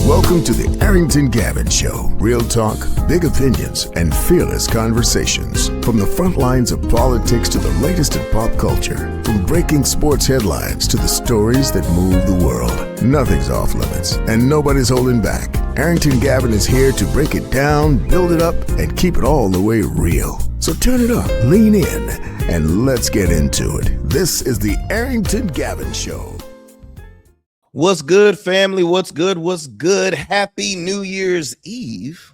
Welcome to the Arrington Gavin Show. Real talk, big opinions, and fearless conversations. From the front lines of politics to the latest in pop culture. From breaking sports headlines to the stories that move the world. Nothing's off limits, and nobody's holding back. Arrington Gavin is here to break it down, build it up, and keep it all the way real. So turn it up, lean in, and let's get into it. This is the Arrington Gavin Show. What's good, family? What's good? What's good? Happy New Year's Eve.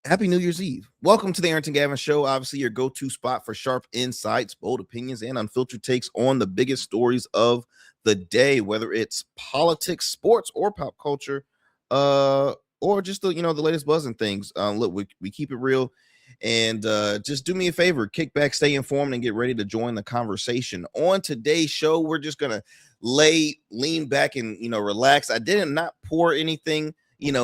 Happy New Year's Eve. Welcome to the Arrington Gavin Show. Obviously, your go-to spot for sharp insights, bold opinions, and unfiltered takes on the biggest stories of the day, whether it's politics, sports, or pop culture, or just the latest buzz and things. Look, we keep it real. And just do me a favor, kick back, stay informed, and get ready to join the conversation. On today's show, we're just gonna lean back and relax. I did not pour anything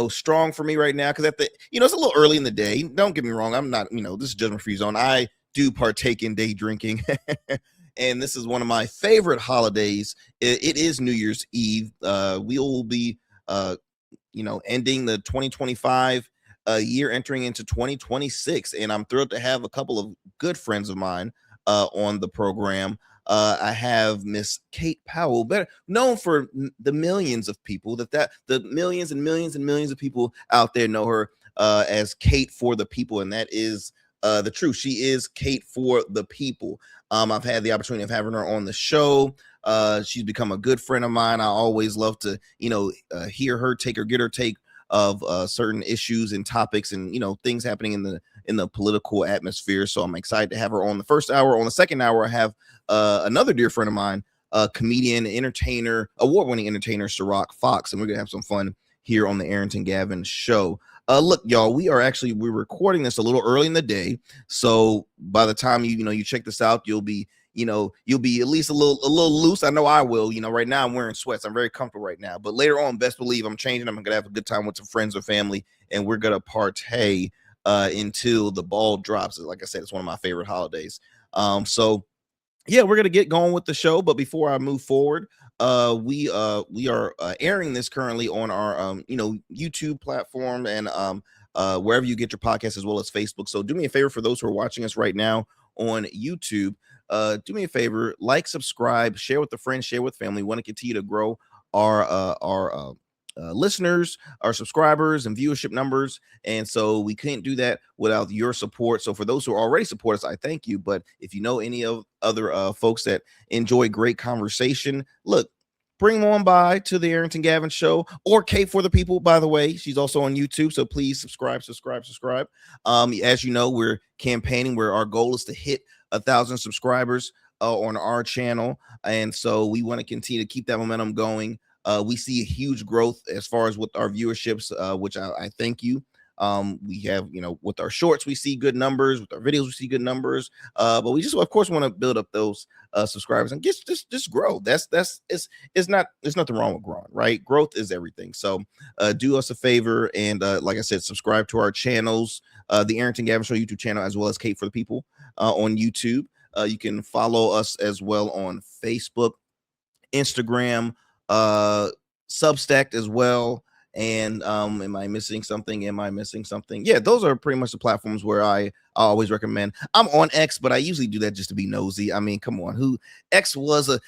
strong for me right now because it's a little early in the day. Don't get me wrong, I'm not this is judgment free zone. I do partake in day drinking, and this is one of my favorite holidays. It is New Year's Eve. We will be ending the 2025 year, entering into 2026, and I'm thrilled to have a couple of good friends of mine on the program. I have Miss Kate Powell, better known for the millions of people the millions and millions and millions of people out there know her as Kate for the People, and that is the truth. She is Kate for the People. I've had the opportunity of having her on the show. She's become a good friend of mine. I always love to hear her get her take of certain issues and topics and things happening in the political atmosphere. So I'm excited to have her on the first hour. On the second hour, I have another dear friend of mine, comedian, entertainer, award-winning entertainer SyRok Foxx, and we're gonna have some fun here on the Arrington Gavin Show. Look, y'all, we're recording this a little early in the day, so by the time you check this out, you'll be at least a little loose. I know I will. Right now I'm wearing sweats. I'm very comfortable right now. But later on, best believe I'm changing. I'm gonna have a good time with some friends or family, and we're gonna partay until the ball drops. Like I said, it's one of my favorite holidays. So yeah, we're gonna get going with the show. But before I move forward, we are airing this currently on our YouTube platform and wherever you get your podcast, as well as Facebook. So do me a favor, for those who are watching us right now on YouTube, do me a favor, like, subscribe, share with a friend, share with family. We want to continue to grow our listeners, our subscribers, and viewership numbers, and so we can't do that without your support. So for those who already support us, I thank you. But if you know any of other folks that enjoy great conversation, look, bring them on by to the Arrington Gavin Show, or Kate for the People. By the way, she's also on YouTube, so please subscribe. As you know, we're campaigning where our goal is to hit 1,000 subscribers on our channel, and so we want to continue to keep that momentum going. We see a huge growth as far as with our viewerships, which I thank you. We have, with our shorts, we see good numbers. With our videos, we see good numbers. But we just, of course, want to build up those subscribers and just grow. It's nothing wrong with growing, right? Growth is everything. So do us a favor and, like I said, subscribe to our channels, the Arrington Gavin Show YouTube channel, as well as Kate for the People on YouTube. You can follow us as well on Facebook, Instagram, Substack as well. And am I missing something? Yeah, those are pretty much the platforms where I always recommend. I'm on X, but I usually do that just to be nosy. I mean, come on, X was a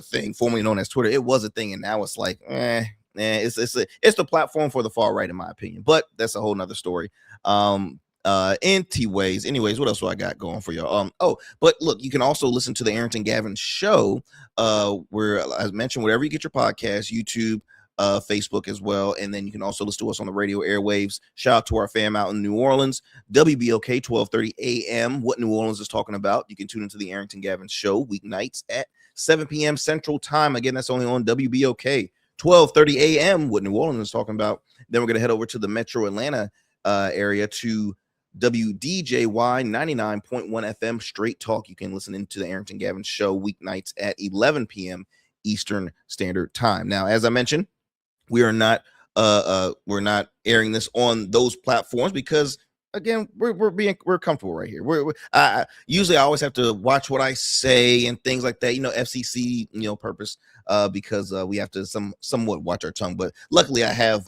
thing, formerly known as Twitter. It was a thing, and now it's like it's the platform for the far right, in my opinion. But that's a whole nother story. Anyways, what else do I got going for y'all? But look, you can also listen to the Arrington Gavin Show, where, as I mentioned, wherever you get your podcast, YouTube, Facebook as well, and then you can also listen to us on the radio airwaves. Shout out to our fam out in New Orleans, WBOK 1230 AM. What New Orleans is talking about? You can tune into the Arrington Gavin Show weeknights at 7 p.m. Central Time. Again, that's only on WBOK 1230 AM. What New Orleans is talking about. Then we're gonna head over to the Metro Atlanta area to WDJY 99.1 FM Straight Talk. You can listen into the Arrington Gavin Show weeknights at 11 p.m. Eastern Standard Time. Now, as I mentioned, we're not airing this on those platforms because again, we're comfortable right here. Usually I always have to watch what I say and things like that. FCC purpose because we have to somewhat watch our tongue. But luckily I have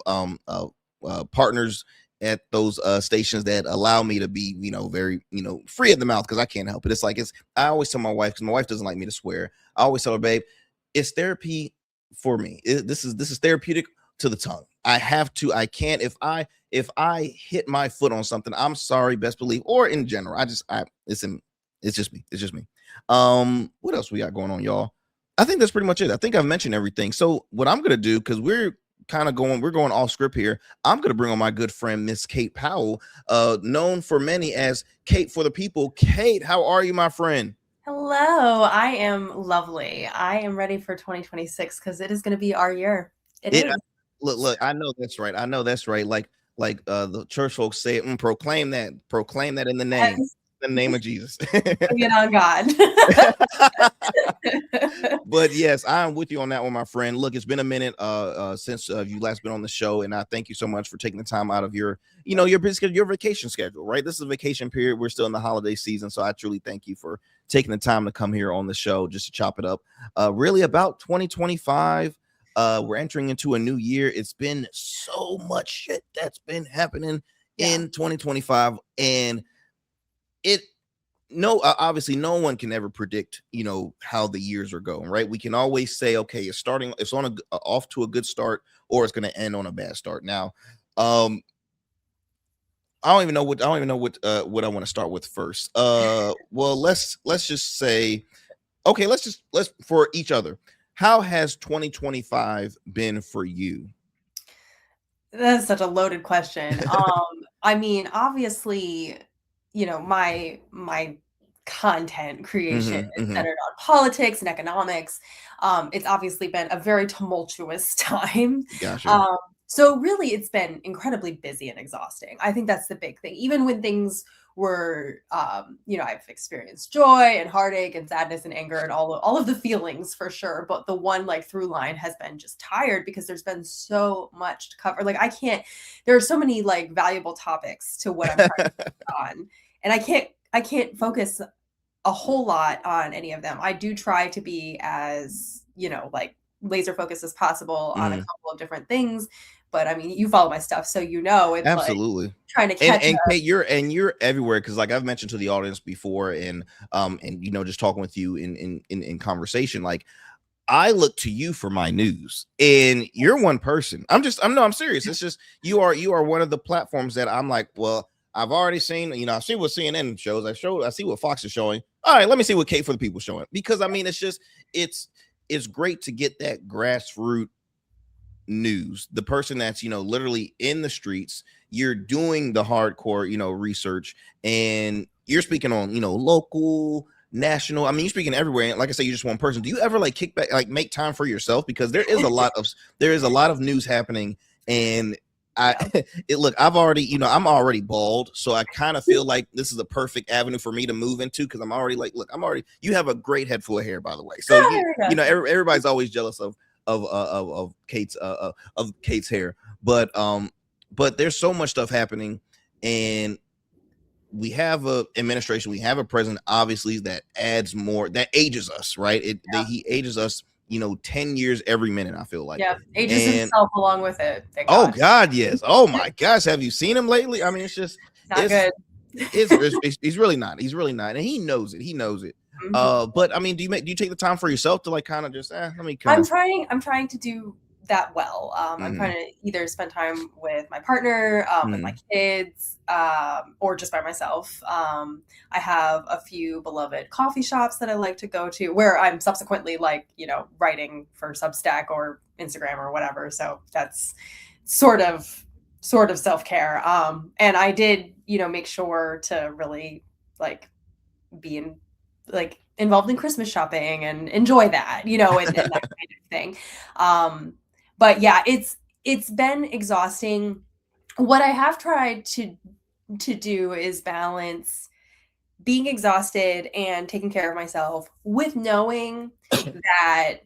partners at those stations that allow me to be very free at the mouth because I can't help it. I always tell my wife, because my wife doesn't like me to swear. I always tell her, babe, it's therapy for me. This is therapeutic to the tongue. I can't, if I hit my foot on something, I'm sorry, best believe, or in general, it's just me. It's just me. What else we got going on, y'all? I think that's pretty much it. I think I've mentioned everything. So what I'm gonna do, because we're going off script here, I'm gonna bring on my good friend Miss Kate Powell, known for many as Kate for the People. Kate, how are you, my friend? Hello, I am lovely. I am ready for 2026 because it is going to be our year. It is. Look, I know that's right. I know that's right. Like the church folks say, proclaim that in the name, Yes. in the name of Jesus. Bring it on, God. But yes, I'm with you on that one, my friend. Look, it's been a minute since you last been on the show, and I thank you so much for taking the time out of your vacation schedule. Right, this is a vacation period. We're still in the holiday season, so I truly thank you for taking the time to come here on the show just to chop it up. Really about 2025. We're entering into a new year. It's been so much shit that's been happening in 2025, and obviously no one can ever predict how the years are going, right? We can always say, okay, it's off to a good start, or it's going to end on a bad start. Now I don't even know what I want to start with first. Well, let's just say, okay, let's for each other, how has 2025 been for you? That's such a loaded question. I mean, obviously, my content creation is centered on politics and economics. It's obviously been a very tumultuous time. Gotcha. So really, it's been incredibly busy and exhausting. I think that's the big thing. Even when things were, I've experienced joy and heartache and sadness and anger and all of the feelings for sure. But the one like through line has been just tired because there's been so much to cover. Like there are so many like valuable topics to what I'm trying to focus on, and I can't focus a whole lot on any of them. I do try to be as like laser focused as possible on a couple of different things. But I mean, you follow my stuff, so it's absolutely like trying to catch and up. Kate, you're everywhere, because like I've mentioned to the audience before, and just talking with you in conversation, like I look to you for my news, and you're one person. I'm serious. It's just you are one of the platforms that I'm like, well, I've already seen, I see what CNN shows. I see what Fox is showing. All right, let me see what Kate for the People is showing, because I mean, it's great to get that grassroots news, the person that's literally in the streets. You're doing the hardcore research, and you're speaking on local, national. I mean, you're speaking everywhere. And like I say, you're just one person. Do you ever like kick back, like make time for yourself? Because there is a lot of news happening, and I'm already bald, so I kind of feel like this is a perfect avenue for me to move into, because I'm already you have a great head full of hair, by the way. So everybody's always jealous of Kate's hair, but there's so much stuff happening, and we have a administration, we have a president, obviously, that adds more, that ages us, right? He ages us 10 years every minute, I feel like. Ages himself along with it. Oh God, yes. Oh my gosh, have you seen him lately? I mean, it's not good. He's really not, and he knows it. But I mean, do you take the time for yourself to like kind of just I'm trying to do that well. I'm trying to either spend time with my partner, with my kids, or just by myself. I have a few beloved coffee shops that I like to go to, where I'm subsequently writing for Substack or Instagram or whatever. So that's sort of self-care. And I did, make sure to really be involved in Christmas shopping and enjoy that, and that kind of thing. But yeah, it's been exhausting. What I have tried to do is balance being exhausted and taking care of myself with knowing that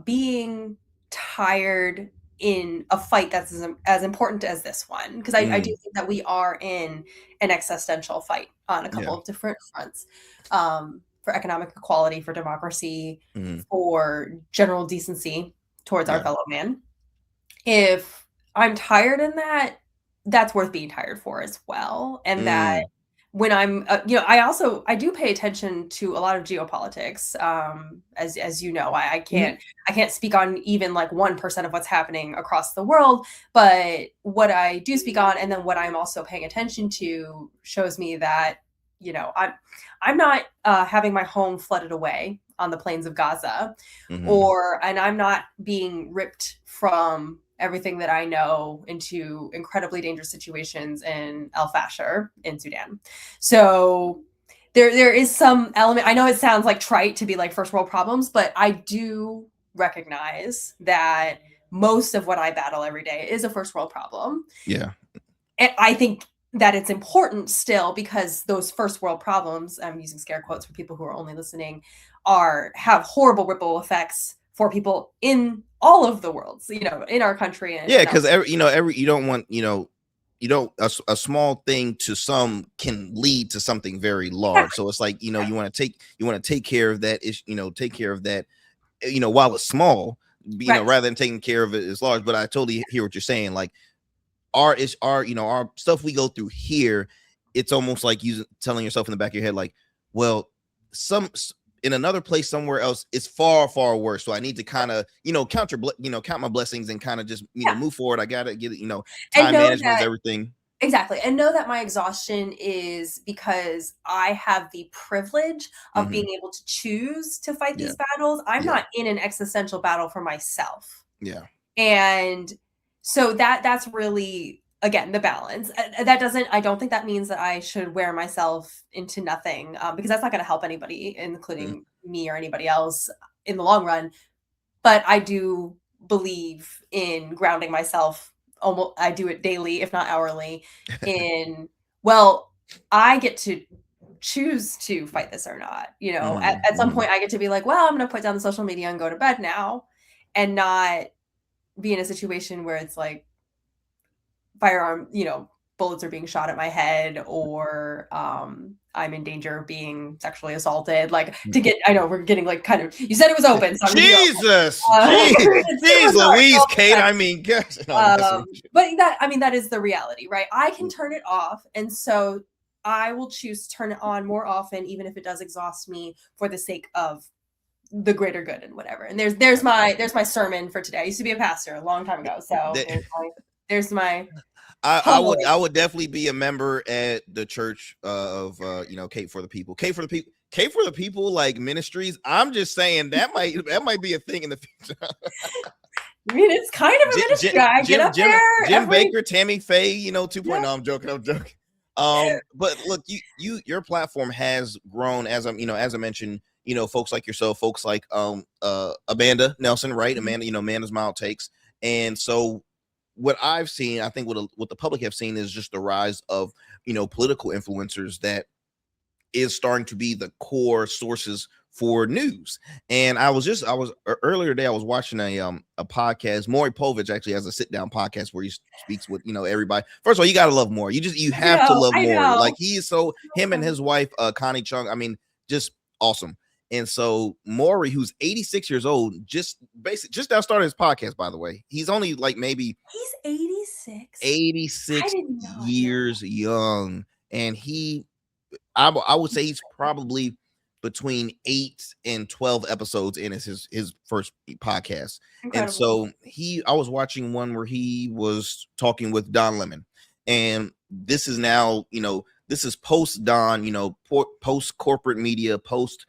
being tired in a fight that's as important as this one, because I do think that we are in an existential fight on a couple of different fronts, for economic equality, for democracy, for general decency towards our fellow man. If I'm tired in that, that's worth being tired for as well. And that when I'm, I do pay attention to a lot of geopolitics. As you know, I can't speak on even like 1% of what's happening across the world, but what I do speak on, and then what I'm also paying attention to, shows me that, I'm not having my home flooded away on the plains of Gaza, and I'm not being ripped from everything that I know into incredibly dangerous situations in El Fasher in Sudan. So there is some element. I know it sounds like trite to be like first world problems, but I do recognize that most of what I battle every day is a first world problem. Yeah. And I think that it's important still, because those first world problems, I'm using scare quotes for people who are only listening, have horrible ripple effects for people in all of the worlds, in our country. And because you don't want, a small thing to some can lead to something very large. So it's like, you want to take care of that, while it's small, rather than taking care of it as large. But I totally hear what you're saying. Like our stuff we go through here, it's almost like telling yourself in the back of your head, like, well, in another place somewhere else, it's far, far worse. So I need to kind of, count my blessings and kind of just, move forward. I got to get it, time management is everything. Exactly. And know that my exhaustion is because I have the privilege of being able to choose to fight these battles. I'm not in an existential battle for myself. Yeah. And so that's really, again, the balance. I don't think that means that I should wear myself into nothing, because that's not going to help anybody, including me or anybody else, in the long run. But I do believe in grounding myself. I do it daily, if not hourly, I get to choose to fight this or not. At some point I get to be like, well, I'm going to put down the social media and go to bed now, and not be in a situation where it's like firearm, bullets are being shot at my head, or I'm in danger of being sexually assaulted. I know we're getting like kind of, you said it was open. So Jesus, jeez Louise, Kate. I mean, gosh. But that is the reality, right? I can turn it off. And so I will choose to turn it on more often, even if it does exhaust me, for the sake of the greater good and whatever. And there's my sermon for today. I used to be a pastor a long time ago. So there's my I would definitely be a member at the church of Kate for the People. Kate for the People, like ministries. I'm just saying that might be a thing in the future. I mean, it's kind of a ministry. I get up there. Jim Baker, Tammy Faye, 2.0. Yeah. No, I'm joking. But look, your platform has grown, as I mentioned, folks like yourself, folks like Amanda Nelson, right? Amanda's Mild Takes. And so what I've seen, I think what the public have seen, is just the rise of, political influencers that is starting to be the core sources for news. And earlier today, I was watching a podcast. Maury Povich actually has a sit down podcast where he speaks with, everybody. First of all, you got to love Maury. You have to love Maury. Like he is him and his wife, Connie Chung. I mean, just awesome. And so Maury, who's 86 years old, just now started his podcast, by the way. He's only like maybe he's 86 years young. And I would say he's probably between 8 and 12 episodes in his first podcast. Incredible. And so I was watching one where he was talking with Don Lemon. And this is now, this is post Don, post corporate media, post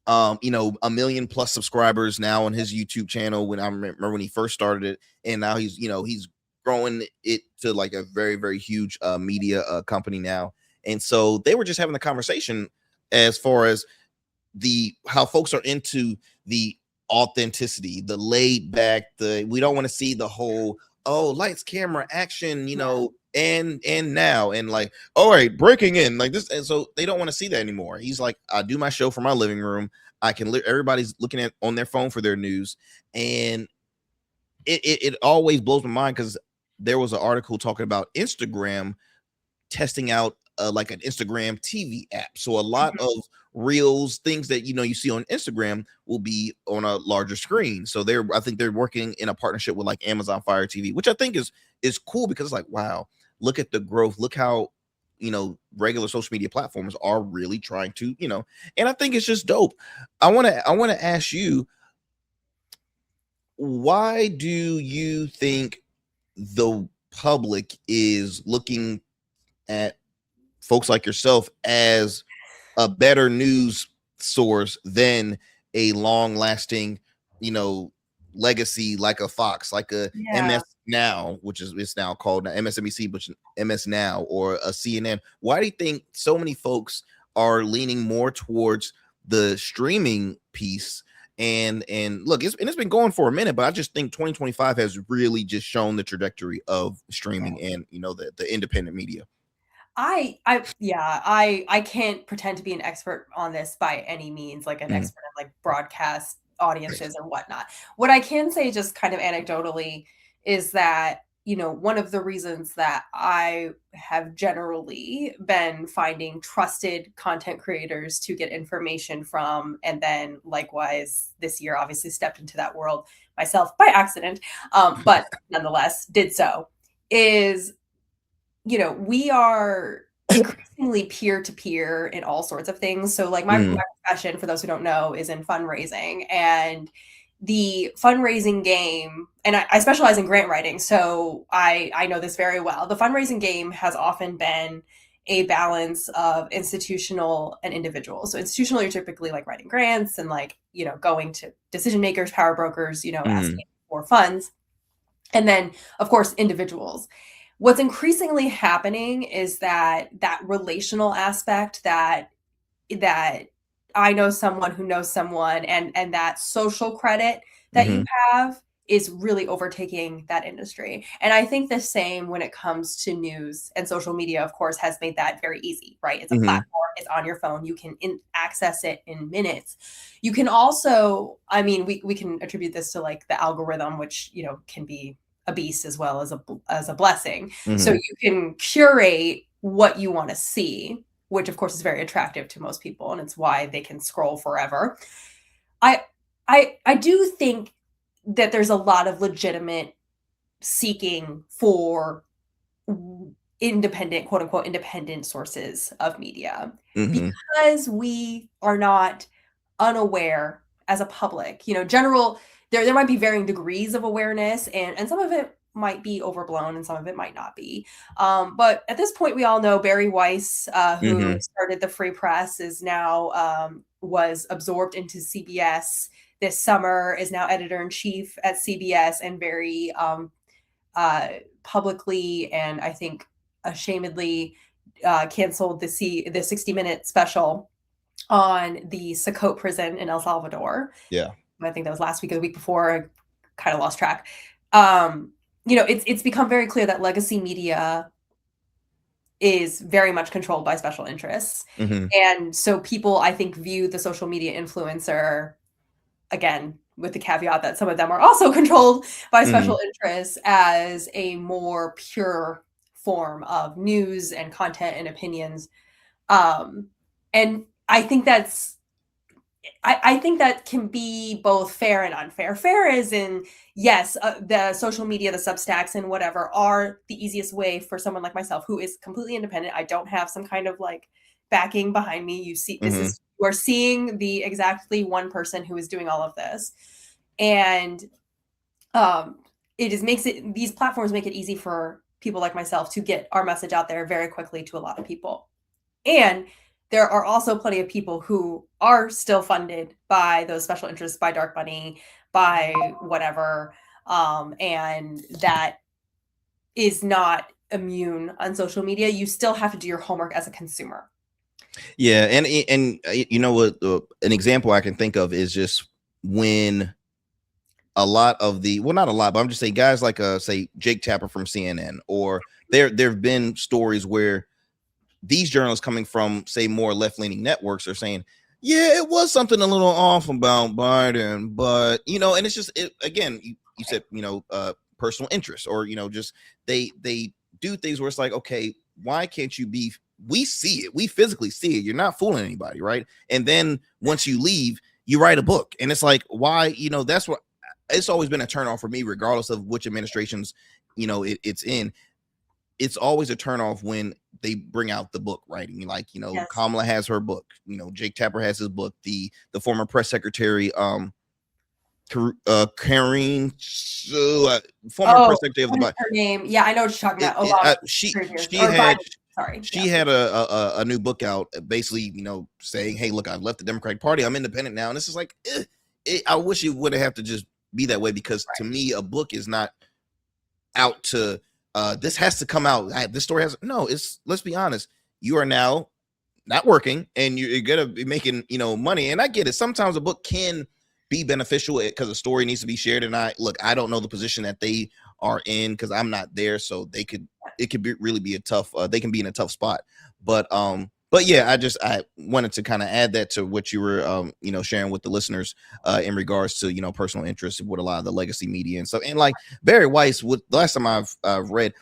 1 million plus subscribers now on his YouTube channel. When I remember when he first started it, and now he's growing it to like a very, very huge media company now. And so they were just having a conversation as far as how folks are into the authenticity, the laid back, we don't want to see the whole lights, camera, action, and now, and like, all right, breaking in like this. And so they don't want to see that anymore. He's like, I do my show from my living room. I can everybody's looking at on their phone for their news. And it always blows my mind because there was an article talking about Instagram testing out like an Instagram TV app. So a lot of reels, things that you see on Instagram will be on a larger screen. So I think they're working in a partnership with like Amazon Fire TV, which I think is cool because it's like, wow, look at the growth. Look how regular social media platforms are really trying to, and I think it's just dope. I want to ask you, why do you think the public is looking at folks like yourself as a better news source than a long-lasting, legacy like a Fox, like a MS Now, which is it's now called MSNBC, but MS Now, or a CNN? Why do you think so many folks are leaning more towards the streaming piece? And look, it's been going for a minute, but I just think 2025 has really just shown the trajectory of streaming and the independent media. I can't pretend to be an expert on this by any means, like an expert in like broadcast audiences or whatnot. What I can say, just kind of anecdotally, is that one of the reasons that I have generally been finding trusted content creators to get information from, and then likewise this year obviously stepped into that world myself by accident, but nonetheless did so, is we are increasingly peer-to-peer in all sorts of things. So like my profession, for those who don't know, is in fundraising, and the fundraising game, and I specialize in grant writing, so I know this very well. The fundraising game has often been a balance of institutional and individual. So institutional, you're typically like writing grants and like, going to decision makers, power brokers, asking for funds. And then of course, individuals. What's increasingly happening is that relational aspect, that I know someone who knows someone, and that social credit that you have is really overtaking that industry. And I think the same when it comes to news, and social media, of course, has made that very easy, right? It's a platform, it's on your phone, you can access it in minutes. You can also, we can attribute this to like the algorithm, which, can be a beast as well as a blessing. So you can curate what you want to see, which of course is very attractive to most people, and it's why they can scroll forever. I do think that there's a lot of legitimate seeking for independent, quote unquote, independent sources of media, because we are not unaware as a public, general. There might be varying degrees of awareness, and some of it might be overblown and some of it might not be. But at this point, we all know Barry Weiss, who started the Free Press, is now was absorbed into CBS this summer, is now editor-in-chief at CBS, and very publicly, and I think ashamedly, canceled the 60-minute special on the Socote prison in El Salvador. Yeah. I think that was last week or the week before. I kind of lost track. It's become very clear that legacy media is very much controlled by special interests. And so people, I think, view the social media influencer, again, with the caveat that some of them are also controlled by special interests, as a more pure form of news and content and opinions. And I think I think that can be both fair and unfair. Fair is in, yes, the social media, the Substacks and whatever are the easiest way for someone like myself, who is completely independent. I don't have some kind of like backing behind me. You see, you are seeing the exactly one person who is doing all of this. And these platforms make it easy for people like myself to get our message out there very quickly to a lot of people. And there are also plenty of people who are still funded by those special interests, by dark money, by whatever, and that is not immune on social media. You still have to do your homework as a consumer. Yeah, and you know what? An example I can think of is just when a lot of not a lot, but I'm just saying guys like say Jake Tapper from CNN, or there've been stories where these journalists coming from, say, more left-leaning networks are saying, yeah, it was something a little off about Biden, but and it's just, again, you said, personal interest, or, just they do things where it's like, okay, why can't you be, we see it, we physically see it, you're not fooling anybody, right? And then once you leave, you write a book, and it's like, why, that's what, it's always been a turn off for me, regardless of which administrations, it's in. It's always a turn off when they bring out the book writing, like, yes. Kamala has her book, Jake Tapper has his book, the former press secretary, Karine, former press secretary of the her name. Yeah, I know what you're talking about. She had a new book out, basically, saying, hey, look, I've left the Democratic Party, I'm independent now. And this is like, I wish it would have to just be that way, because to me, a book is not out to this has to come out. This story has let's be honest, you are now not working, and you're gonna be making money. And I get it, sometimes a book can be beneficial because a story needs to be shared. And I don't know the position that they are in, because I'm not there, so it could really be a tough, they can be in a tough spot. But yeah, I wanted to kind of add that to what you were sharing with the listeners in regards to personal interest with a lot of the legacy media and stuff. And like Barry Weiss, the last time I've read,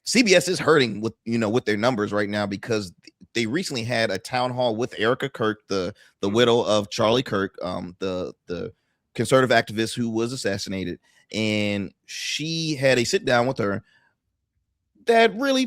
CBS is hurting with with their numbers right now, because they recently had a town hall with Erica Kirk, the widow of Charlie Kirk, the conservative activist who was assassinated, and she had a sit down with her that really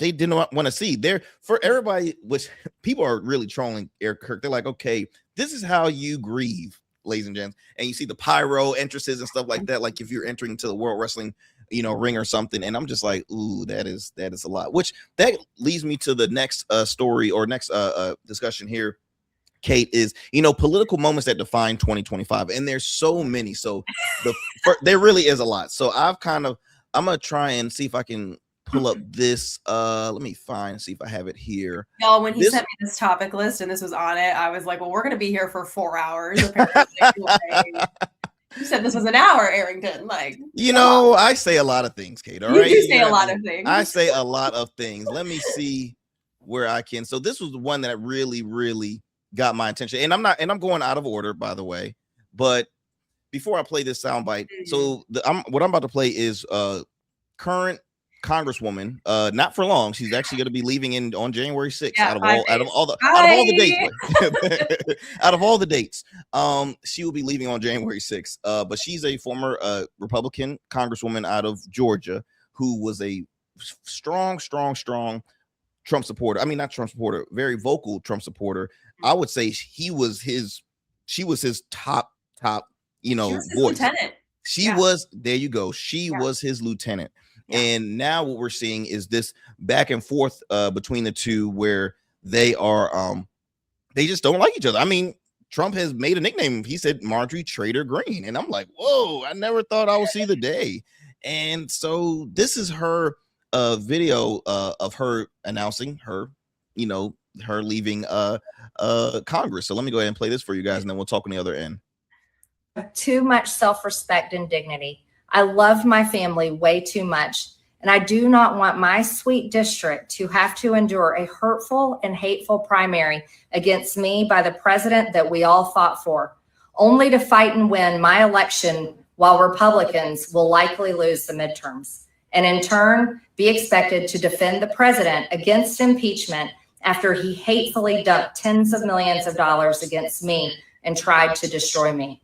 they did not want to see there. For everybody, which people are really trolling Eric Kirk, they're like, okay, this is how you grieve, ladies and gents. And you see the pyro entrances and stuff like that, like if you're entering into the World Wrestling ring or something. And I'm just like, ooh, that is a lot. Which that leads me to the next story, or next discussion here, Kate, is political moments that define 2025. And there's so many. So there really is a lot. So I'm gonna try and see if I can pull up this. Let me see if I have it here. Y'all, when he sent me this topic list and this was on it, I was like, well, we're gonna be here for 4 hours. You said this was an hour, Arrington. Like, I say a lot of things, Kate. All right, you say a lot of things. I say a lot of things. Let me see where I can. So this was the one that really, really got my attention, and I'm going out of order, by the way. But before I play this soundbite, so what I'm about to play is current Congresswoman, not for long. She's actually going to be leaving on January 6th. Out of all the dates, out of all the dates, she will be leaving on January 6th. But she's a former Republican Congresswoman out of Georgia, who was a strong Trump supporter. I mean, not Trump supporter, very vocal Trump supporter. I would say she was his top voice. Lieutenant. She was, there you go. She was his lieutenant. Yeah. And now what we're seeing is this back and forth between the two, where they are they just don't like each other. I mean, Trump has made a nickname. He said Marjorie Trader Green, and I'm like, whoa, I never thought I would see the day. And so this is her video of her announcing her leaving Congress. So let me go ahead and play this for you guys, and then we'll talk on the other end. Too much self-respect and dignity. I love my family way too much, and I do not want my sweet district to have to endure a hurtful and hateful primary against me by the president that we all fought for, only to fight and win my election while Republicans will likely lose the midterms, and in turn be expected to defend the president against impeachment after he hatefully dumped tens of millions of dollars against me and tried to destroy me.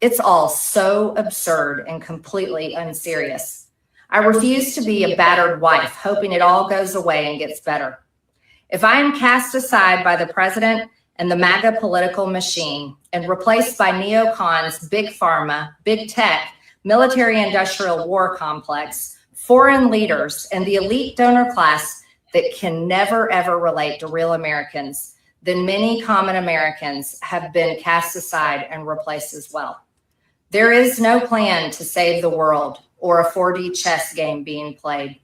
It's all so absurd and completely unserious. I refuse to be a battered wife, hoping it all goes away and gets better. If I am cast aside by the president and the MAGA political machine and replaced by neocons, big pharma, big tech, military-industrial war complex, foreign leaders, and the elite donor class that can never, ever relate to real Americans, then many common Americans have been cast aside and replaced as well. There is no plan to save the world or a 4D chess game being played.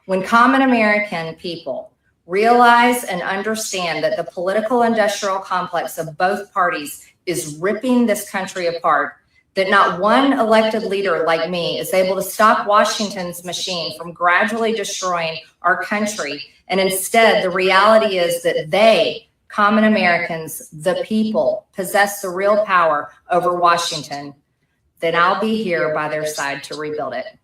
When common American people realize and understand that the political industrial complex of both parties is ripping this country apart, that not one elected leader like me is able to stop Washington's machine from gradually destroying our country, and instead the reality is that they, common Americans, the people, possess the real power over Washington, then I'll be here by their side to rebuild it.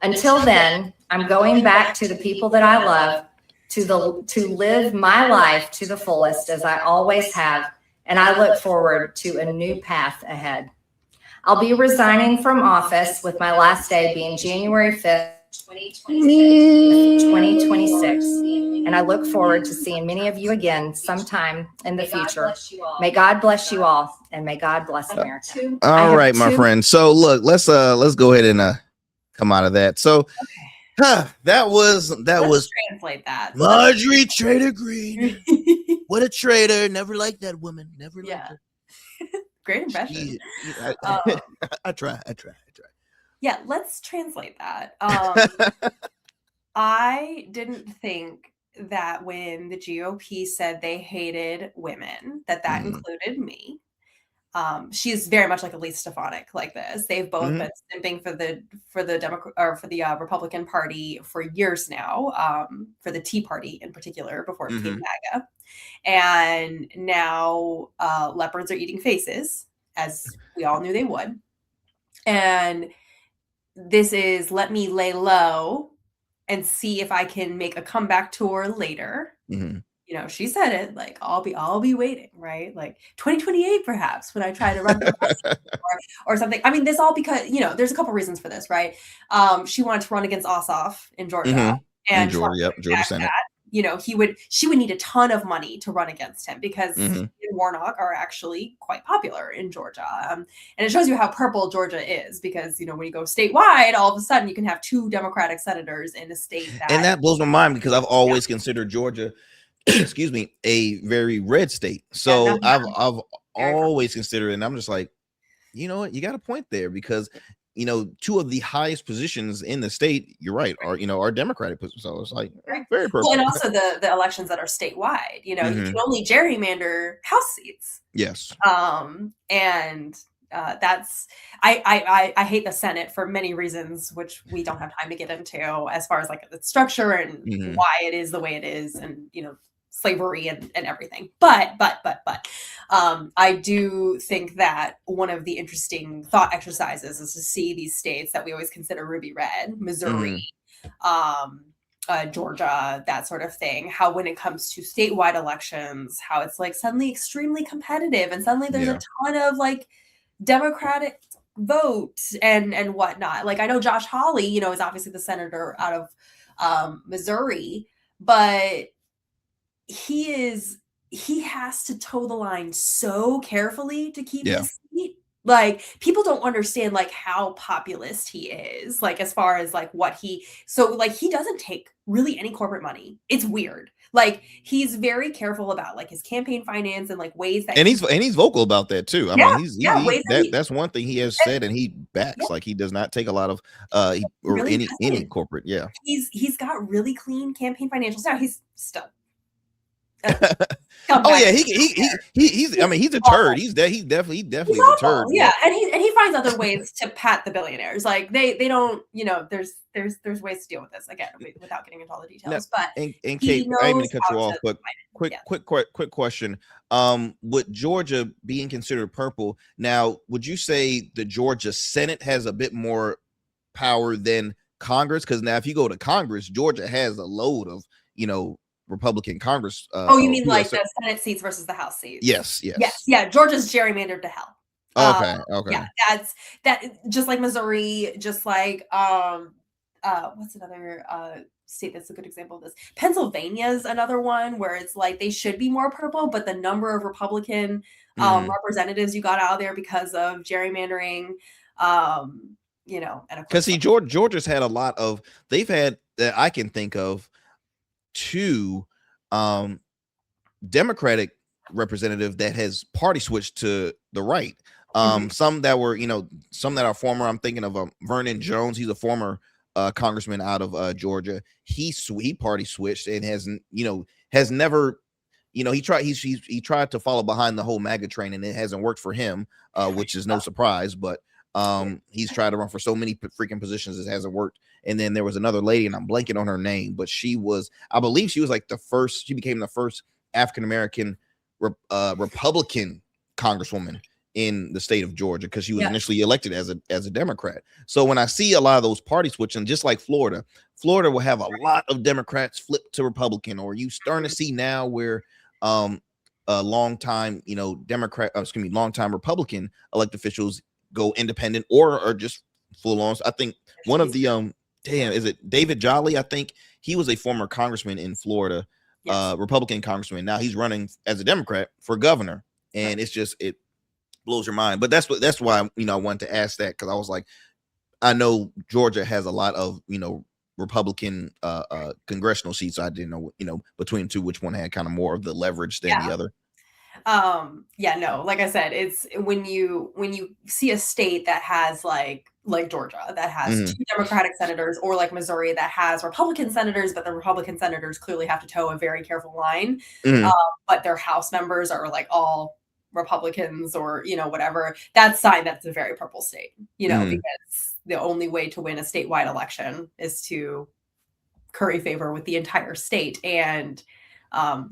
Until then, I'm going back to the people that I love, to live my life to the fullest as I always have, and I look forward to a new path ahead. I'll be resigning from office with my last day being January 5th, 2026. And I look forward to seeing many of you again sometime in the future. May God bless you all, and may God bless America. All right, my friend. So look, let's go ahead and come out of that. So that was translate that. Marjorie Trader Green. What a traitor. Never liked that woman. Never liked her. Great impression. I try. Yeah, let's translate that. I didn't think that when the GOP said they hated women, that included me. She is very much like Elise Stefanik like this. They've both been simping for the Democrat or for the Republican Party for years now, for the Tea Party in particular before it became MAGA. And now leopards are eating faces, as we all knew they would. And this is let me lay low and see if I can make a comeback tour later. You know, she said it like, I'll be waiting, right? Like 2028, perhaps, when I try to run or something. I mean, this all because, you know, there's a couple reasons for this, right? She wanted to run against Ossoff in Georgia. And Georgia Senate. You know, she would need a ton of money to run against him because he and Warnock are actually quite popular in Georgia. And it shows you how purple Georgia is because, you know, when you go statewide, all of a sudden you can have 2 Democratic senators in a state. And that blows my mind because I've always considered Georgia, excuse me, a very red state. So I've always considered it. And I'm just like, you know what? You got a point there because, you know, 2 of the highest positions in the state, you're right, are Democratic positions. So it's like very purple. Well, and also the elections that are statewide, you know, you can only gerrymander House seats. Yes. And that's I hate the Senate for many reasons, which we don't have time to get into as far as like the structure and why it is the way it is, and you know, slavery and everything. But I do think that one of the interesting thought exercises is to see these states that we always consider ruby red, Missouri, Georgia, that sort of thing, how when it comes to statewide elections, how it's like suddenly extremely competitive and suddenly there's a ton of like Democratic vote and whatnot. Like I know Josh Hawley, you know, is obviously the senator out of Missouri, but he has to toe the line so carefully to keep his seat. Like people don't understand like how populist he is, like as far as like he doesn't take really any corporate money. It's weird. Like he's very careful about like his campaign finance and like ways that he's vocal about that too. I mean, that's one thing he has said and he backs. Like he does not take a lot of any corporate. Yeah. He's got really clean campaign financials. Now he's still he's I mean he's a turd. He's definitely a turd. Yeah, and he finds other ways to pat the billionaires. Like they don't, you know, there's ways to deal with this again without getting into all the details. But and Kate, I didn't mean to cut you off, but quick question. With Georgia being considered purple, now would you say the Georgia Senate has a bit more power than Congress? Because now if you go to Congress, Georgia has a load of, you know, Republican Congress. You mean like the Senate seats versus the House seats? Yes. Yeah, Georgia's gerrymandered to hell. Okay. Yeah, that's just like Missouri, just like what's another state that's a good example of this? Pennsylvania's another one where it's like they should be more purple, but the number of Republican representatives you got out of there because of gerrymandering, you know, and because see, Georgia's had a lot of, they've had that I can think of 2 Democratic representative that has party switched to the right. Some that were, you know, some that are former. I'm thinking of Vernon Jones. He's a former congressman out of Georgia. He party switched and has never, you know, he tried to follow behind the whole MAGA train and it hasn't worked for him, which is no surprise. But he's tried to run for so many freaking positions, it hasn't worked. And then there was another lady, and I'm blanking on her name, but I believe she was like she became the first African-American Republican congresswoman in the state of Georgia because she was initially elected as a Democrat. So when I see a lot of those party switching, just like Florida will have a lot of Democrats flip to Republican, or you starting to see now where a long-time, long-time Republican elected officials go independent or just full on. I think one of the is it David Jolly? I think he was a former congressman in Florida, Republican congressman. Now he's running as a Democrat for governor, and it blows your mind. But that's why I wanted to ask that, because I was like, I know Georgia has a lot of Republican congressional seats. So I didn't know between the two which one had kind of more of the leverage than the other. No, like I said, it's when you see a state that has like Georgia that has 2 Democratic senators, or like Missouri that has Republican senators, but the Republican senators clearly have to toe a very careful line. But their House members are like all Republicans, or whatever. That's sign that's a very purple state, because the only way to win a statewide election is to curry favor with the entire state. And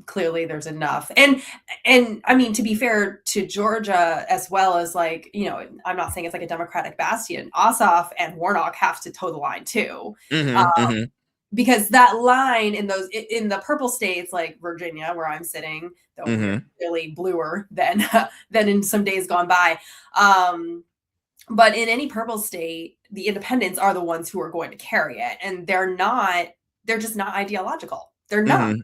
clearly there's enough. And I mean, to be fair to Georgia, as well as like, I'm not saying it's like a Democratic bastion. Ossoff and Warnock have to toe the line too. Because that line in the purple states like Virginia, where I'm sitting, though really bluer than in some days gone by. But in any purple state, the independents are the ones who are going to carry it. And they're just not ideological. They're not.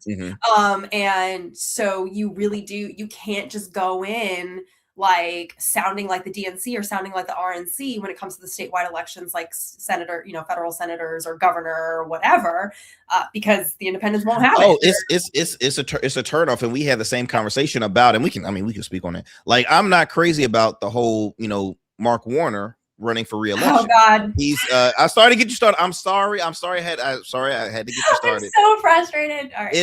And so you can't just go in like sounding like the DNC or sounding like the RNC when it comes to the statewide elections, like senator, federal senators or governor or whatever, because the independents won't have it. It's a turnoff, and we had the same conversation about, and we can speak on it. Like, I'm not crazy about the whole, Mark Warner running for re-election. Oh God, he's I started to get you started. I'm sorry. I had to get you started. I'm so frustrated. All right.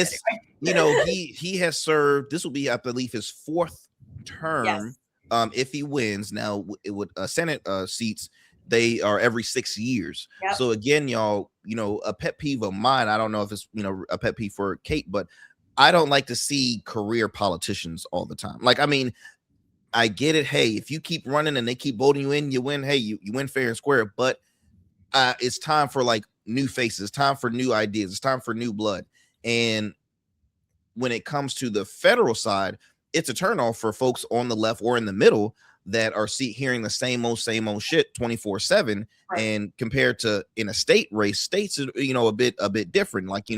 Anyway. He has served. This will be, I believe, his 4th term. If he wins. Now it would Senate seats, they are every 6 years. So again, y'all, a pet peeve of mine, I don't know if it's a pet peeve for Kate, but I don't like to see career politicians all the time. Like, I mean, I get it. Hey, if you keep running and they keep voting you in, you win. Hey, you win fair and square. But it's time for like new faces. It's time for new ideas. It's time for new blood. And when it comes to the federal side, it's a turnoff for folks on the left or in the middle that are hearing the same old shit 24/7. And compared to in a state race, states are a bit different. Like,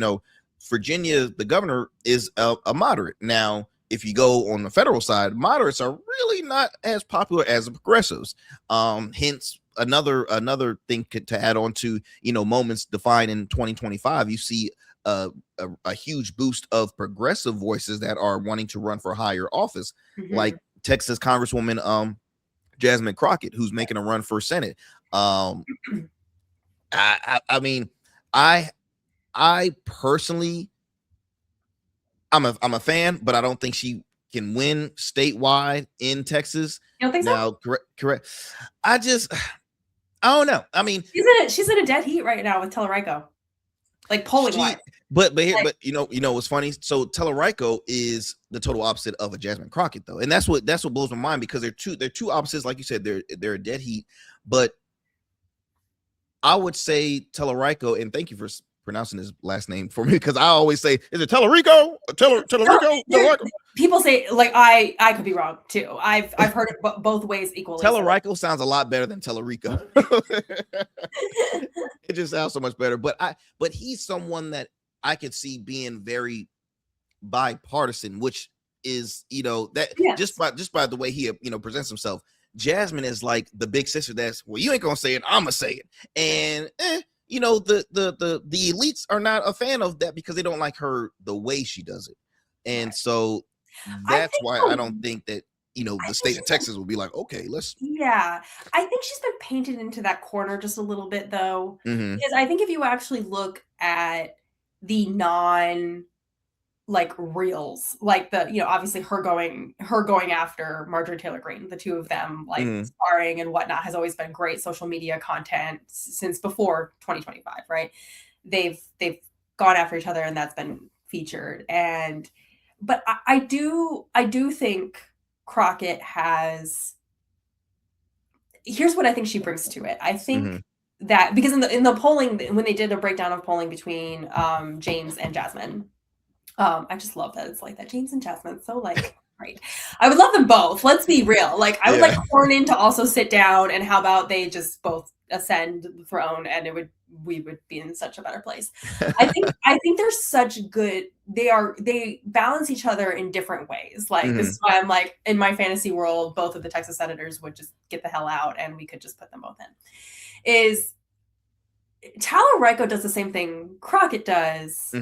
Virginia, the governor is a moderate. Now, if you go on the federal side, moderates are really not as popular as the progressives. Hence, another thing to add on to moments defined in 2025. You see a huge boost of progressive voices that are wanting to run for higher office, like Texas Congresswoman Jasmine Crockett, who's making a run for Senate. I mean, I personally, I'm a fan, but I don't think she can win statewide in Texas. You don't think so? Correct. I don't know. I mean, she's in a dead heat right now with Tellerico, like polling wise. But what's funny? So Tellerico is the total opposite of a Jasmine Crockett, though, and that's what blows my mind, because they're two opposites. Like you said, they're a dead heat. But I would say Tellerico, and thank you for pronouncing his last name for me, because I always say, is it Tellerico? Tellerico? People say, like, I could be wrong too. I've heard it both ways equally. Tellerico sounds a lot better than Tellerico. It just sounds so much better. But he's someone that I could see being very bipartisan, which is just by the way he presents himself. Jasmine is like the big sister that's, well, you ain't gonna say it, I'm gonna say it. And the elites are not a fan of that because they don't like her the way she does it. And so that's why I don't think that the state of Texas will be like, okay, let's. Yeah, I think she's been painted into that corner just a little bit, though, because I think if you actually look at the like reels, like the obviously her going after Marjorie Taylor Greene, the two of them like sparring and whatnot has always been great social media content since before 2025, right? They've gone after each other and that's been featured. But I do think Crockett has here's what I think she brings to it. I think Mm-hmm. that because in the polling, when they did a breakdown of polling between James and Jasmine, I just love that it's like that. James and Jasmine, so like great. I would love them both. Let's be real. Like I would Yeah. like Cornyn to also sit down, and how about they just both ascend the throne, and we would be in such a better place. I think they're such good. They balance each other in different ways. Like this is why I'm like, in my fantasy world, both of the Texas senators would just get the hell out, and we could just put them both in. Is Talarico does the same thing Crockett does.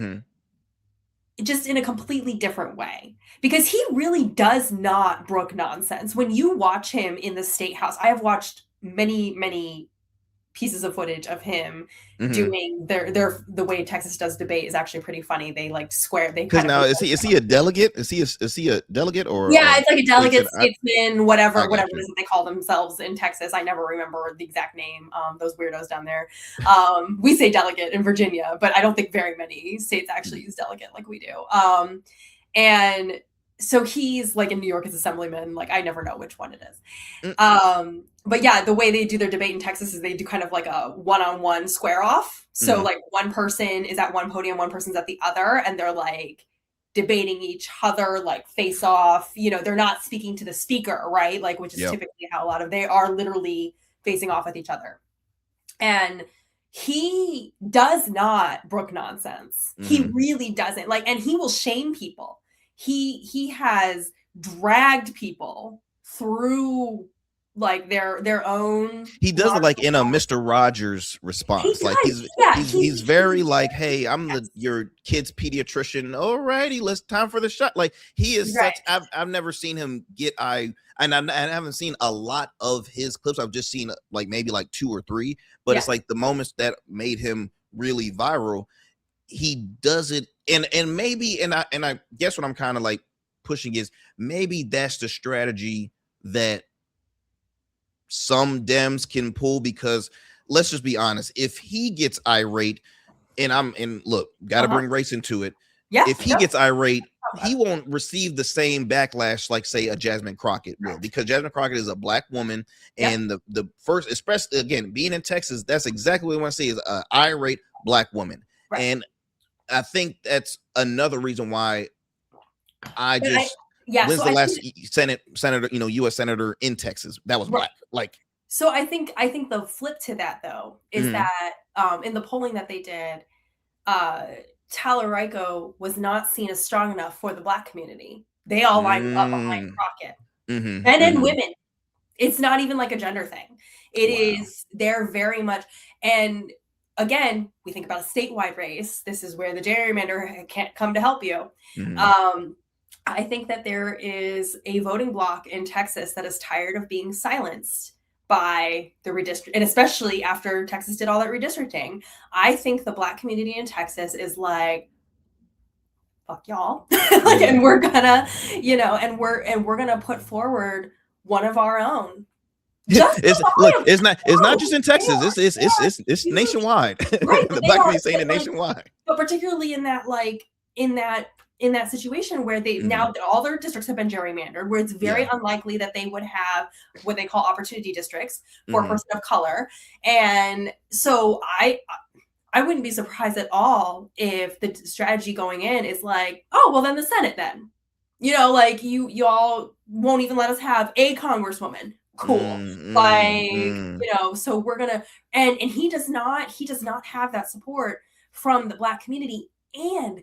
Just in a completely different way, because he really does not brook nonsense. When you watch him in the state house, I have watched many pieces of footage of him doing the way Texas does debate is actually pretty funny. They like square. They because now is he a delegate? Is he a delegate or yeah? It's like a delegate, statesman, whatever it is that they call themselves in Texas. I never remember the exact name. Those weirdos down there. We say delegate in Virginia, but I don't think very many states actually use delegate like we do. And so he's like in New York as assemblyman. Like I never know which one it is. But yeah, the way they do their debate in Texas is they do kind of like a one-on-one square off. So like one person is at one podium, one person's at the other, and they're like debating each other, like face off. You know, they're not speaking to the speaker, right? Like, which is typically how a lot of, they are literally facing off with each other. And he does not brook nonsense. He really doesn't. Like, and he will shame people. He has dragged people through like their own. He does it like in a Mr. Rogers response. Like he's very like, hey, I'm your kid's pediatrician. Alrighty, time for the shot. Like he is such. I've never seen him get and I haven't seen a lot of his clips. I've just seen like maybe like 2 or 3. But it's like the moments that made him really viral. He does it, and maybe, and I guess what I'm kind of like pushing is maybe that's the strategy that some Dems can pull, because let's just be honest, if he gets irate, and look, got to bring race into it. Yeah, if he gets irate, he won't receive the same backlash like say a Jasmine Crockett will, because Jasmine Crockett is a black woman, and the first, especially again being in Texas, that's exactly what I want to say is an irate black woman, and I think that's another reason why I just. When's the last senator, U.S. senator in Texas that was black? Like, so I think the flip to that though is that in the polling that they did, Talarico was not seen as strong enough for the black community. They all lined up behind Crockett, men and women. It's not even like a gender thing. It is. They're very much. And again, we think about a statewide race. This is where the gerrymander can't come to help you. I think that there is a voting bloc in Texas that is tired of being silenced by the redistricting, and especially after Texas did all that redistricting. I think the black community in Texas is like, fuck y'all. And we're gonna, and we're gonna put forward one of our own. It's not just in Texas. It's nationwide. Right, the black community saying it nationwide. But particularly in that situation where they now all their districts have been gerrymandered, where it's very unlikely that they would have what they call opportunity districts for a person of color. And so I wouldn't be surprised at all if the strategy going in is like, oh, well, then the Senate then. Like you all won't even let us have a congresswoman. Cool. So we're gonna, and he does not have that support from the black community. And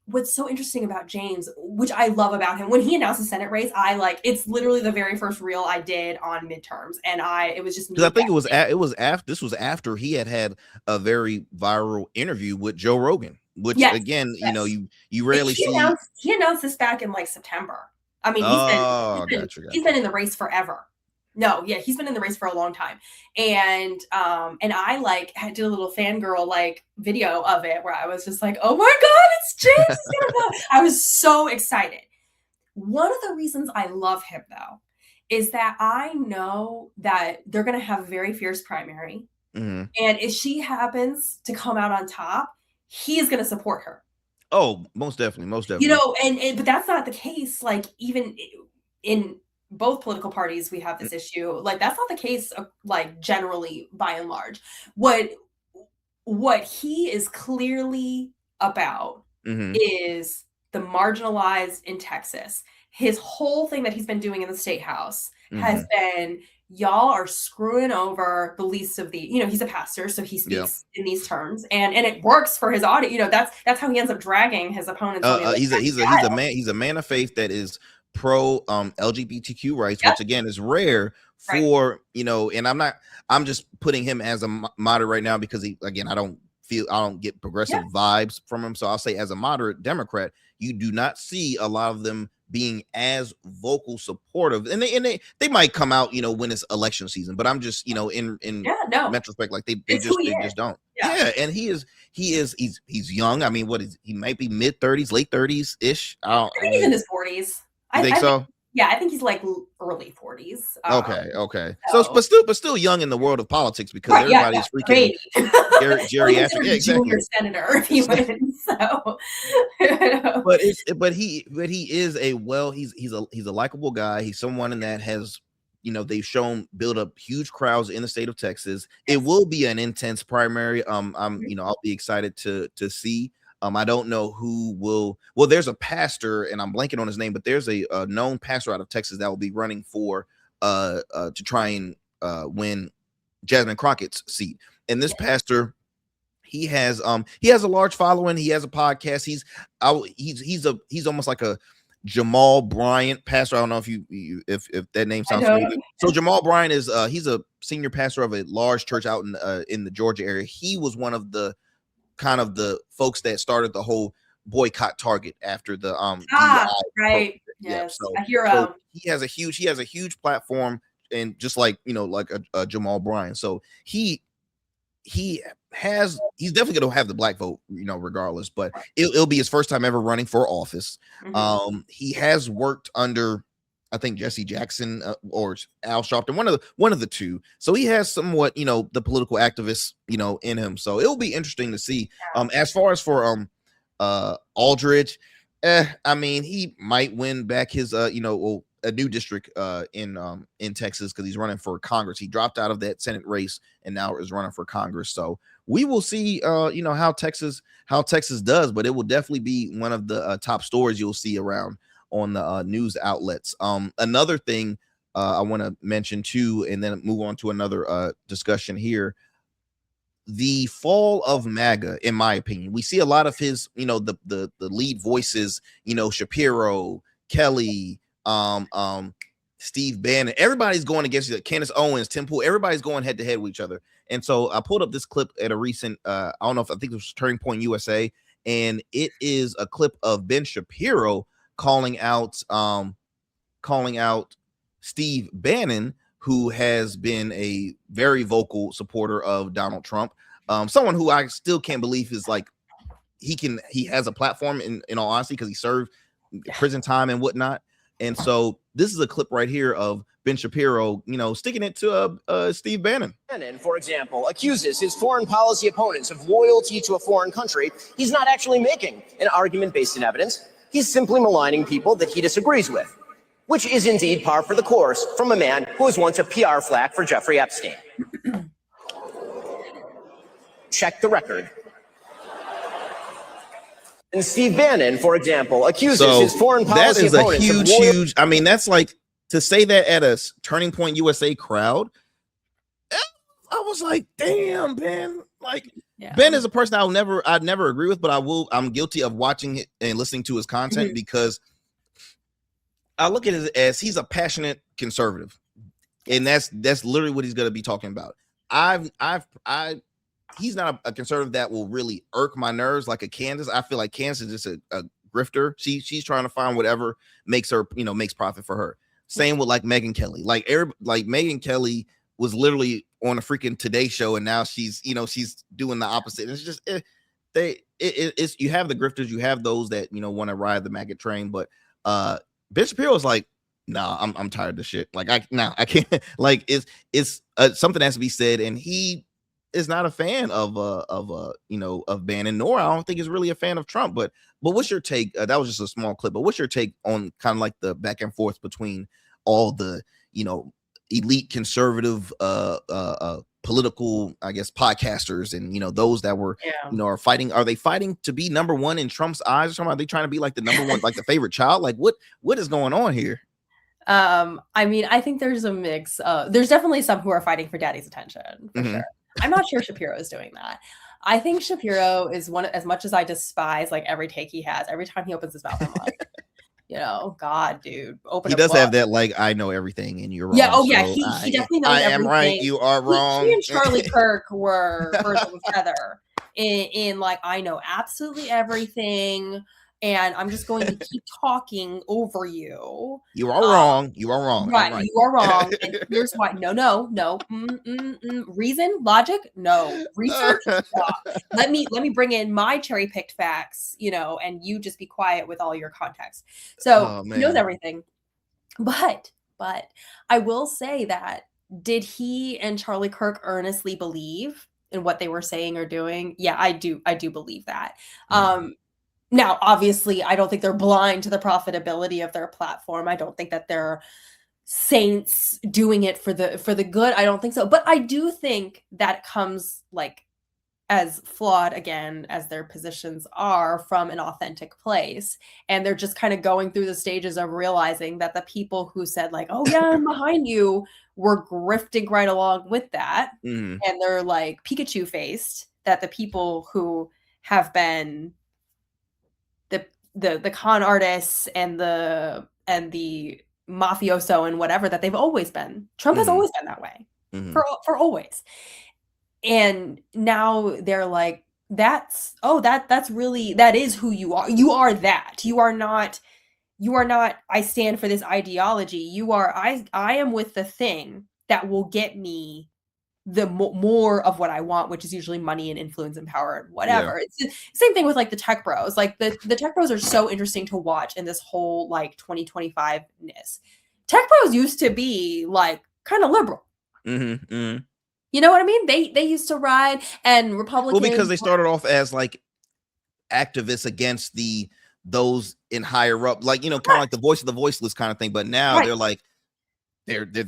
what's so interesting about James, which I love about him, when he announced the Senate race, it's literally the very first reel I did on midterms, and it was just because I think this was after he had a very viral interview with Joe Rogan, which again, you rarely see. He announced this back in like September. I mean, he's been in the race forever. No, yeah, he's been in the race for a long time. And I did a little fangirl video of it where I was just like, oh my God, it's James. I was so excited. One of the reasons I love him though, is that I know that they're going to have a very fierce primary. And if she happens to come out on top, he is going to support her. Oh, most definitely. But that's not the case. Like even in both political parties, we have this issue. Like, that's not the case, like, generally, by and large. What he is clearly about is the marginalized in Texas. His whole thing that he's been doing in the state house has been, y'all are screwing over the least of the, he's a pastor, so he speaks in these terms, and it works for his audience. That's how he ends up dragging his opponents. He's a man of faith that is pro LGBTQ rights, which again is rare for, and I'm just putting him as a moderate right now because I don't get progressive vibes from him. So I'll say as a moderate Democrat, you do not see a lot of them being as vocal supportive, and they might come out, when it's election season, but I'm just, in retrospect, like they just don't. And he's young. I mean, he might be mid 30s, late 30s ish. I think he's in his 40s. I think so. Yeah, I think he's like early 40s. Okay. So, but still young in the world of politics because everybody's freaking geriatric. Yeah, exactly. Junior senator if he wins. So, but he is he's a likable guy. He's someone that has, they've shown build up huge crowds in the state of Texas. It will be an intense primary. I'll be excited to see. I don't know who will. Well, there's a pastor, and I'm blanking on his name, but there's a known pastor out of Texas that will be running for to try and win Jasmine Crockett's seat. And this pastor, he has a large following. He has a podcast. He's almost like a Jamal Bryant pastor. I don't know if that name sounds familiar. So Jamal Bryant is he's a senior pastor of a large church out in the Georgia area. He was one of the kind of the folks that started the whole boycott Target after the DI right. Yes, so, a hero. So he has a huge platform, and just like like a Jamal Bryant. So he's definitely going to have the black vote, regardless, but it'll be his first time ever running for office. He has worked under, I think, Jesse Jackson or Al Sharpton, one of the two. So he has somewhat, the political activist, in him. So it'll be interesting to see. As far as for Aldridge, I mean, he might win back his a new district in Texas because he's running for Congress. He dropped out of that Senate race and now is running for Congress. So we will see how Texas does, but it will definitely be one of the top stories you'll see around on the news outlets. Another thing I want to mention too, and then move on to another discussion here. The fall of MAGA, in my opinion, we see a lot of his, the lead voices, Shapiro, Kelly, Steve Bannon. Everybody's going against each other. Candace Owens, Tim Pool. Everybody's going head to head with each other. And so I pulled up this clip at a recent, I think it was Turning Point USA, and it is a clip of Ben Shapiro calling out Steve Bannon, who has been a very vocal supporter of Donald Trump. Someone who I still can't believe is like he has a platform in all honesty, because he served prison time and whatnot. And so this is a clip right here of Ben Shapiro, sticking it to Steve Bannon. Bannon, for example, accuses his foreign policy opponents of loyalty to a foreign country. He's not actually making an argument based in evidence. He's simply maligning people that he disagrees with, which is indeed par for the course from a man who was once a PR flack for Jeffrey Epstein. Check the record. And Steve Bannon, for example, accuses his foreign policy opponents of huge. I mean, that's like, to say that at a Turning Point USA crowd, I was like, damn, Ben. Like, Ben is a person I'd never agree with, but I'm guilty of watching it and listening to his content because I look at it as he's a passionate conservative, and that's literally what he's going to be talking about. He's not a conservative that will really irk my nerves like a Candace. I feel like Candace is just a grifter. She's trying to find whatever makes her, makes profit for her. Same with like Megyn Kelly. Like Megyn Kelly was literally on a freaking Today Show, and now she's doing the opposite. It's just it's you have the grifters, you have those that want to ride the maggot train, but Ben Shapiro is like, nah, I'm tired of this shit. Like I can't. Like it's something has to be said, and he is not a fan of Bannon, nor I don't think is really a fan of Trump. But what's your take? That was just a small clip, but what's your take on kind of like the back and forth between all the, elite conservative political, I guess, podcasters and those that were are fighting. Are they fighting to be number one in Trump's eyes or something? Are they trying to be like the number one, like the favorite child? Like what is going on here? I mean, I think there's a mix. There's definitely some who are fighting for daddy's attention for sure. I'm not sure Shapiro is doing that. I think Shapiro is as much as I despise like every take he has, every time he opens his mouth, I'm like, God, dude, he does have that, like, I know everything and you're wrong. Yeah. Oh yeah. He definitely knows everything. I am right. You are wrong. He and Charlie Kirk were birds of a feather in like, I know absolutely everything. And I'm just going to keep talking over you. You are wrong. You are wrong. Right. Right. You are wrong. And here's why. No. Reason, logic, no. Research, stop. Let me bring in my cherry picked facts, and you just be quiet with all your context. So he knows everything. But I will say that, did he and Charlie Kirk earnestly believe in what they were saying or doing? Yeah, I do believe that. Now, obviously, I don't think they're blind to the profitability of their platform. I don't think that they're saints doing it for the good. I don't think so. But I do think that comes like as flawed, again, as their positions are, from an authentic place. And they're just kind of going through the stages of realizing that the people who said like, oh yeah, I'm behind you, were grifting right along with that. And they're like Pikachu faced, that the people who have been the con artists and the mafioso and whatever that they've always been. Trump has always been that way for always. And now they're like, that's really, that is who you are. You are that. You are not, I stand for this ideology. You are, I am with the thing that will get me the more of what I want, which is usually money and influence and power and whatever. It's the same thing with like the tech bros. Like the tech bros are so interesting to watch in this whole like 2025-ness. Tech bros used to be like kind of liberal. You know what I mean? They used to ride, and Republicans. Well, because they started off as like activists against those in higher up, like, kind of like the voice of the voiceless kind of thing. But now they're like, they're the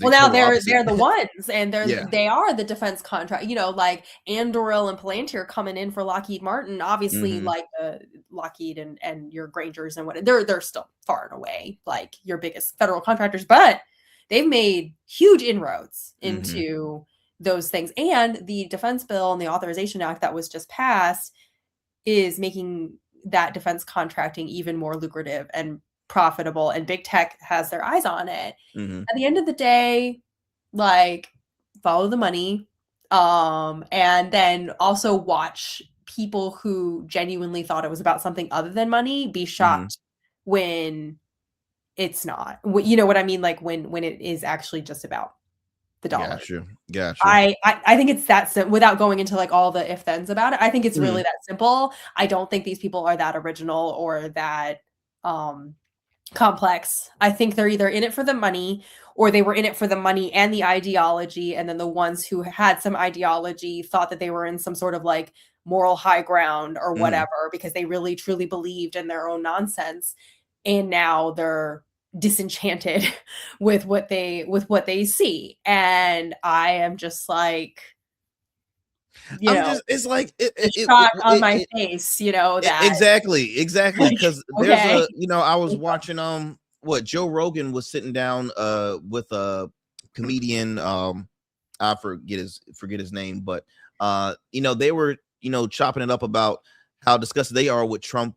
ones, and they are the defense contract, like Andoril and Palantir coming in for Lockheed Martin, obviously like Lockheed and your Grangers and what they're still far and away like your biggest federal contractors, but they've made huge inroads into those things. And the defense bill and the authorization act that was just passed is making that defense contracting even more lucrative and profitable, and big tech has their eyes on it. At the end of the day, like, follow the money, and then also watch people who genuinely thought it was about something other than money be shocked when it's not. You know what I mean? Like when it is actually just about the dollar. Gotcha. I think it's that simple, without going into like all the if thens about it. I think it's really that simple. I don't think these people are that original or that complex. I think they're either in it for the money, or they were in it for the money and the ideology, and then the ones who had some ideology thought that they were in some sort of like moral high ground or whatever, because they really truly believed in their own nonsense, and now they're disenchanted with what they see. And I am just like, it's like shock on my face, that exactly because there's I was watching what Joe Rogan was sitting down with a comedian, I forget his name, but they were chopping it up about how disgusted they are with Trump.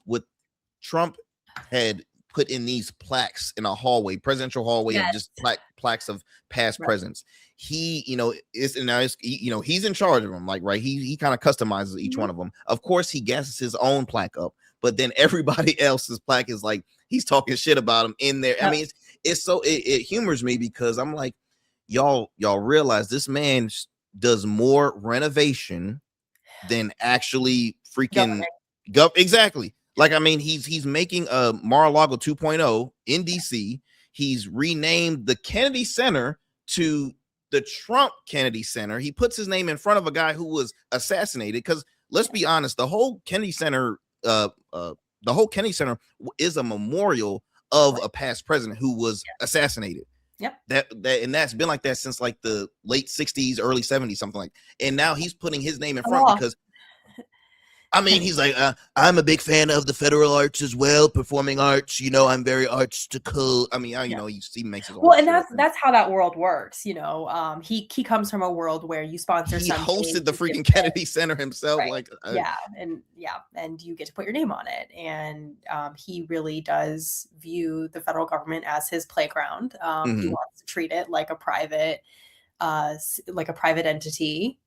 Had put in these plaques in a hallway, presidential hallway, and just plaques of past presidents. He, he's in charge of them, like, right. He kind of customizes each one of them. Of course, he gasses his own plaque up, but then everybody else's plaque is like, he's talking shit about him in there. I mean, it humors me, because I'm like, y'all realize this man does more renovation than actually freaking exactly. Like, I mean, he's making a Mar-a-Lago 2.0 in DC. He's renamed the Kennedy Center to the Trump Kennedy Center. He puts his name in front of a guy who was assassinated. Because let's be honest, the whole Kennedy Center is a memorial of a past president who was assassinated. Yep. And that's been like that since like the late 60s, early 70s, something like. And now he's putting his name in front because I mean, he's like, I'm a big fan of the federal arts as well, performing arts. You know, I'm very artistical. I mean, you know, he makes his own. Well, and that's how that world works. You know, he comes from a world where you sponsor. He hosted the freaking Kennedy Center himself. Right. Like, and you get to put your name on it. And he really does view the federal government as his playground. He wants to treat it like a private entity.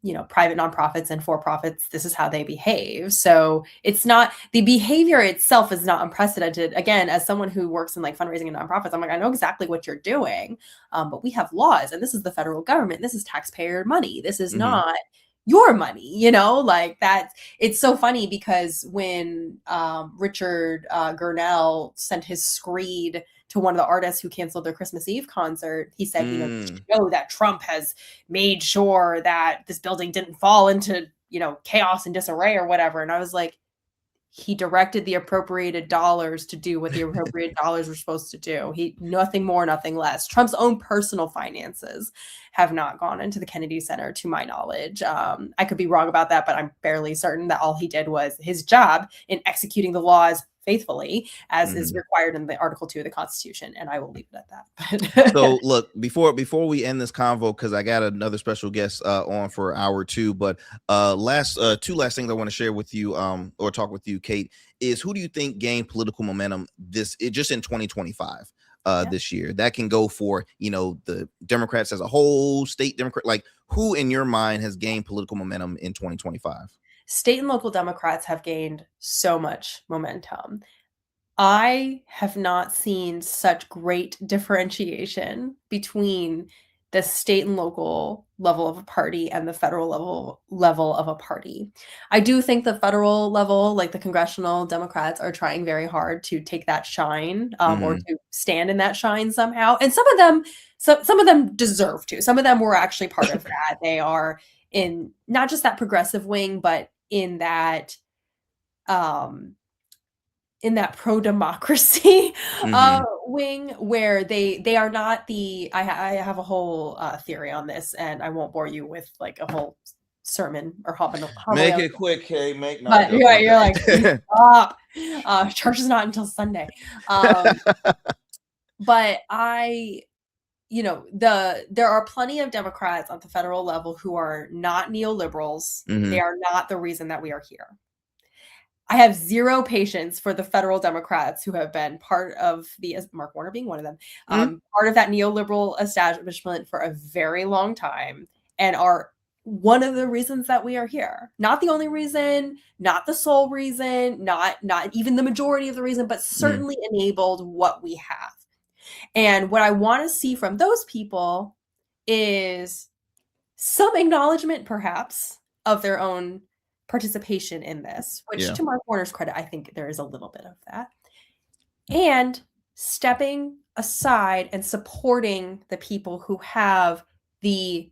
You know, private nonprofits and for-profits, this is how they behave. So it's not, the behavior itself is not unprecedented. Again, as someone who works in like fundraising and nonprofits, I'm like, I know exactly what you're doing, but we have laws, and this is the federal government. This is taxpayer money. This is not your money, you know, like that. It's so funny because when Richard Gurnell sent his screed to one of the artists who canceled their Christmas Eve concert, he said, you know, you should know that Trump has made sure that this building didn't fall into, you know, chaos and disarray or whatever. And I was like, he directed the appropriated dollars to do what the appropriate dollars were supposed to do. Nothing more, nothing less. Trump's own personal finances have not gone into the Kennedy Center, to my knowledge. I could be wrong about that, but I'm fairly certain that all he did was his job in executing the laws faithfully, as is required in the Article 2 of the Constitution, and I will leave it at that. So look, before we end this convo, because I got another special guest on for an hour or two, but two last things I want to share with you, or talk with you, Kate, is who do you think gained political momentum just in 2025 this year? That can go for, you know, the Democrats as a whole, state Democrat, like who in your mind has gained political momentum in 2025? State and local Democrats have gained so much momentum. I have not seen such great differentiation between the state and local level of a party and the federal level of a party. I do think the federal level, like the congressional Democrats, are trying very hard to take that shine, or to stand in that shine somehow. And some of them deserve to. Some of them were actually part of that. They are in not just that progressive wing, but in that pro-democracy wing, where they are not the. I have a whole theory on this, and I won't bore you with like a whole sermon or homily. Make it quick, Kay. But you're like, stop. Church is not until Sunday. But you know, there are plenty of Democrats at the federal level who are not neoliberals. They are not the reason that we are here. I have zero patience for the federal Democrats who have been part of Mark Warner being one of them, part of that neoliberal establishment for a very long time, and are one of the reasons that we are here. Not the only reason, not the sole reason, not even the majority of the reason, but certainly enabled what we have. And what I want to see from those people is some acknowledgement, perhaps, of their own participation in this, which to Mark Warner's credit, I think there is a little bit of that. And stepping aside and supporting the people who have the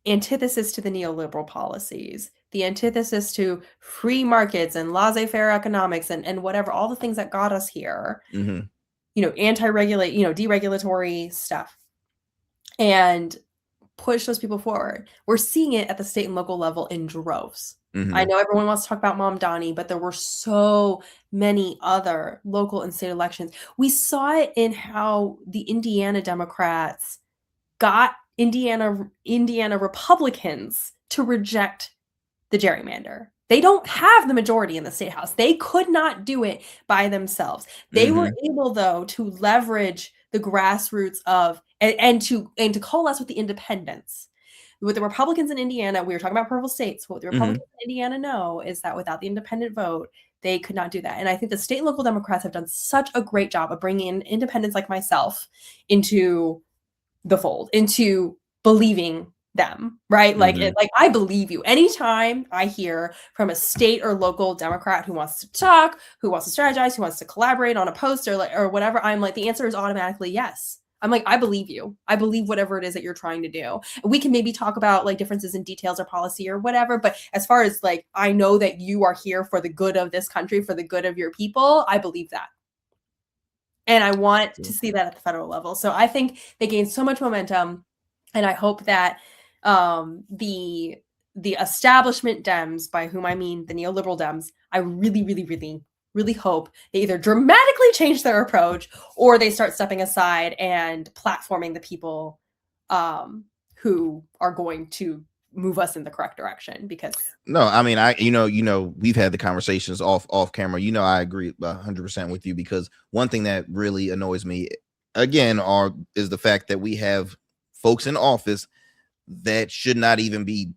antithesis to the neoliberal policies, the antithesis to free markets and laissez-faire economics and whatever, all the things that got us here. You know, deregulatory stuff, and push those people forward. We're seeing it at the state and local level in droves. I know everyone wants to talk about Mom Donnie, but there were so many other local and state elections. We saw it in how the Indiana Democrats got Indiana Republicans to reject the gerrymander. They don't have the majority in the state house. They could not do it by themselves. They were able, though, to leverage the grassroots of and to coalesce with the independents. With the Republicans in Indiana, we were talking about purple states. What the Republicans in Indiana know is that without the independent vote, they could not do that. And I think the state and local Democrats have done such a great job of bringing in independents like myself into the fold, into believing them, right? Like, like I believe you. Anytime I hear from a state or local Democrat who wants to talk, who wants to strategize, who wants to collaborate on a post or whatever, I'm like, the answer is automatically yes. I'm like, I believe you. I believe whatever it is that you're trying to do. And we can maybe talk about like differences in details or policy or whatever. But as far as like, I know that you are here for the good of this country, for the good of your people. I believe that. And I want to see that at the federal level. So I think they gained so much momentum, and I hope that the establishment Dems, by whom I mean the neoliberal Dems, I really, really, really, really hope they either dramatically change their approach or they start stepping aside and platforming the people who are going to move us in the correct direction. Because no, I mean, we've had the conversations off camera. I agree 100% with you, because one thing that really annoys me again is the fact that we have folks in office that should not even be,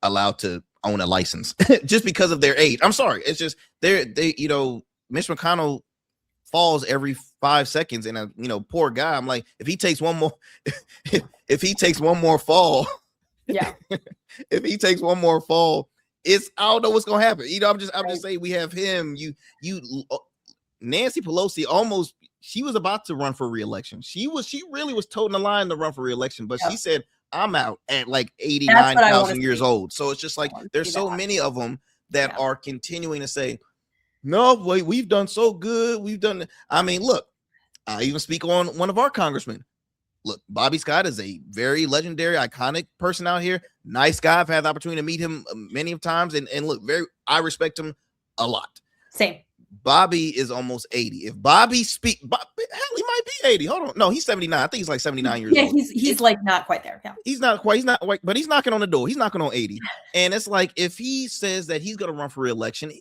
allowed to own a license just because of their age. I'm sorry. It's just Mitch McConnell falls every 5 seconds, and poor guy. I'm like, if he takes one more, if he takes one more fall, yeah, if he takes one more fall, I don't know what's gonna happen. I'm just saying, we have him. Nancy Pelosi she was about to run for re-election. She really was toting the line to run for re-election, but she said, I'm out at like 89,000 years old. So it's just like, there's so many of them that are continuing to say, no, wait, we've done so good. I mean, look, I even speak on one of our congressmen. Look, Bobby Scott is a very legendary, iconic person out here. Nice guy. I've had the opportunity to meet him many of times, and look, I respect him a lot. Same. Bobby is almost 80. If Bobby hell, he might be 80. Hold on. No, he's 79. I think he's like 79 years old. He's like not quite there. Yeah. He's not quite, but he's knocking on the door. He's knocking on 80. And it's like, if he says that he's going to run for re-election,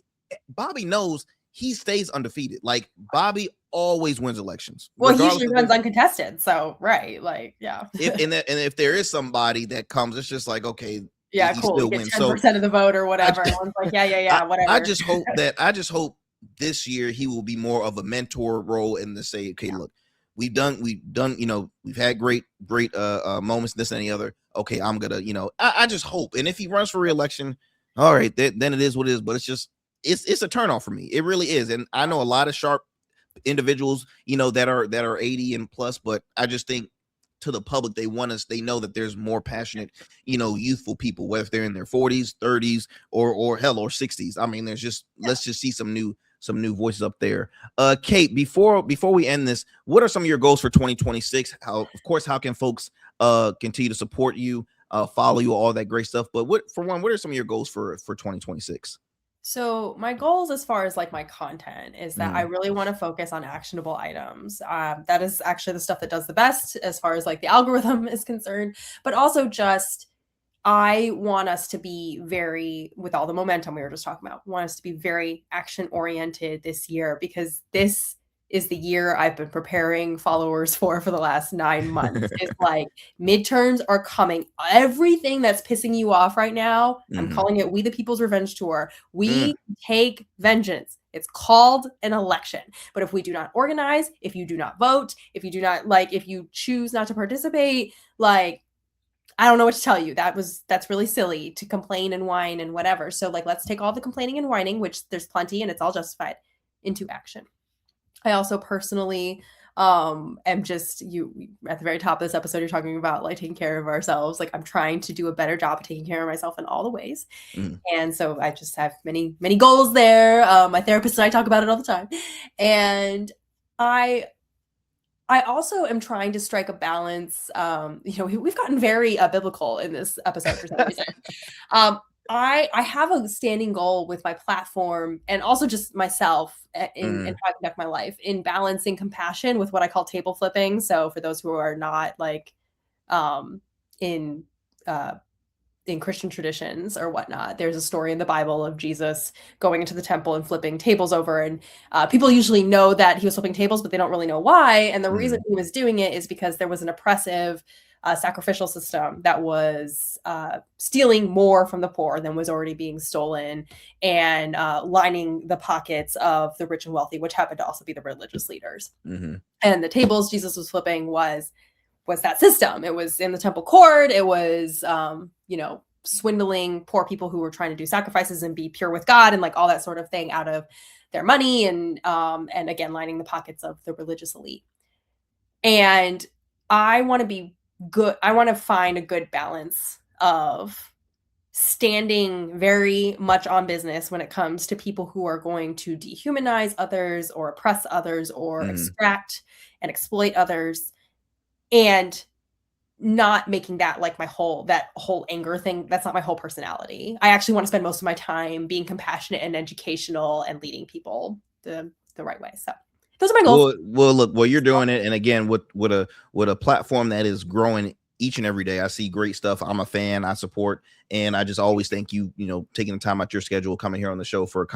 Bobby knows he stays undefeated. Like, Bobby always wins elections. Well, he usually runs uncontested. So, right. Like, yeah. If there is somebody that comes, it's just like, okay. Yeah, cool. He gets 10% of the vote or whatever. Everyone's like, yeah, whatever. I just hope this year he will be more of a mentor role, and to say, okay, look, we've done, we've had great moments, this and the other. Okay, I'm gonna, I just hope. And if he runs for re-election, all right, then it is what it is. But it's just, it's a turnoff for me. It really is. And I know a lot of sharp individuals, that are 80 and plus, but I just think to the public, they know that there's more passionate, youthful people, whether they're in their 40s, 30s, or hell, or 60s. I mean, let's just see some new voices up there. Kate, before we end this, what are some of your goals for 2026? How can folks continue to support you, follow you, all that great stuff? But what are some of your goals for 2026? So my goals, as far as like my content, is that I really want to focus on actionable items. That is actually the stuff that does the best as far as like the algorithm is concerned, but also just, I want us to be with all the momentum we were just talking about, want us to be very action oriented this year, because this is the year I've been preparing followers for the last 9 months. It's like, midterms are coming. Everything that's pissing you off right now, I'm calling it We the People's Revenge Tour. We take vengeance. It's called an election. But if we do not organize, if you do not vote, if you choose not to participate, like, I don't know what to tell you. That's really silly to complain and whine and whatever. So like, let's take all the complaining and whining, which there's plenty and it's all justified, into action. I also personally am just, at the very top of this episode, you're talking about like taking care of ourselves. Like, I'm trying to do a better job of taking care of myself in all the ways. And so I just have many, many goals there. My therapist and I talk about it all the time. And I also am trying to strike a balance. We've gotten very biblical in this episode for some reason. I have a standing goal with my platform, and also just myself in how I conduct my life, in balancing compassion with what I call table flipping. So for those who are not like in Christian traditions or whatnot, there's a story in the Bible of Jesus going into the temple and flipping tables over, and people usually know that he was flipping tables, but they don't really know why. And the reason he was doing it is because there was an oppressive sacrificial system that was stealing more from the poor than was already being stolen, and lining the pockets of the rich and wealthy, which happened to also be the religious leaders. And the tables Jesus was flipping was that system. It was in the temple court. It was swindling poor people who were trying to do sacrifices and be pure with God, and like all that sort of thing, out of their money, and again, lining the pockets of the religious elite. And I want to be good. I want to find a good balance of standing very much on business when it comes to people who are going to dehumanize others or oppress others or extract and exploit others, and not making that like that whole anger thing. That's not my whole personality. I actually want to spend most of my time being compassionate and educational and leading people the right way. So those are my goals. Well, look, you're doing it, and again, with a platform that is growing each and every day. I see great stuff. I'm a fan. I support, and I just always thank you, taking the time out your schedule, coming here on the show for a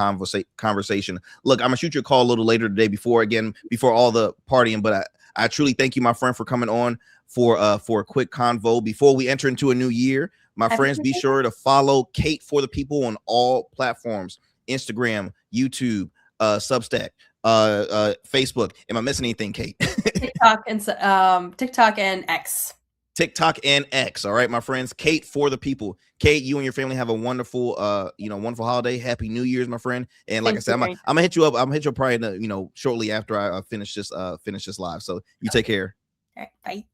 conversation. Look, I'm gonna shoot you a call a little later today before all the partying, but I truly thank you, my friend, for coming on for a quick convo before we enter into a new year. My friends, be sure to follow Kate for the People on all platforms: Instagram, YouTube, Substack, Facebook. Am I missing anything, Kate? TikTok and X. TikTok and X. All right, my friends. Kate for the People. Kate, you and your family have a wonderful, wonderful holiday. Happy New Year's, my friend. And like I said, I'm gonna hit you up. I'm gonna hit you up probably, shortly after I finish this live. So you take care. All right, bye.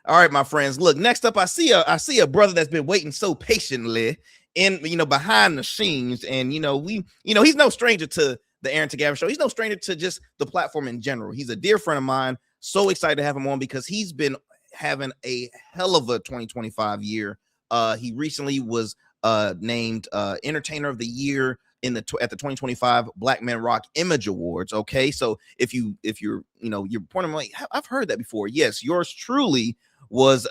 All right, my friends. Look, next up, I see a brother that's been waiting so patiently behind the scenes, and he's no stranger to the Arrington Gavin Show. He's no stranger to just the platform in general. He's a dear friend of mine. So excited to have him on because he's been having a hell of a 2025 year. He recently was named Entertainer of the Year at the 2025 Black Men Rock Image Awards. Okay, so if you're pointing like, I've heard that before. Yes, yours truly was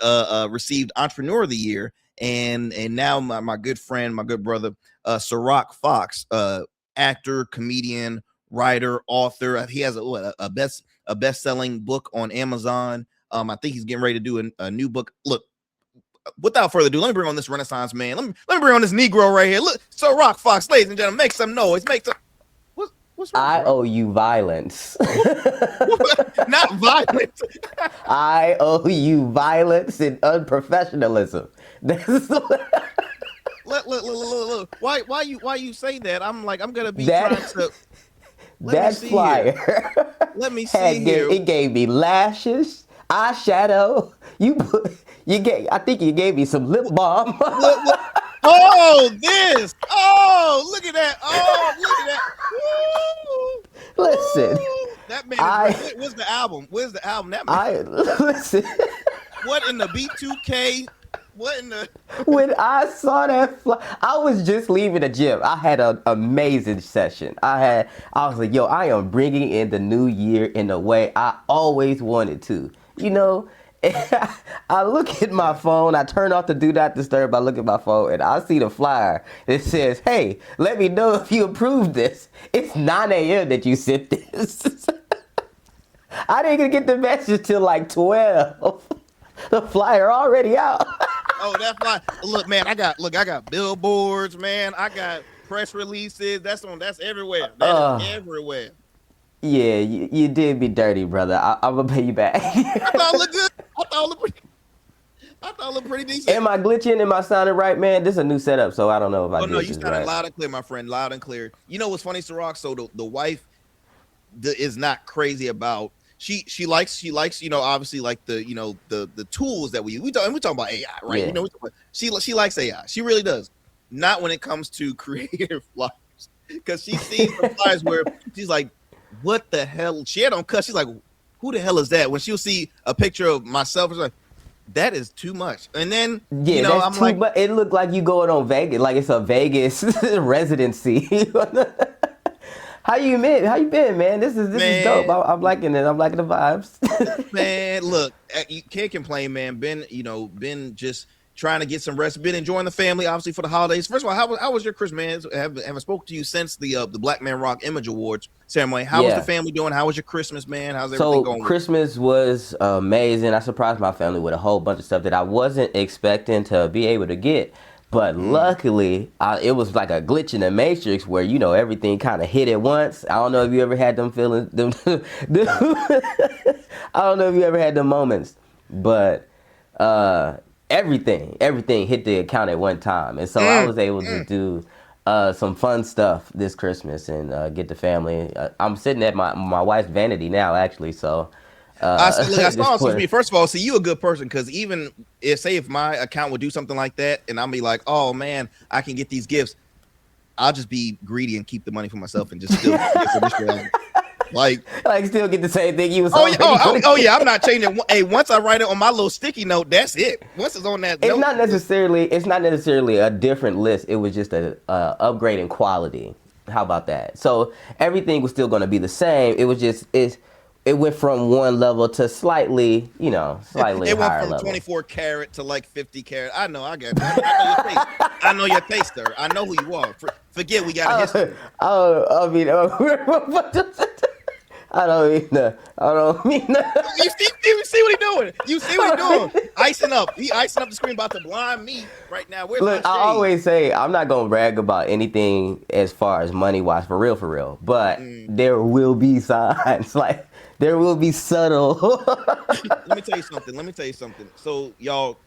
received Entrepreneur of the Year, and now my good friend, my good brother, SyRok Foxx, actor, comedian, writer, author. He has a best-selling book on Amazon. I think he's getting ready to do a new book. Look, without further ado, let me bring on this Renaissance man. Let me bring on this Negro right here. Look, SyRok Foxx, ladies and gentlemen, make some noise. What's wrong? I owe you violence. Not violence. I owe you violence and unprofessionalism. Look. Why you say that? I'm gonna be trying to. That flyer. Let me see here. It gave me lashes, eyeshadow. I think you gave me some lip balm. Oh, this. Oh, look at that. Oh, look at that. Woo. Listen. Woo. That man where's the album? Where's the album? That man. Listen. What in the B2K? What in the... When I saw that I was just leaving the gym. I had an amazing session. I was like, yo, I am bringing in the new year in a way I always wanted to. I look at my phone, I turn off the Do Not Disturb, I look at my phone, and I see the flyer that says, hey, let me know if you approve this. It's 9 a.m. that you sent this. I didn't get the message till like 12. The flyer already out. Oh, that flyer. Look, man, I got billboards, man. I got press releases. That's everywhere. That is everywhere. Yeah, you did me dirty, brother. I'm gonna pay you back. I thought it looked good. I thought it looked pretty decent. Am I glitching? Am I sounding right, man? This is a new setup, so I don't know if I did no, you this sounded right. loud and clear, my friend. Loud and clear. You know what's funny, SyRok? So the wife is not crazy about. She likes obviously like the tools that we talking about AI, right? Yeah. She likes AI. She really does. Not when it comes to creative flyers, because she sees the flyers where she's like, what the hell? She had on cut. She's like, who the hell is that? When she'll see a picture of myself, it's like, that is too much. And then I'm like, but it looked like you going on Vegas, like it's a Vegas residency. How you been, man? This is dope. I'm liking it. I'm liking the vibes. Man, look, you can't complain, man. Been just trying to get some rest. Been enjoying the family, obviously, for the holidays. First of all, how was your Christmas, man? Haven't spoken to you since the Black Man Rock Image Awards ceremony. How was the family doing? How was your Christmas, man? How's everything going? Christmas was amazing. I surprised my family with a whole bunch of stuff that I wasn't expecting to be able to get. But luckily, it was like a glitch in the matrix where, everything kind of hit at once. I don't know if you ever had them feelings. I don't know if you ever had them moments. But everything hit the account at one time. And so I was able to do some fun stuff this Christmas and get the family. I'm sitting at my wife's vanity now, actually. So I saw at on this social point. media. First of all, see, you a good person, because even if my account would do something like that, and I'll be like, oh man, I can get these gifts, I'll just be greedy and keep the money for myself and just still like still get the same thing you was. Yeah, I'm not changing. Hey, once I write it on my little sticky note, that's it. Once it's on that It's note, not necessarily a different list. It was just a upgrade in quality. How about that? So everything was still going to be the same. It was just it went from one level to slightly it higher went from level. 24 karat to like 50 karat. I know, I got you. I know your taste. I know your taste, sir. I know who you are. Forget we got a history. I mean, I don't mean that. You see what he doing? You see what he doing? Icing up. He icing up the screen, about to blind me right now. Where's Look, my I shade? always say I'm not gonna brag about anything as far as money wise, for real. But there will be signs, like there will be subtle. Let me tell you something. So y'all,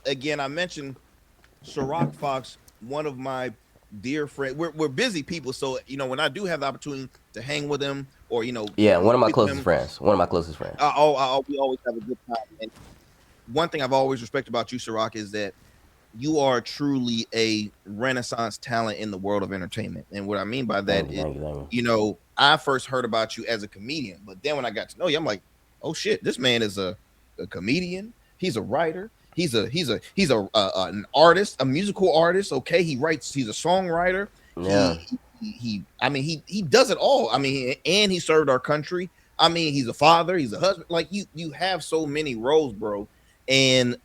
again, I mentioned SyRok Foxx, one of my dear friends. We're busy people, so when I do have the opportunity to hang with him, or one of my closest friends. We always have a good time. And one thing I've always respected about you, SyRok, is that you are truly a Renaissance talent in the world of entertainment. And what I mean by that Thank you. I first heard about you as a comedian, but then when I got to know you, I'm like, oh shit, this man is a comedian. He's a writer. He's an artist, a musical artist. Okay, he writes. He's a songwriter. Yeah. He does it all. I mean, and he served our country. I mean, he's a father. He's a husband. Like you have so many roles, bro. And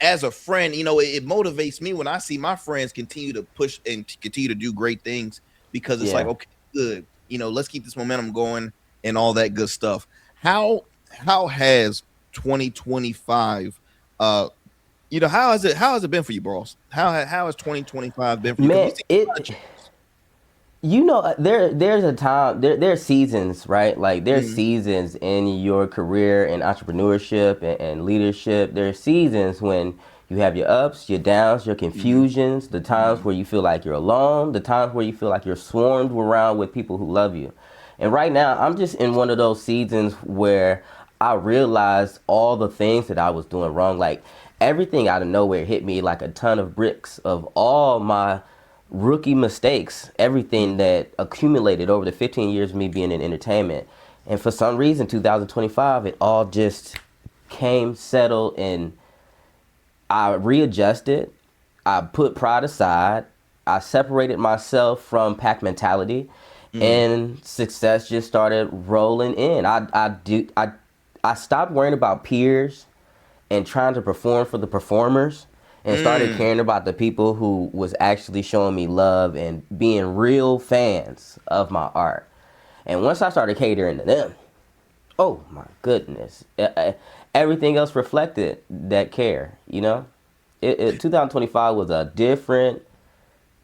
as a friend, it motivates me when I see my friends continue to push and continue to do great things, because it's like, okay, good. Let's keep this momentum going and all that good stuff. How has 2025 how has it been for you, bros? How has 2025 been for you? Man, there's a time, there are seasons, right? Like there's seasons in your career and entrepreneurship and leadership. There are seasons when you have your ups, your downs, your confusions, the times where you feel like you're alone, the times where you feel like you're swarmed around with people who love you. And right now, I'm just in one of those seasons where I realized all the things that I was doing wrong. Like everything out of nowhere hit me like a ton of bricks of all my rookie mistakes, everything that accumulated over the 15 years of me being in entertainment. And for some reason, 2025, it all just came settled, and I readjusted. I put pride aside. I separated myself from pack mentality, and success just started rolling in. I stopped worrying about peers and trying to perform for the performers, and started caring about the people who was actually showing me love and being real fans of my art. And once I started catering to them, oh my goodness, everything else reflected that care. 2025 was a different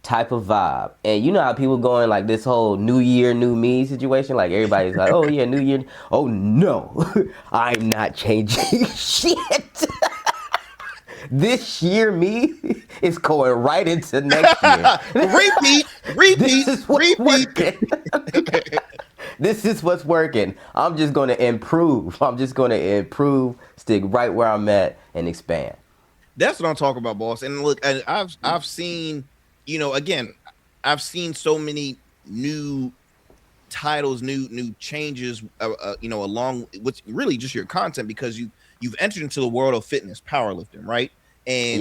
type of vibe. And you know how people going like this whole new year, new me situation? Like everybody's like, oh yeah, new year. Oh no, I'm not changing shit. This year me is going right into next year. Repeat. This is what's working. I'm just going to improve. Stick right where I'm at and expand. That's what I'm talking about, boss. And look, I've seen, again, I've seen so many new titles, new changes, along with really just your content, because you've entered into the world of fitness, powerlifting, right? And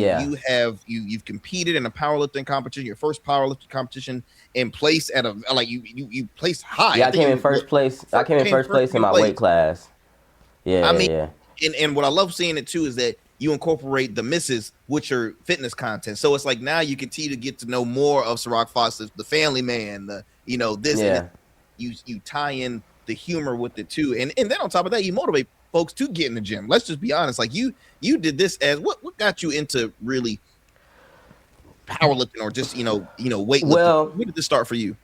you've competed in a powerlifting competition, your first powerlifting competition, and placed at you placed high. Yeah, I came in first place. I came in first place in my weight class. Yeah. And what I love seeing it too is that you incorporate the misses with your fitness content. So it's like now you continue to get to know more of SyRok Foxx, the family man, this. And you tie in the humor with it too, and then on top of that, you motivate folks to get in the gym. Let's just be honest. Like you did this as what got you into really powerlifting, or just weightlifting? Well, when did this start for you?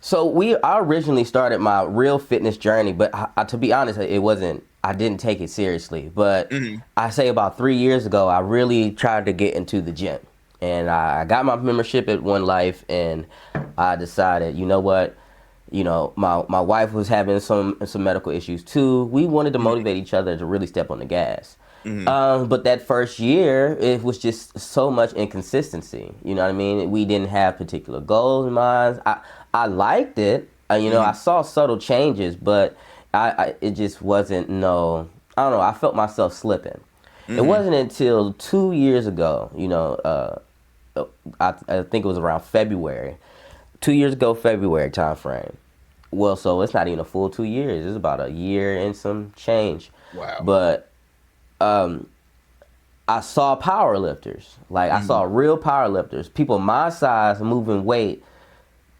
So I originally started my real fitness journey, but to be honest, it wasn't. I didn't take it seriously. But I say about 3 years ago, I really tried to get into the gym, and I got my membership at One Life, and I decided, you know what? You know, my wife was having some medical issues too. We wanted to motivate each other to really step on the gas. But that first year, it was just so much inconsistency. You know what I mean? We didn't have particular goals in mind. I liked it. You know, I saw subtle changes, but it just wasn't, I don't know. I felt myself slipping. It wasn't until 2 years ago, you know, I think it was around February. 2 years ago, February time frame. Well, so it's not even a full 2 years. It's about a year and some change. Wow. But I saw power lifters. Like, I saw real power lifters. People my size moving weight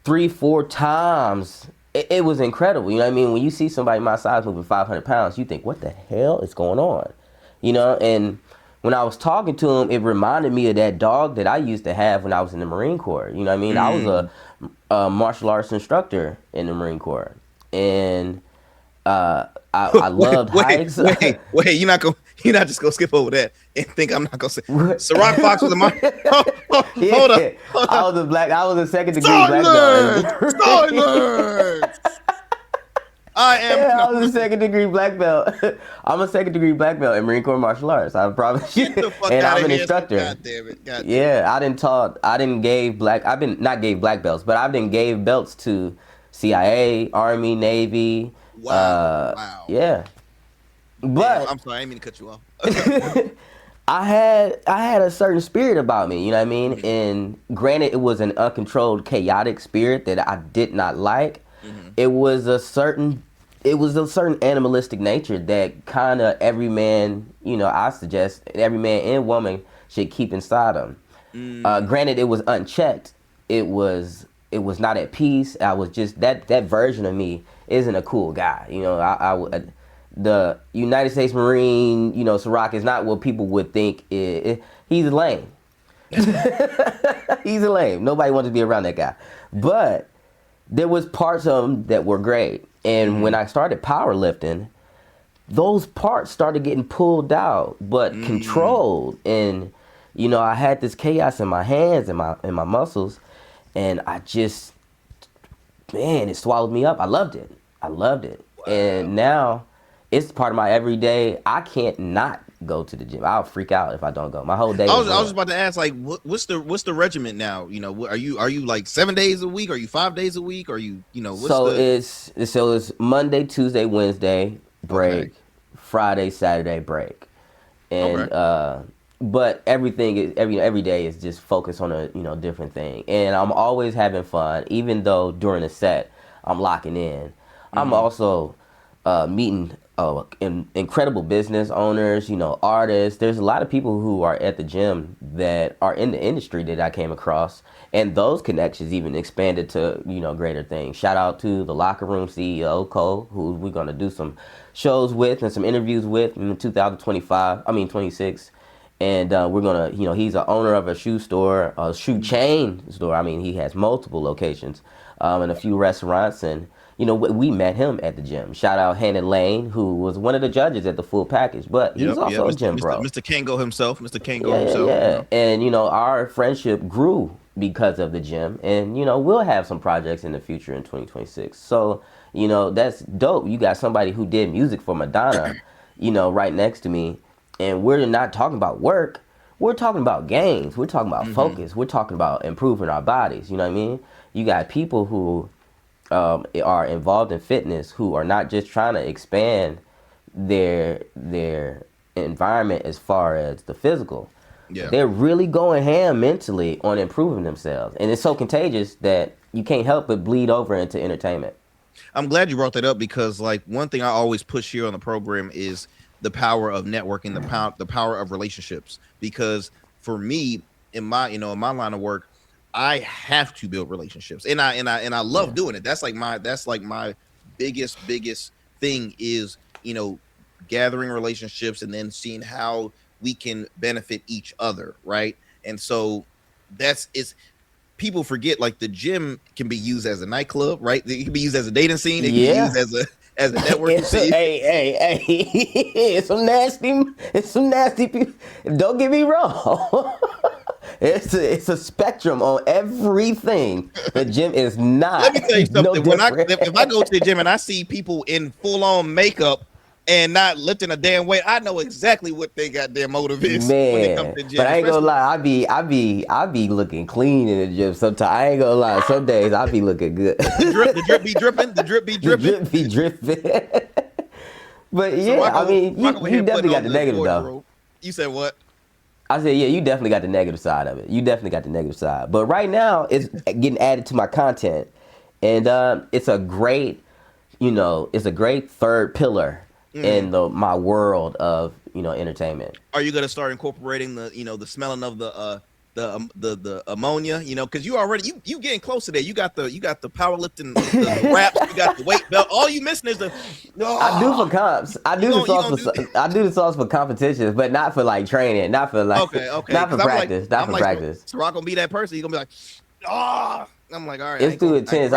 3-4 times. It was incredible. You know what I mean? When you see somebody my size moving 500 pounds, you think, what the hell is going on? You know, and when I was talking to him, it reminded me of that dog that I used to have when I was in the Marine Corps. You know what I mean? I was a martial arts instructor in the Marine Corps. And I loved hikes. Wait, you're not just gonna skip over that and think I'm not gonna say SyRok Foxx was a martial. Hold up. I was a second degree black belt. I was a second degree black belt. I'm a second degree black belt in Marine Corps martial arts. I promise you. And I'm an instructor. God damn it. Yeah, not gave black belts, but I've been gave belts to CIA, Army, Navy. Wow. Yeah. But damn, I'm sorry, I didn't mean to cut you off. I had a certain spirit about me, you know what I mean? And granted, it was an uncontrolled, chaotic spirit that I did not like. It was a certain animalistic nature that kind of every man, you know, I suggest every man and woman should keep inside them. Granted, it was unchecked. It was not at peace. I was just that version of me isn't a cool guy. You know, the United States Marine, you know, SyRok is not what people would think. He's lame. He's a lame. Nobody wants to be around that guy. But there was parts of him that were great. And when I started powerlifting, those parts started getting pulled out, but controlled. And, you know, I had this chaos in my hands and my muscles. And I just, man, it swallowed me up. I loved it. Wow. And now it's part of my everyday. I can't not go to the gym. I'll freak out if I don't go. My whole day. I was just about to ask, like, what's the regiment now? You know, are you like 7 days a week? Are you 5 days a week? Are you know? It's Monday, Tuesday, Wednesday break, Friday, Saturday break, and but everything is every day is just focused on a different thing, and I'm always having fun, even though during the set I'm locking in. I'm also meeting incredible business owners, artists. There's a lot of people who are at the gym that are in the industry that I came across, and those connections even expanded to greater things. Shout out to the Locker Room CEO Cole, who we're gonna do some shows with and some interviews with in 26. And we're gonna, he's an owner of a shoe store, a shoe chain store. I mean, he has multiple locations and a few restaurants. And we met him at the gym. Shout out Hannah Lane, who was one of the judges at the full package, but he's also a gym bro. Mr. Kango himself. Yeah. And our friendship grew because of the gym, and we'll have some projects in the future in 2026. So that's dope. You got somebody who did music for Madonna, right next to me. And we're not talking about work. We're talking about games. We're talking about focus. We're talking about improving our bodies. You know what I mean? You got people who are involved in fitness who are not just trying to expand their environment as far as the physical. Yeah. They're really going ham mentally on improving themselves. And it's so contagious that you can't help but bleed over into entertainment. I'm glad you brought that up, because like one thing I always push here on the program is the power of networking, the power of relationships. Because for me, in my line of work, I have to build relationships, and I love doing it. That's like my biggest thing is gathering relationships and then seeing how we can benefit each other, right? And so it's people forget, like, the gym can be used as a nightclub, right? It can be used as a dating scene. It can be used as a networking scene. Hey, it's some nasty people. Don't get me wrong. It's a spectrum on everything. The gym is not. Let me tell you something. No If I go to the gym and I see people in full on makeup and not lifting a damn weight, I know exactly what they got their motive is when they come to the gym. But I ain't gonna lie, I be looking clean in the gym sometimes. I ain't gonna lie, some days I be looking good. The drip be dripping. The drip be dripping. The drip be dripping. But yeah, I mean, you definitely got the negative though. You said what? I said, yeah, you definitely got the negative side of it. You definitely got the negative side. But right now, it's getting added to my content, and it's a great, it's a great third pillar in my world of entertainment. Are you gonna start incorporating the smelling of the ammonia? Because you already you getting close to that. You got the powerlifting, the wraps, you got the weight belt. All you missing is the. I do for comps. I do the sauce for competitions, but not for like training, not for like not for practice, practice. SyRok gonna be that person. He's gonna be like, I'm like, all right. It's too intense.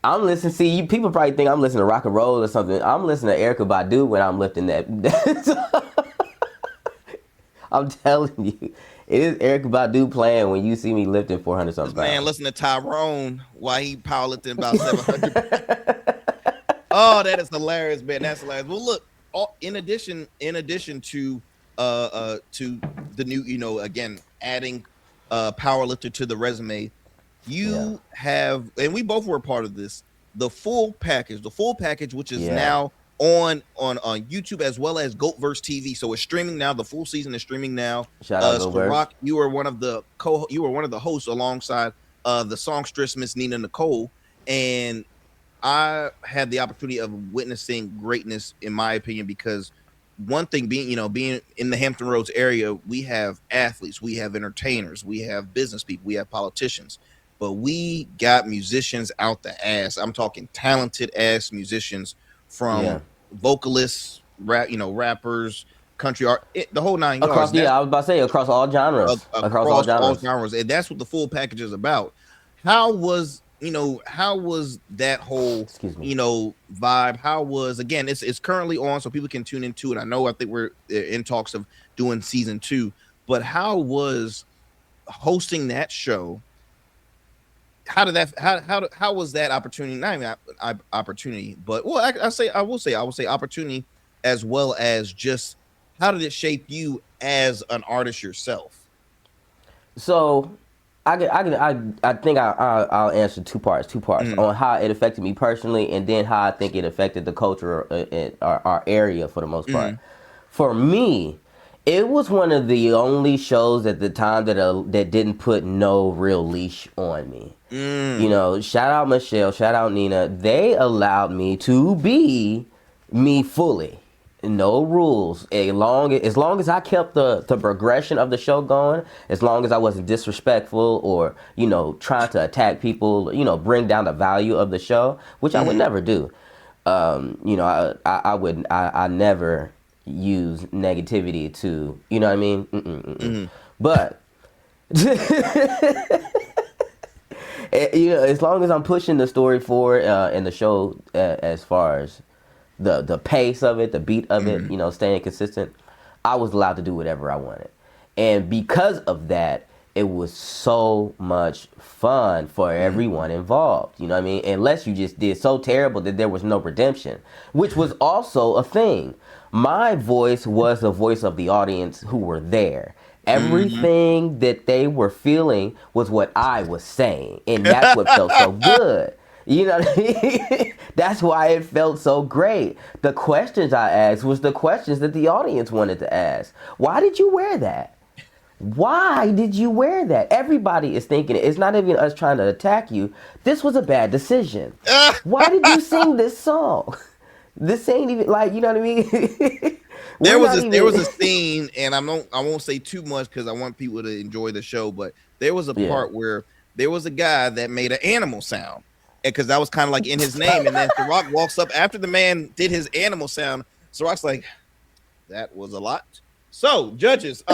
I'm listening. See, people probably think I'm listening to rock and roll or something. I'm listening to Erykah Badu when I'm lifting that. I'm telling you, it is Erykah Badu playing when you see me lifting 400 something pounds. Man, listen to Tyrone while he powerlifting about 700. Oh, that is hilarious, man. That's hilarious. Well, look, in addition to the new, again, adding powerlifter to the resume. You have, and we both were a part of this, the full package, which is now on YouTube as well as GOATverse TV. So it's streaming now. The full season is streaming now. Shout out GOATverse. SyRok, you were one of the hosts alongside the songstress Miss Nina Nicole, and I had the opportunity of witnessing greatness, in my opinion, because one thing being in the Hampton Roads area, we have athletes, we have entertainers, we have business people, we have politicians. But we got musicians out the ass. I'm talking talented ass musicians, from vocalists, rappers, country art, the whole nine yards. I was about to say across all genres. Across all genres. And that's what the full package is about. How was that whole vibe? How was, again, it's currently on, so people can tune into it. I think we're in talks of doing season 2, but how was hosting that show? How was that opportunity? Not even opportunity, but I will say opportunity, as well as just how did it shape you as an artist yourself? So I think I'll answer two parts on how it affected me personally, and then how I think it affected the culture in our area for the most part. For me, it was one of the only shows at the time that didn't put no real leash on me. Shout out Michelle, shout out Nina. They allowed me to be me fully. No rules. As long as I kept the progression of the show going, as long as I wasn't disrespectful or, trying to attack people, bring down the value of the show, which I would never do. I never use negativity to, you know what I mean? But as long as I'm pushing the story forward in the show, as far as the pace of it, the beat of it, staying consistent, I was allowed to do whatever I wanted. And because of that, it was so much fun for everyone involved. You know what I mean? Unless you just did so terrible that there was no redemption, which was also a thing. My voice was the voice of the audience who were there. Everything that they were feeling was what I was saying. And that's what felt so good. You know what I mean? That's why it felt so great. The questions I asked was the questions that the audience wanted to ask. Why did you wear that? Why did you wear that? Everybody is thinking it. It's not even us trying to attack you. This was a bad decision. Why did you sing this song? This ain't even like, you know what I mean? There was a scene, and I won't say too much because I want people to enjoy the show, but there was a part where there was a guy that made an animal sound, and because that was kind of like in his name, and then SyRok walks up after the man did his animal sound. SyRok's like, that was a lot. So judges,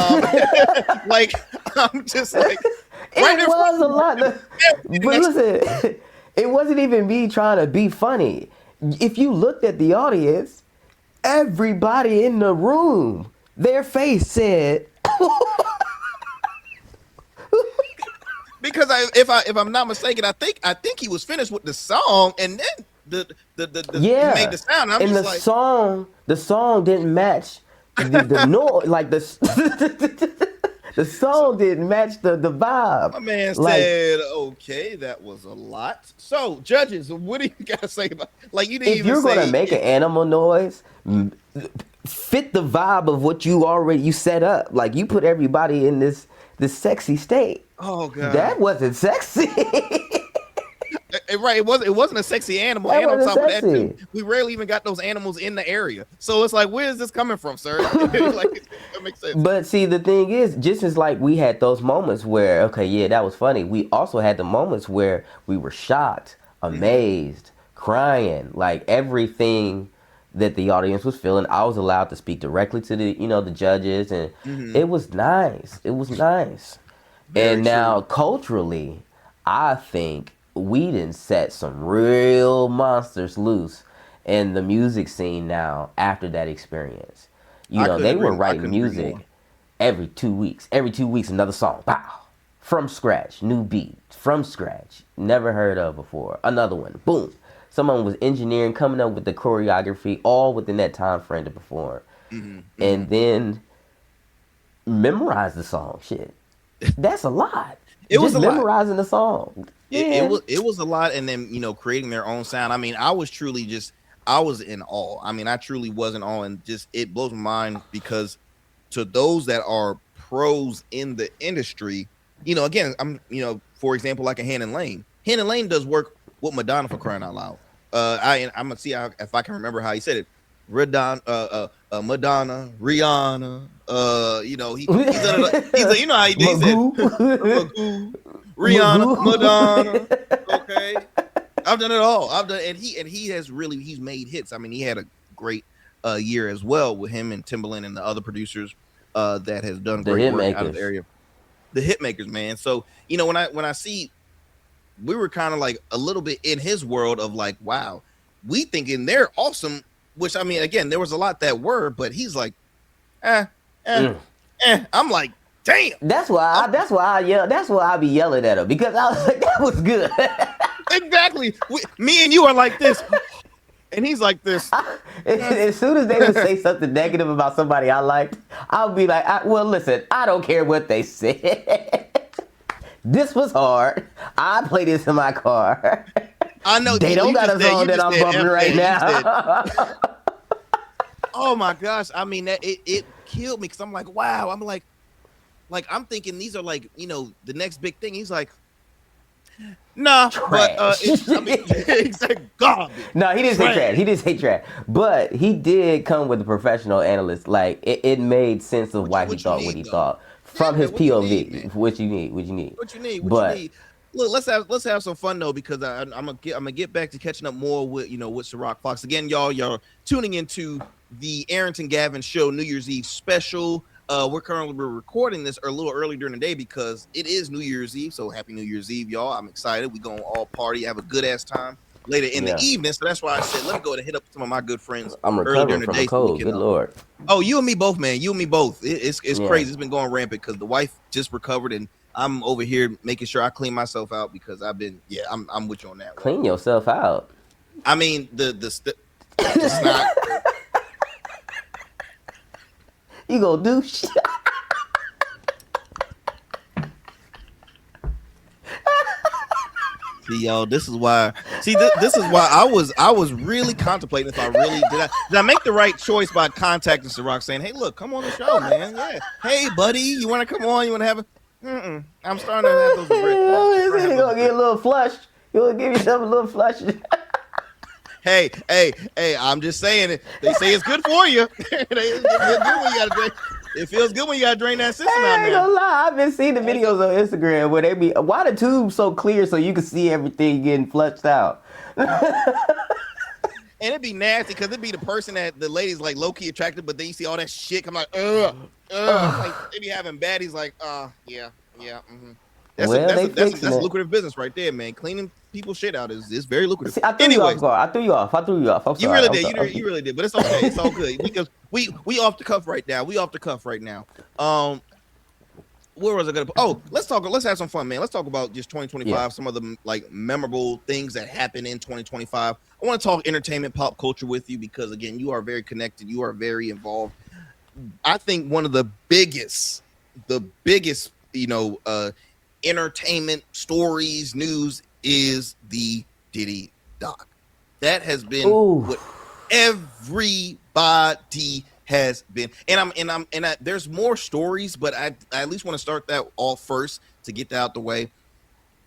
like, I'm just like, it was a lot. But listen, it wasn't even me trying to be funny. If you looked at the audience, everybody in the room, their face said, Because if I'm not mistaken, I think he was finished with the song, and then he made the sound. I'm and just the song didn't match the no, like the song didn't match the vibe. My man said, "Okay, that was a lot." So, judges, what do you gotta say about? Like, you didn't if you're gonna make an animal noise, fit the vibe of what you set up. Like, you put everybody in this sexy state. Oh god, that wasn't sexy. Right, it wasn't a sexy animal. And on top of that, too, we rarely even got those animals in the area. So it's like, where is this coming from, sir? Like, that makes sense. But see, the thing is, just as like we had those moments where, okay, yeah, that was funny. We also had the moments where we were shocked, amazed, crying, like everything that the audience was feeling. I was allowed to speak directly to the judges, and it was nice. It was nice. Very and now true. Culturally, I think we done set some real monsters loose in the music scene now after that experience. They were writing music every 2 weeks. Every 2 weeks, another song. Pow! From scratch. New beat. From scratch. Never heard of before. Another one. Boom. Someone was engineering, coming up with the choreography, all within that time frame to perform. And then memorize the song. Shit. That's a lot. It was memorizing the song. It was a lot, and then creating their own sound. I mean, I was in awe. I mean, I truly was in awe, and just it blows my mind because to those that are pros in the industry, again, I'm for example, like a Hannon Lane. Hannon Lane does work with Madonna, for crying out loud. I'm gonna see if I can remember how he said it. Madonna, Rihanna. He's done it. He's how he did it. Rihanna, Madonna. Okay, I've done it all. And he has he's made hits. I mean, he had a great year as well with him and Timbaland and the other producers that has done great work out of the area. The hit makers, man. So when I see, we were kind of like a little bit in his world of like, wow, we thinking they're awesome. Which, I mean, again, there was a lot that were, but he's like, I'm like, damn. That's why I yell. That's why I be yelling at him, because I was like, that was good. Exactly. Me and you are like this, and he's like this. As soon as they would say something negative about somebody I liked, I'll be like, well, listen, I don't care what they said. This was hard. I play this in my car. I know they don't got a song that I'm bumping right now. Oh my gosh! I mean, it killed me because I'm like, wow. I'm like I'm thinking these are like the next big thing. He's like, nah, trash. But he's like garbage. No, he didn't say trash. He didn't say trash, but he did come with a professional analyst. Like it made sense of why he thought what he thought from his POV. What you need. Look, let's have some fun though, because I'm gonna get back to catching up more with with SyRok Foxx. Again, y'all tuning into the Arrington Gavin Show New Year's Eve special. We're currently recording this a little early during the day because it is New Year's Eve. So happy New Year's Eve, y'all! I'm excited. We gonna all party, have a good ass time later in the evening. So that's why I said let me go ahead and hit up some of my good friends. I'm recovering from a cold. Good Lord. Oh, you and me both, man. You and me both. It's crazy. It's been going rampant because the wife just recovered and I'm over here making sure I clean myself out because I've been, I'm with you on that. Clean yourself out. I mean, it's not. You gonna do shit. See, y'all, this is why. See, this is why I was really contemplating if I really did I make the right choice by contacting SyRok, saying, "Hey, look, come on the show, man. Yeah, hey, buddy, you want to come on? You want to have a?" I'm starting to have those. You're gonna get a little flush. You're gonna give yourself a little flush. Hey! I'm just saying it. They say it's good for you. It feels good when you gotta drain that system out. I ain't gonna lie. I've been seeing the videos on Instagram where they be, why the tube's so clear so you can see everything getting flushed out. And it'd be nasty because it'd be the person that the lady's like low key attracted, but then you see all that shit. I'm like, like they be having baddies like, yeah. Mm-hmm. That's lucrative business right there, man. Cleaning people's shit out is very lucrative. See, I threw you off. I'm sorry. You really did. You really did. But it's okay. It's all good because we off the cuff right now. where was I gonna? Oh, let's have some fun, man. Let's talk about just 2025. Yeah. Some of the like memorable things that happened in 2025. I want to talk entertainment, pop culture with you because again, you are very connected. You are very involved. I think one of the biggest, entertainment stories, news is the Diddy doc. That has been what everybody has been, and there's more stories, but I at least want to start that all first to get that out the way.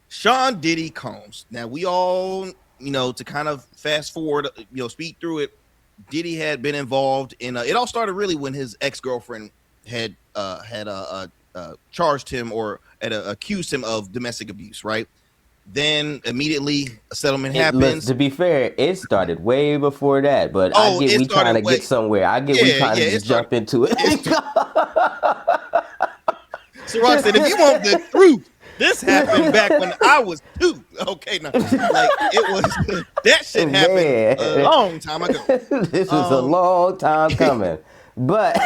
Sean Diddy Combs. Now we all, to kind of fast forward, speed through it. Diddy had been involved in. It all started really when his ex-girlfriend had charged him or accused him of domestic abuse, right? Then immediately a settlement happens. To be fair, it started way before that, but I get we trying to get somewhere. I get we trying to just jump into it. SyRok said, if you want the truth, this happened back when I was 2. Okay, now like it was that shit happened a long time ago. This was a long time coming, but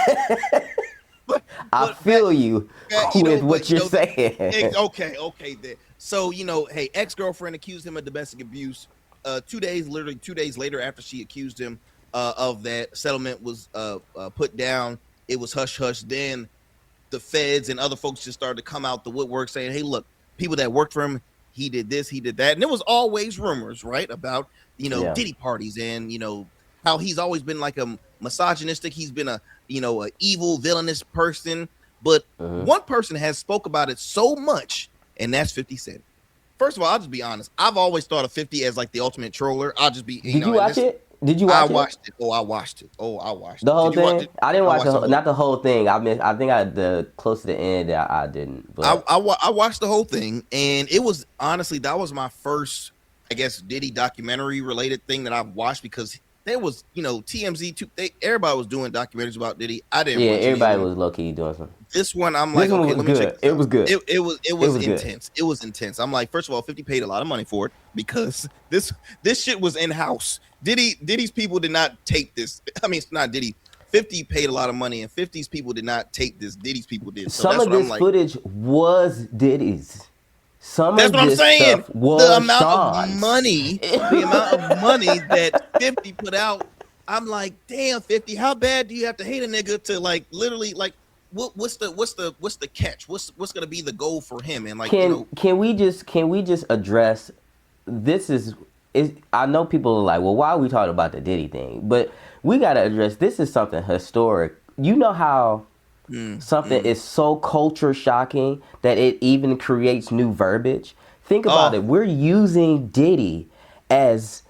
I feel you with what you're saying. Okay, then. So, hey, ex-girlfriend accused him of domestic abuse. 2 days later after she accused him of that, settlement was put down. It was hush-hush. Then the feds and other folks just started to come out the woodwork saying, hey, look, people that worked for him, he did this, he did that. And there was always rumors, right, about, Diddy parties and, how he's always been like a misogynistic. He's been a evil, villainous person. But one person has spoke about it so much, and that's 50 Cent. First of all, I'll just be honest. I've always thought of 50 as like the ultimate troller. I'll just be. Did you watch it? I watched it. I watched it. The whole thing. I didn't watch not the whole thing. I think the close to the end. I didn't. But I watched the whole thing, and it was honestly that was my first, I guess, Diddy documentary related thing that I've watched because there was TMZ too. Everybody was doing documentaries about Diddy. I didn't. Yeah, everybody was low key doing something. This one, I'm like, okay, let me check. It was good. It was intense. Good. It was intense. I'm like, first of all, 50 paid a lot of money for it because this shit was in house. Diddy's people did not tape this. I mean, it's not Diddy. 50 paid a lot of money, and 50's people did not tape this. Diddy's people did. So some of this footage was Diddy's. That's what I'm saying. The amount of money that 50 put out. I'm like, damn, 50. How bad do you have to hate a nigga to like literally like? What's the catch? What's gonna be the goal for him? And like, can we just address this? I know people are like, well, why are we talking about the Diddy thing? But we gotta address this is something historic. You know how something is so culture shocking that it even creates new verbiage. Think about it. We're using Diddy as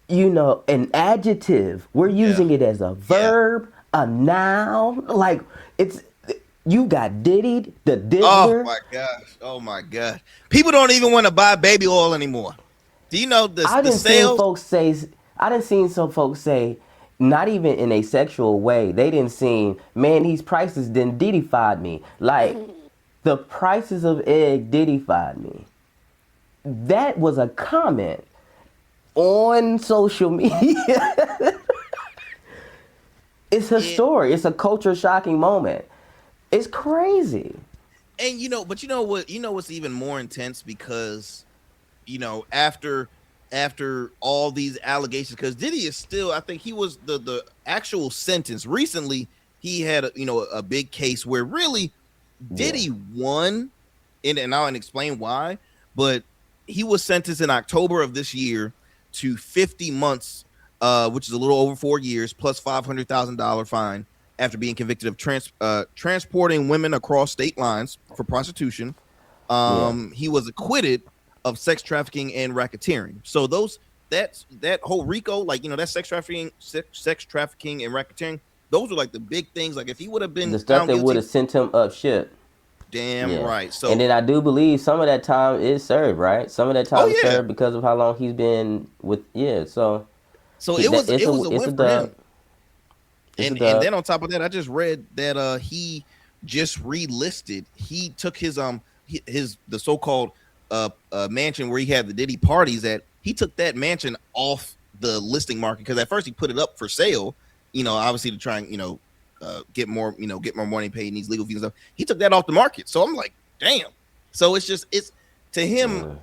an adjective. We're using it as a verb, a noun. Like you got diddied, the diddler. Oh my gosh. People don't even want to buy baby oil anymore. Do you know the sales? I done seen some folks say, not even in a sexual way, they didn't see, man, these prices didn't Diddy-fied me. Like, the prices of egg Diddy-fied me. That was a comment on social media. It's a story. It's a culture shocking moment. It's crazy. And but what's even more intense because after all these allegations, because Diddy is still, I think he was the actual sentence recently, he had a big case where really Diddy won, and I'll explain why, but he was sentenced in October of this year to 50 months, which is a little over 4 years, plus $500,000 fine after being convicted of transporting women across state lines for prostitution. He was acquitted of sex trafficking and racketeering. So that whole RICO, like that sex trafficking and racketeering, those are like the big things. Like if he would have been the stuff that would have sent him up shit. Damn right. So and then I do believe some of that time is served, right? Some of that time is served because of how long he's been with. So it was a win for him. And then on top of that, I just read that he just relisted. He took his the so-called mansion where he had the Diddy parties at. He took that mansion off the listing market because at first he put it up for sale, obviously to try and get more money paid, needs legal fees and stuff. He took that off the market. So I'm like, damn. So it's to him,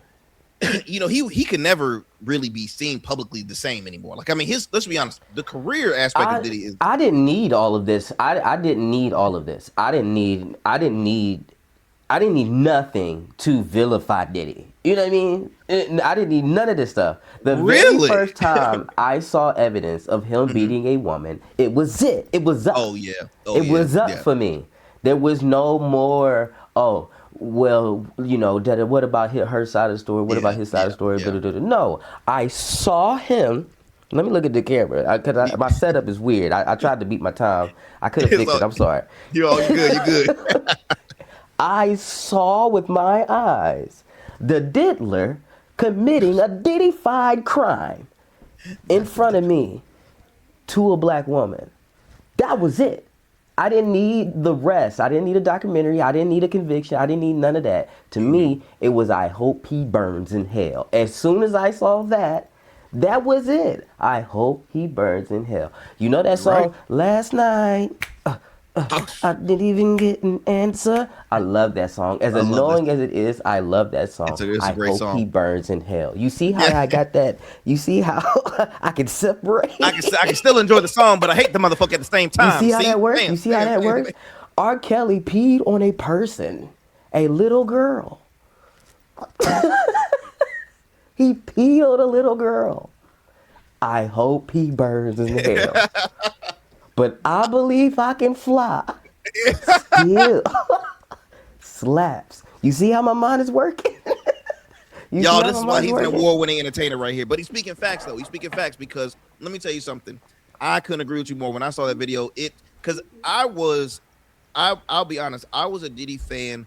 he could never really be seen publicly the same anymore. Like, I mean, let's be honest, the career aspect of Diddy is. I didn't need all of this. I didn't need all of this. I didn't need nothing to vilify Diddy. You know what I mean? I didn't need none of this stuff. The very first time I saw evidence of him beating a woman, it was up. It was up for me. There was no more, well, what about her side of the story? What about his side of the story? Yeah. No, I saw him. Let me look at the camera because my setup is weird. I tried to beat my time. I could have fixed it. I'm sorry. You're good. I saw with my eyes the diddler committing a Diddy-fied crime in front of me to a black woman. That was it. I didn't need the rest. I didn't need a documentary. I didn't need a conviction. I didn't need none of that. To me, it was I hope he burns in hell. As soon as I saw that, that was it. I hope he burns in hell. You know that song, right? Last night, I didn't even get an answer. I love that song. As annoying as it is, I love that song. It's a great song. He burns in hell. You see how I got that? You see how I can separate? I can still enjoy the song, but I hate the motherfucker at the same time. You see how that works? You see how that works? R. Kelly peed on a person, a little girl. He peed on a little girl. I hope he burns in hell. But I believe I can fly. Still slaps. You see how my mind is working? Y'all, this is why he's an award-winning entertainer right here. But he's speaking facts, though. He's speaking facts because let me tell you something. I couldn't agree with you more when I saw that video. Because I'll be honest, I was a Diddy fan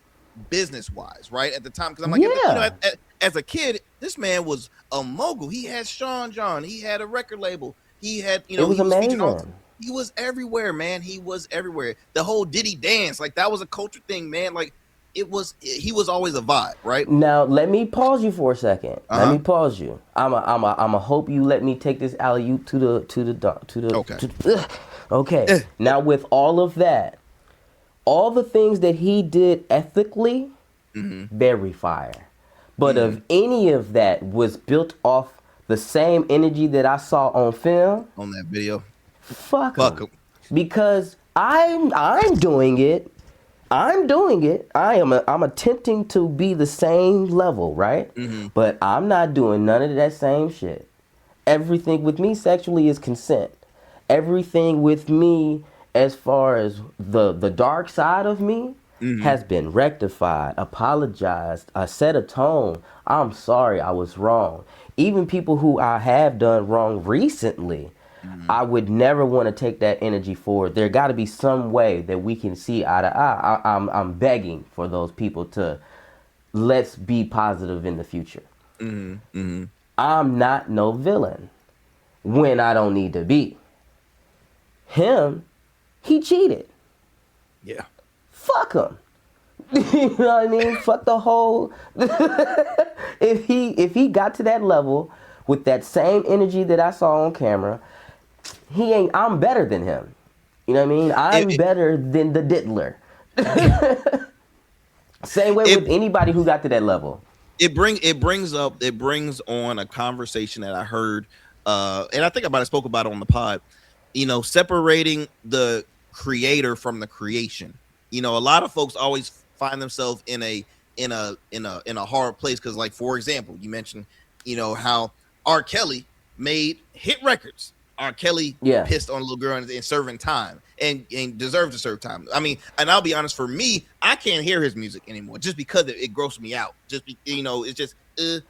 business-wise, right? At the time, because I'm like, as a kid, this man was a mogul. He had Sean John. He had a record label. He had, it was amazing. He was everywhere, man. He was everywhere. The whole Diddy dance, like that was a culture thing, man. Like he was always a vibe, right? Now let me pause you for a second. Let me pause you. I'ma hope you let me take this alley-oop to the okay. Now with all of that, all the things that he did ethically, very fire. But if any of that was built off the same energy that I saw on film, on that video. Fuck him. Because I'm doing it. I'm attempting to be the same level, right? But I'm not doing none of that same shit. Everything with me sexually is consent. Everything with me as far as the dark side of me has been rectified, apologized, set a tone. I'm sorry, I was wrong. Even people who I have done wrong recently, I would never want to take that energy forward. There got to be some way that we can see eye to eye. I'm begging for those people to let's be positive in the future. I'm not no villain when I don't need to be. He cheated. Yeah. Fuck him. You know what I mean? Fuck the whole. If he got to that level with that same energy that I saw on camera, I'm better than him. You know what I mean? I'm better than the diddler. Same way with anybody who got to that level. It brings on a conversation that I heard, and I think I spoke about it on the pod. Separating the creator from the creation. A lot of folks always find themselves in a hard place because, like, for example, you mentioned, how R. Kelly made hit records. R. Kelly pissed on a little girl and serving time and deserves to serve time. I mean, and I'll be honest, for me, I can't hear his music anymore just because it grosses me out. It's just so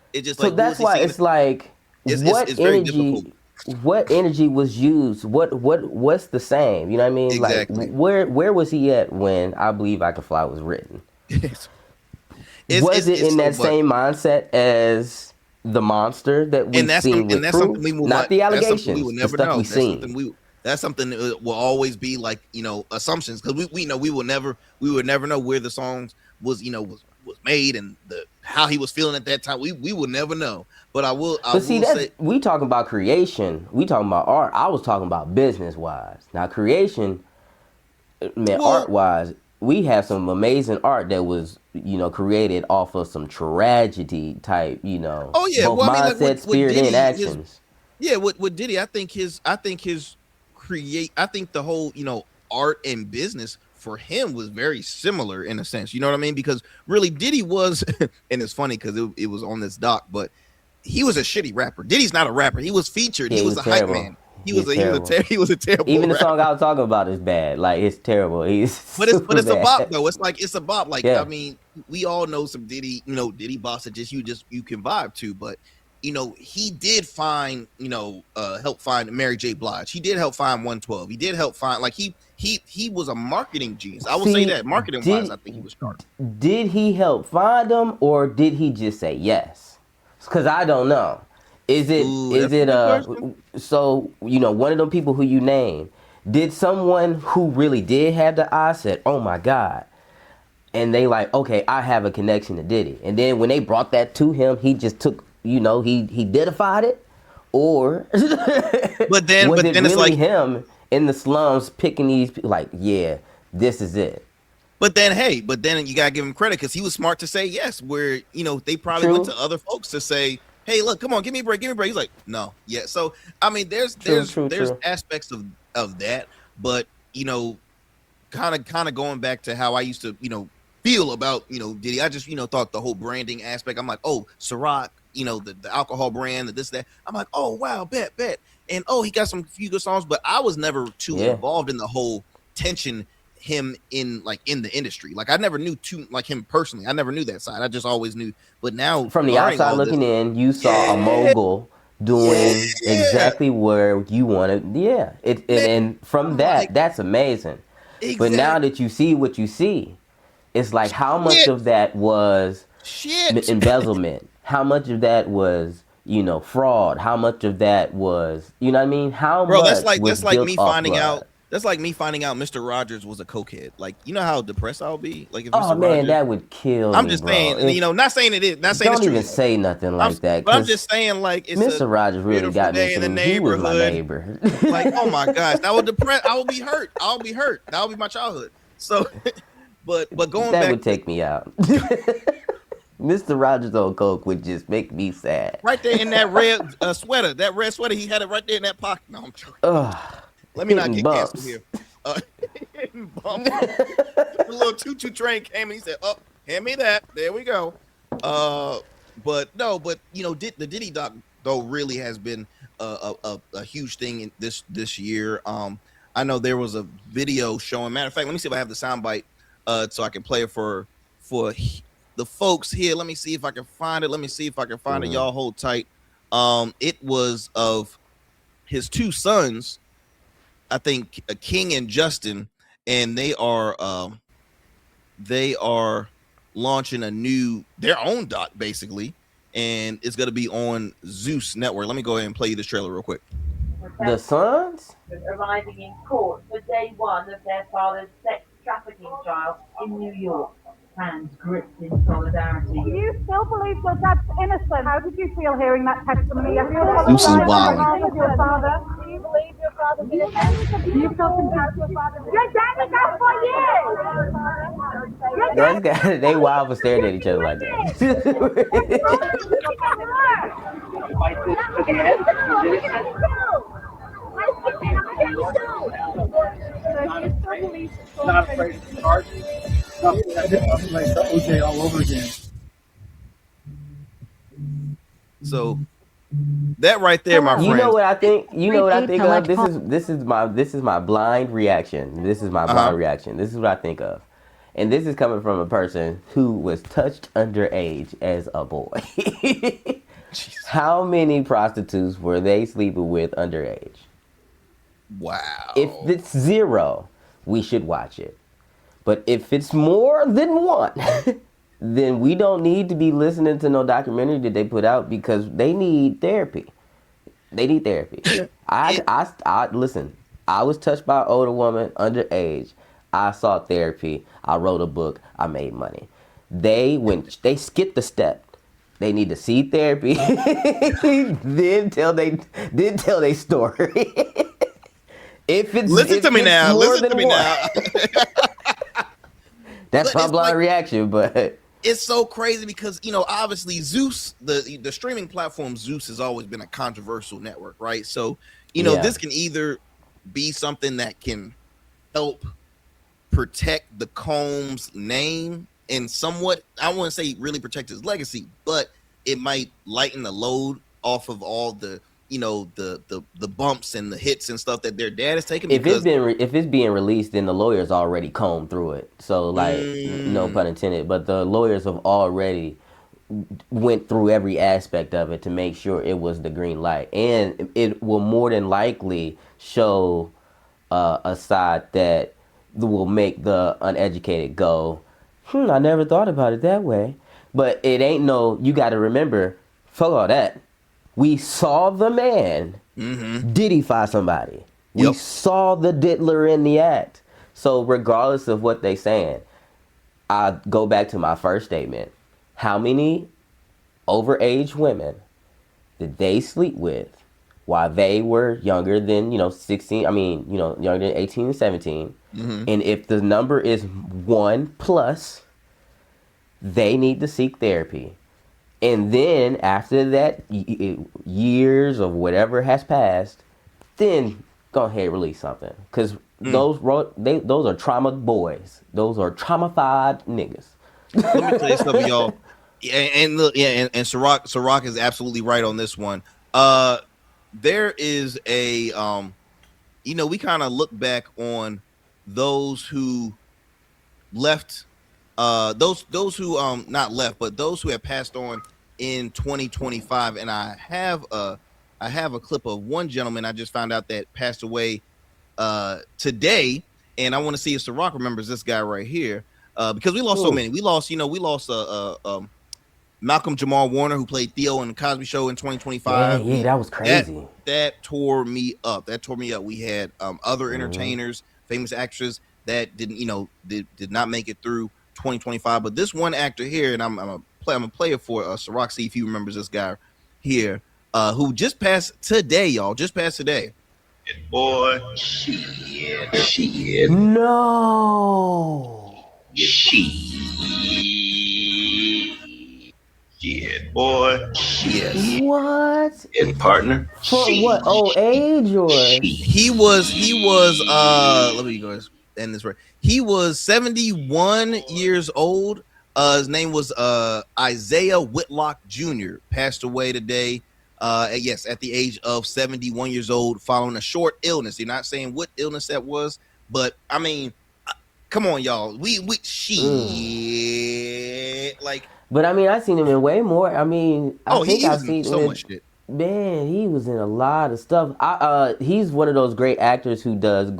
like, that's why it's like it's very difficult. What energy was used? What's the same? You know what I mean? Exactly. Like where was he at when I Believe I Can Fly was written? Was it in that same mindset as the monster that we've seen with proof? Not the allegations. We will never know. That's something that will always be like, assumptions, because we know we would never know where the songs was made and how he was feeling at that time. We will never know. But I will say, we talking about creation. We talking about art. I was talking about business wise. Now creation, man, art wise, we have some amazing art that was, created off of some tragedy type, Oh yeah, both well, I mean, like mindset, spirit, Diddy, and actions. with Diddy, I think the whole, art and business for him was very similar in a sense. You know what I mean? Because really, Diddy was, and it's funny because it was on this doc, but he was a shitty rapper. Diddy's not a rapper. He was featured. Yeah, He was a terrible. hype man. He was a terrible. Even the rapper. song I was talking about is bad. Like, it's terrible. But it's bad. a bop though. It's a bop. Like, yeah. I mean, we all know some Diddy, Diddy bops that you can vibe to. But he did find, help find Mary J. Blige. He did help find 112. He did help find, like, he was a marketing genius. I will say that marketing wise, I think he was sharp. Did he help find them, or did he just say yes? Because I don't know. So, one of the people who you named, did someone who really did have the eye said, oh my God, and they like, okay, I have a connection to Diddy, and then when they brought that to him, he just took, he Diddified it, or but then was but it then really it's like him in the slums picking these, like, yeah, this is it. But then you gotta give him credit because he was smart to say yes, where they probably went to other folks to say, hey, look, come on, give me a break. He's like, no, yeah. So I mean, there's aspects of that, but kind of going back to how I used to feel about Diddy. I just thought the whole branding aspect. I'm like, oh, SyRok, the alcohol brand, this that. I'm like, oh wow, bet, and oh, he got some few good songs, but I was never too involved in the whole tension him in the industry. Like, I never knew him personally. I never knew that side. I just always knew. But now, from the outside looking in, you saw a mogul doing exactly where you wanted. Yeah, and from that, that's amazing. Exactly. But now that you see what you see, it's like, how much of that was embezzlement? How much of that was fraud? How much of that was what I mean? That's like me finding out. That's like me finding out Mr. Rogers was a cokehead. Like, how depressed I'll be. Like, if Mr. Rogers, that would kill me. I'm just saying, not saying it is. Not saying don't even say nothing like that. But I'm just saying, like, it's Mr. Rogers really got me in the neighborhood. He was my neighbor. Like, oh my gosh, that would depress. I would be hurt. That would be my childhood. So, but going back, that would take me out. Mr. Rogers on coke would just make me sad. Right there in that red sweater. That red sweater, he had it right there in that pocket. No, I'm joking. Let me not get canceled here. The little choo-choo train came and he said, "Oh, hand me that." There we go. But the Diddy doc though really has been a huge thing in this year. I know there was a video showing. Matter of fact, let me see if I have the soundbite so I can play it for the folks here. Let me see if I can find it. it. Y'all hold tight. It was of his two sons, I think, King and Justin, and they are launching their own doc basically, and it's going to be on Zeus Network. Let me go ahead and play you this trailer real quick. The sons arriving in court for day one of their father's sex trafficking trial in New York. Hands gripped in solidarity. Do you still believe your dad's innocent? How did you feel hearing that testimony? This is wild. Your father? Do you believe your father's innocent? Do you feel compelled your father's innocent? Your dad was out for years! they wild for staring at each other like Not afraid of the charges. Like the OJ all over again. So that right there, my friend. You know what I think? Of? This is my blind reaction. This is my blind reaction. This is what I think of. And this is coming from a person who was touched underage as a boy. How many prostitutes were they sleeping with underage? Wow. If it's 0, we should watch it. But if it's more than 1, then we don't need to be listening to no documentary that they put out, because they need therapy. I listen. I was touched by an older woman underage. I sought therapy. I wrote a book. I made money. They skipped the step. They need to see therapy, then tell they story. Listen to me now. Listen to me now. That's my blind reaction, but it's so crazy because, you know, obviously Zeus, the streaming platform Zeus has always been a controversial network, right? So, you know, this can either be something that can help protect the Combs name and somewhat, I wouldn't say really protect his legacy, but it might lighten the load off of all the, you know, the bumps and the hits and stuff that their dad is taking. If it's being released, then the lawyers already combed through it. So like, no pun intended, but the lawyers have already went through every aspect of it to make sure it was the green light, and it will more than likely show a side that will make the uneducated go, I never thought about it that way. But it ain't you got to remember, fuck all that. We saw the man diddy-fy somebody. We saw the diddler in the act. So regardless of what they saying, I go back to my first statement. How many overage women did they sleep with while they were younger than, 16? I mean, younger than 18 and 17. And if the number is 1+, they need to seek therapy. And then after that, years of whatever has passed, then go ahead and release something. Because those are trauma boys. Those are traumatized niggas. Let me tell you something, y'all. And SyRok is absolutely right on this one. There is a, we kind of look back on those who left. Those who not left, but those who have passed on in 2025, and I have a clip of one gentleman I just found out that passed away today, and I want to see if SyRok remembers this guy right here, because we lost so many. We lost Malcolm Jamal Warner, who played Theo in the Cosby Show in 2025. Yeah, that was crazy. That tore me up. We had other entertainers, famous actors that did not make it through 2025, but this one actor here, and I'm gonna play it for SyRok, see if he remembers this guy here, who just passed today, y'all. Just passed today. Boy, shit. No. Shit, boy. Shit. What? And partner. For what? Old age or? He was. Let me go end this right. He was 71 years old. His name was Isaiah Whitlock Jr. Passed away today. Yes, at the age of 71 years old, following a short illness. You're not saying what illness that was, but I mean, come on, y'all. But I mean, I seen him in way more. I mean, I've seen so much shit. Man, he was in a lot of stuff. He's one of those great actors who does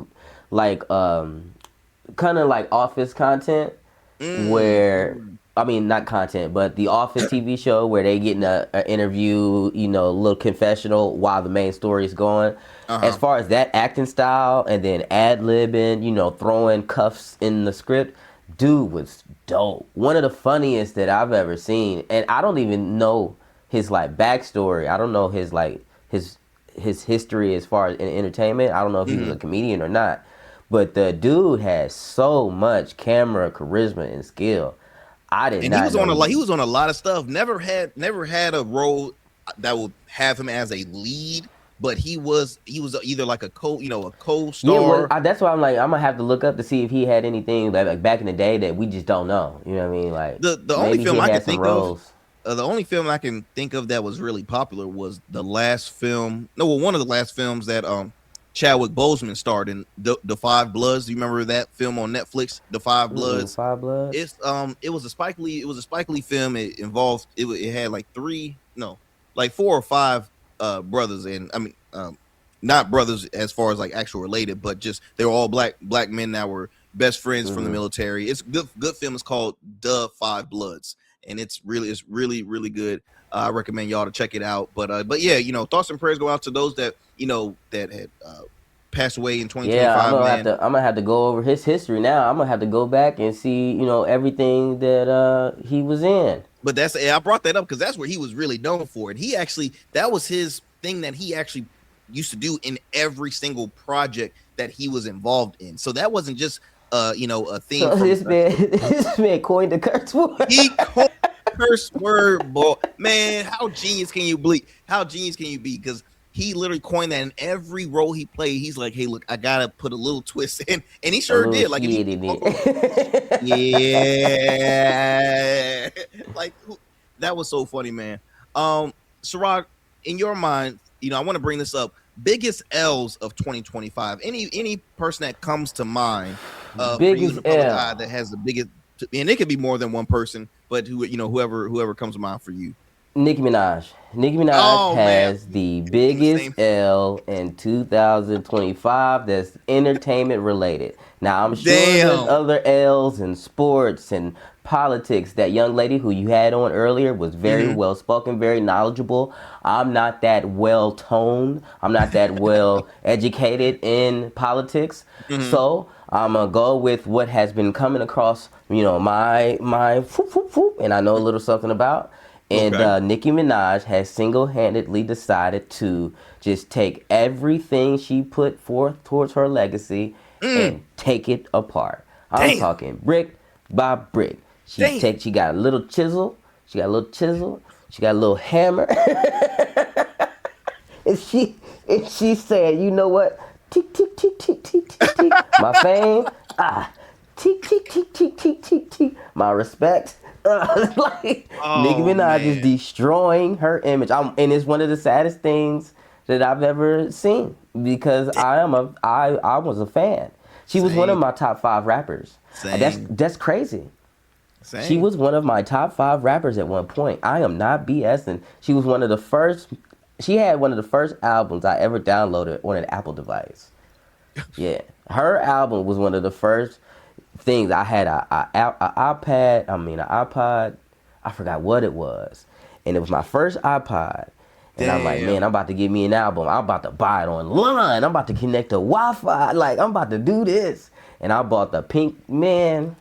like kind of like Office content, where I mean not content, but the Office TV show where they get in an interview, a little confessional while the main story is going. As far as that acting style, and then ad-libbing, throwing cuffs in the script, dude was dope. One of the funniest that I've ever seen, and I don't even know his like backstory. I don't know his history as far as in entertainment. I don't know if he was a comedian or not, but the dude has so much camera charisma and skill. He was on a lot of stuff. Never had a role that would have him as a lead, but he was either like a co-star. Yeah, well, that's why I'm like, I'm gonna have to look up to see if he had anything like back in the day that we just don't know. You know what I mean? Like the only film I can think of. The only film I can think of that was really popular was one of the last films that Chadwick Boseman starred in, The Five Bloods. Do you remember that film on Netflix, The Five Bloods? Five Bloods. It was a Spike Lee film. It involved it had like 4 or 5 brothers, and I mean not brothers as far as like actual related, but just they were all black men that were best friends from the military. It's good film. It's called The Five Bloods, and it's really good. I recommend y'all to check it out. But yeah, thoughts and prayers go out to those that that had passed away in 2025. Yeah, I'm gonna have to go over his history now. I'm gonna have to go back and see everything that he was in. But I brought that up because that's where he was really known for, and that was his thing that he actually used to do in every single project that he was involved in. So that wasn't just a theme. So from this man coined the curse word. He coined the curse word, boy. Man, how genius can you be? How genius can you be? Because he literally coined that in every role he played. He's like, hey, look, I gotta put a little twist in, and he sure did. Like, yeah, like that was so funny, man. SyRok, in your mind, I want to bring this up. Biggest L's of 2025. Any person that comes to mind, biggest L that has the biggest, and it could be more than one person, but whoever comes to mind for you. Nicki Minaj. Nicki Minaj has the biggest L in 2025 that's entertainment related. Now, I'm sure there's other L's in sports and politics. That young lady who you had on earlier was very well spoken, very knowledgeable. I'm not that well toned. I'm not that well educated in politics. So I'm gonna go with what has been coming across, my and I know a little something about. And Nicki Minaj has single-handedly decided to just take everything she put forth towards her legacy and take it apart. I'm talking brick by brick. She got a little chisel. She got a little hammer. and she said, you know what? Tick, tick, tick, tick, tick, tick, tick. My fame. Tick, tick, tick, tick, tick, tick, tick. My respect. Nicki Minaj is destroying her image, and it's one of the saddest things that I've ever seen, because I was a fan. She was one of my top 5 rappers. That's crazy. She was one of my top 5 rappers at one point. I am not BSing. She was one of the first. She had one of the first albums I ever downloaded on an Apple device. Yeah, her album was one of the first things. I had an iPod. I forgot what it was, and it was my first iPod. And I'm like, man, I'm about to get me an album. I'm about to buy it online. I'm about to connect to Wi-Fi. Like, I'm about to do this. And I bought the pink, man.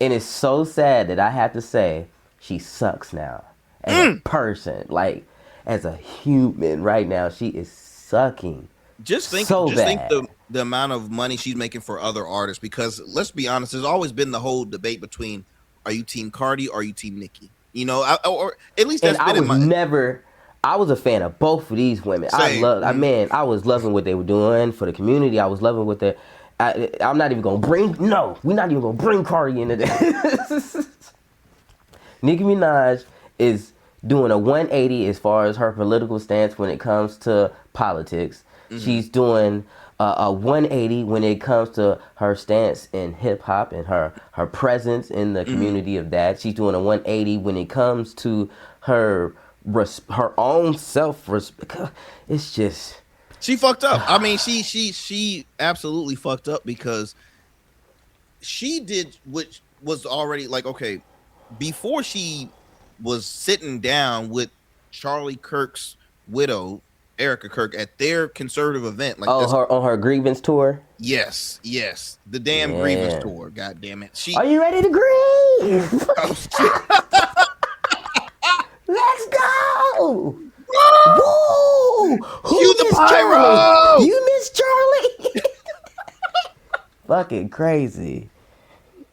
And it's so sad that I have to say she sucks now as a person. Like, as a human right now, she is sucking. Just think the amount of money she's making for other artists, because let's be honest, there's always been the whole debate between, are you team Cardi or are you team Nicki? Or at least that's I was a fan of both of these women. I was loving what they were doing for the community. I was loving what I'm not even gonna bring. No, we're not even gonna bring Cardi into this. Nicki Minaj is doing a 180 as far as her political stance when it comes to politics. She's doing a 180 when it comes to her stance in hip hop and her presence in the community of that. She's doing a 180 when it comes to her own self-respect. It's just, she fucked up. I mean, she absolutely fucked up, because she did, which was already like, okay, before she was sitting down with Charlie Kirk's widow, Erica Kirk, at their conservative event. Like, on her grievance tour? Yes. The damn grievance tour. God damn it. Are you ready to grieve? Let's go! Woo! Cue the pyro! You miss Charlie? Fucking crazy.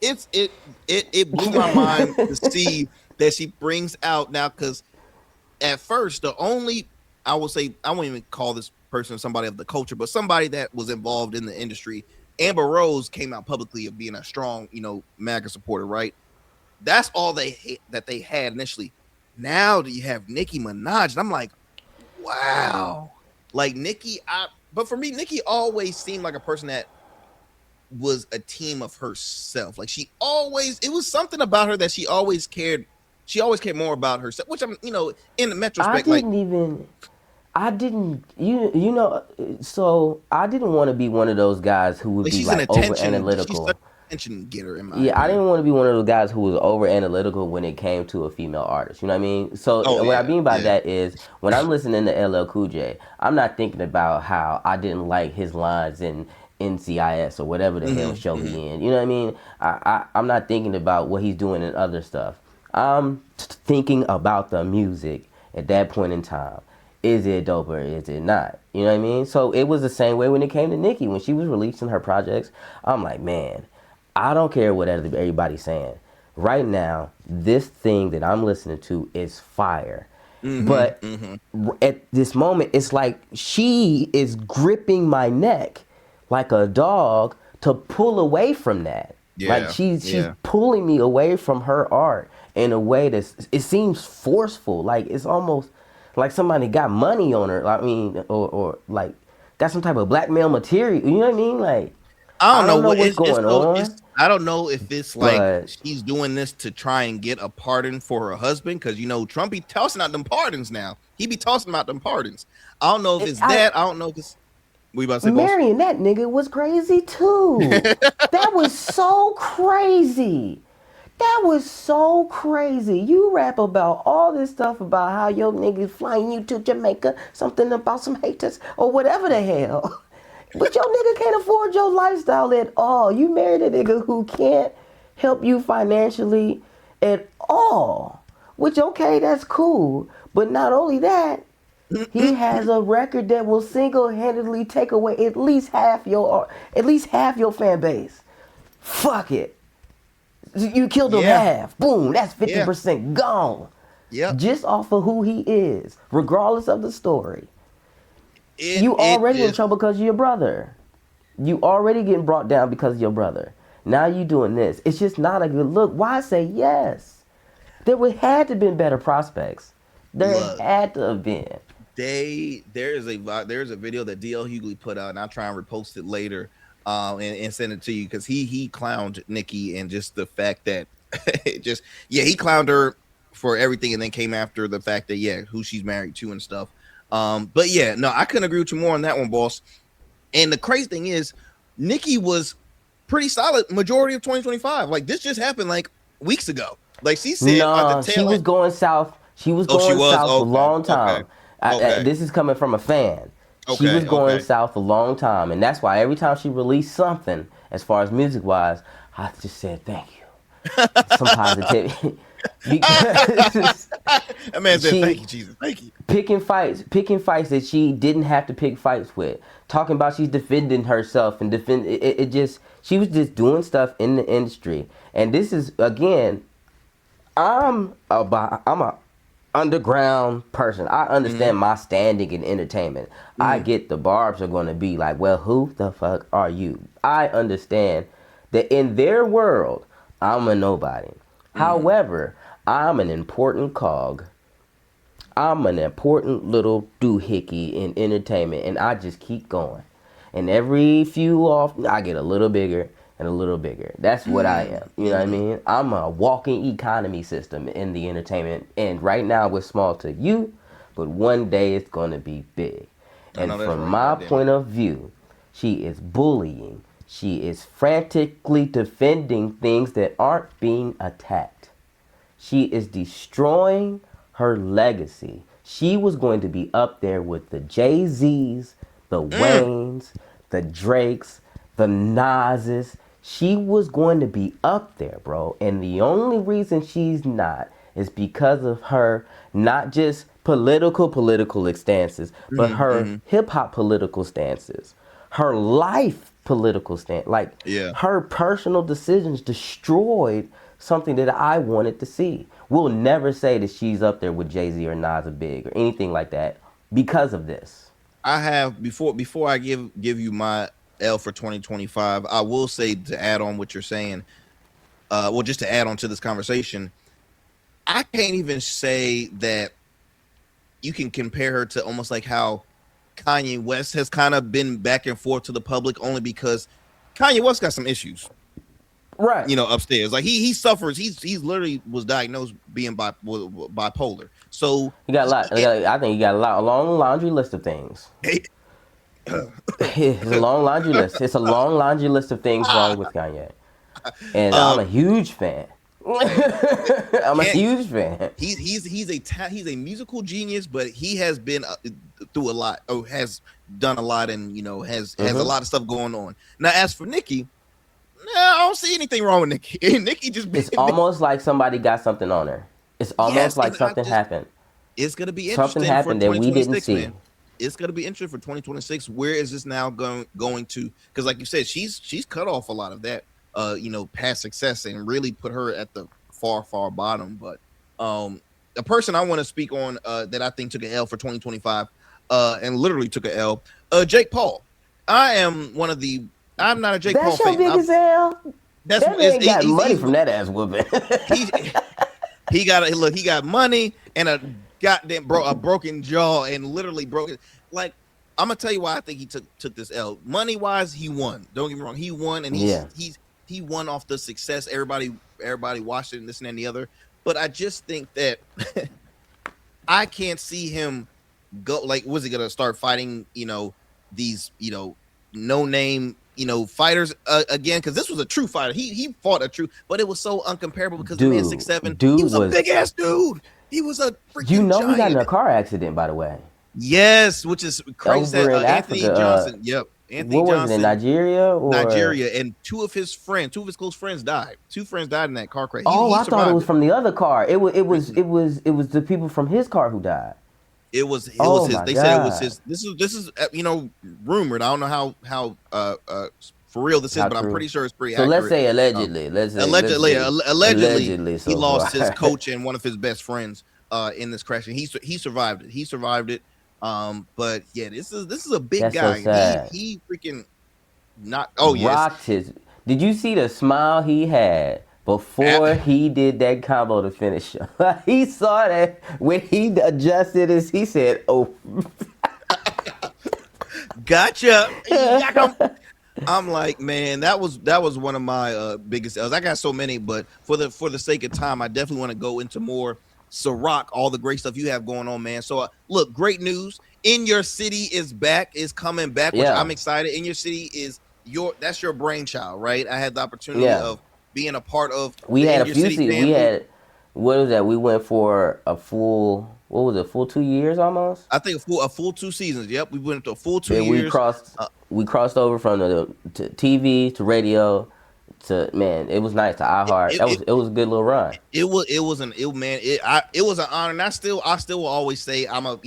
It blew my mind to see that she brings out now, because at first I will say, I won't even call this person somebody of the culture, but somebody that was involved in the industry. Amber Rose came out publicly of being a strong, MAGA supporter, right? That's all that they had initially. Now do you have Nicki Minaj? And I'm like, wow. Like, Nicki, but for me, Nicki always seemed like a person that was a team of herself. Like, it was something about her that she always cared. She always cared more about herself, which I'm, in the retrospect, I didn't want to be one of those guys who would be like over analytical. Attention getter in my I didn't want to be one of those guys who was over analytical when it came to a female artist. You know what I mean? So what I mean by that is, when I'm listening to LL Cool J, I'm not thinking about how I didn't like his lines in NCIS or whatever the hell show he in. You know what I mean? I'm not thinking about what he's doing in other stuff. I'm thinking about the music at that point in time. is it dope or is it not? You know what I mean? So it was the same way when it came to Nicki. When she was releasing her projects, I'm like, man, I don't care what everybody's saying. Right now, this thing that I'm listening to is fire. But at this moment, it's like she is gripping my neck like a dog to pull away from that. Like she's pulling me away from her art in a way it seems forceful. Like it's almost like somebody got money on her. I mean, or like got some type of blackmail material. You know what I mean? Like I don't know what's going on. I don't know if it's like she's doing this to try and get a pardon for her husband, because you know Trump be tossing out them pardons now. He be tossing out them pardons. I don't know if it's that. I don't know if it's. We about to say marrying that nigga was crazy too. That was so crazy. That was so crazy. You rap about all this stuff about how your nigga flying you to Jamaica, something about some haters or whatever the hell. But your nigga can't afford your lifestyle at all. You married a nigga who can't help you financially at all. Which, okay, that's cool. But not only that, he has a record that will single-handedly take away at least half your fan base. Fuck it. You killed him half. Boom, that's 50% gone. Yep. Just off of who he is, regardless of the story. You already in trouble because of your brother. You already getting brought down because of your brother. Now you doing this. It's just not a good look. Why say yes? There had to have been better prospects. There had to have been. There's a video that DL Hughley put out, and I'll try and repost it later and send it to you, because he clowned Nicki, and just the fact that he clowned her for everything, and then came after the fact that who she's married to and stuff. But I couldn't agree with you more on that one, boss. And the crazy thing is, Nicki was pretty solid majority of 2025. Like this just happened like weeks ago. Like she said, she was going south. She was going south for a long time. This is coming from a fan. She was going south a long time, and that's why every time she released something, as far as music wise, I just said thank you. Some positivity. Because that man said thank you, Jesus. Thank you. Picking fights that she didn't have to pick fights with. Talking about she's defending herself and she was just doing stuff in the industry. And this is, again, I'm a underground person. I understand my standing in entertainment. I get the barbs are going to be like, well, who the fuck are you? I understand that in their world, I'm a nobody. However, I'm an important cog. I'm an important little doohickey in entertainment, and I just keep going. And every few off, I get a little bigger and a little bigger. That's what I am. You know what I mean? I'm a walking economy system in the entertainment. And right now we're small to you, but one day it's going to be big. And from my point of view, she is bullying. She is frantically defending things that aren't being attacked. She is destroying her legacy. She was going to be up there with the Jay-Z's, the Waynes, the Drakes, the Nas's. She was going to be up there, bro. And the only reason she's not is because of her not just political stances, but her hip-hop political stances. Her life political stance. Her personal decisions destroyed something that I wanted to see. We'll never say that she's up there with Jay-Z or Nas or Big or anything like that because of this. I have before I give you my L for 2025, I will say, to add on what you're saying, just to add on to this conversation, I can't even say that you can compare her to almost like how Kanye West has kind of been back and forth to the public, only because Kanye West got some issues. Right. You know, upstairs. Like he suffers. He's literally was diagnosed being bipolar. So he got a lot. I think he got a long laundry list of things. It's a long laundry list. It's a long laundry list of things wrong with Kanye. And I'm a huge fan. I'm a huge fan. He's a musical genius, but he has been through a lot. Has done a lot, and has a lot of stuff going on. Now, as for Nicki, I don't see anything wrong with Nicki. Nicki just it's almost like somebody got something on her. It's almost like something happened. it's going to be Something interesting happened for that we didn't 2026, see. man. It's going to be interesting for 2026. Where is this now going to? Because like you said, she's cut off a lot of that, past success and really put her at the far bottom. But a person I want to speak on that I think took an L for 2025 and literally took an L, Jake Paul. I'm not a Jake Paul fan. That's your biggest L? That's that man got money from that ass whooping. he got money and a goddamn a broken jaw and literally broken. Like, I'm gonna tell you why I think he took this L. Money wise, he won. Don't get me wrong, he won, and he won off the success. Everybody watched it and this and the other. But I just think that I can't see him go. Like, was he gonna start fighting? These no name fighters again, because this was a true fighter. He fought a true, but it was so uncomparable because the man 6'7", he was a big ass dude. He was a freaking giant. He got in a car accident, by the way. Yes, which is crazy. Anthony Johnson. Yep. Anthony What was it, in Nigeria? Nigeria, and two of his close friends died. 2 friends died in that car crash. I thought it was from the other car. It was the people from his car who died. It was his. They said it was his. This is rumored. I don't know how for real this is, but I'm pretty sure it's pretty accurate. So let's say allegedly. Allegedly, he lost his coach and one of his best friends in this crash, and he survived it. But yeah, this is a big guy. So sad. He freaking rocked his. Did you see the smile he had before he did that combo to finish? He saw that when he adjusted his, he said, "Oh, gotcha." I'm like, man, that was one of my biggest L's. I got so many, but for the sake of time, I definitely want to go into more. SyRok, all the great stuff you have going on, man. So look, great news. In Your City is coming back, which I'm excited. In Your City is that's your brainchild, right? I had the opportunity of being a part of. We had a few seasons. We had, what was that? We went for a full, full 2 years almost? I think a full 2 seasons. Yep, we went to a full 2 years. We crossed over from to TV to radio. It was nice to iHeart. It was a good little run. It was an honor, and I still will always say I'm a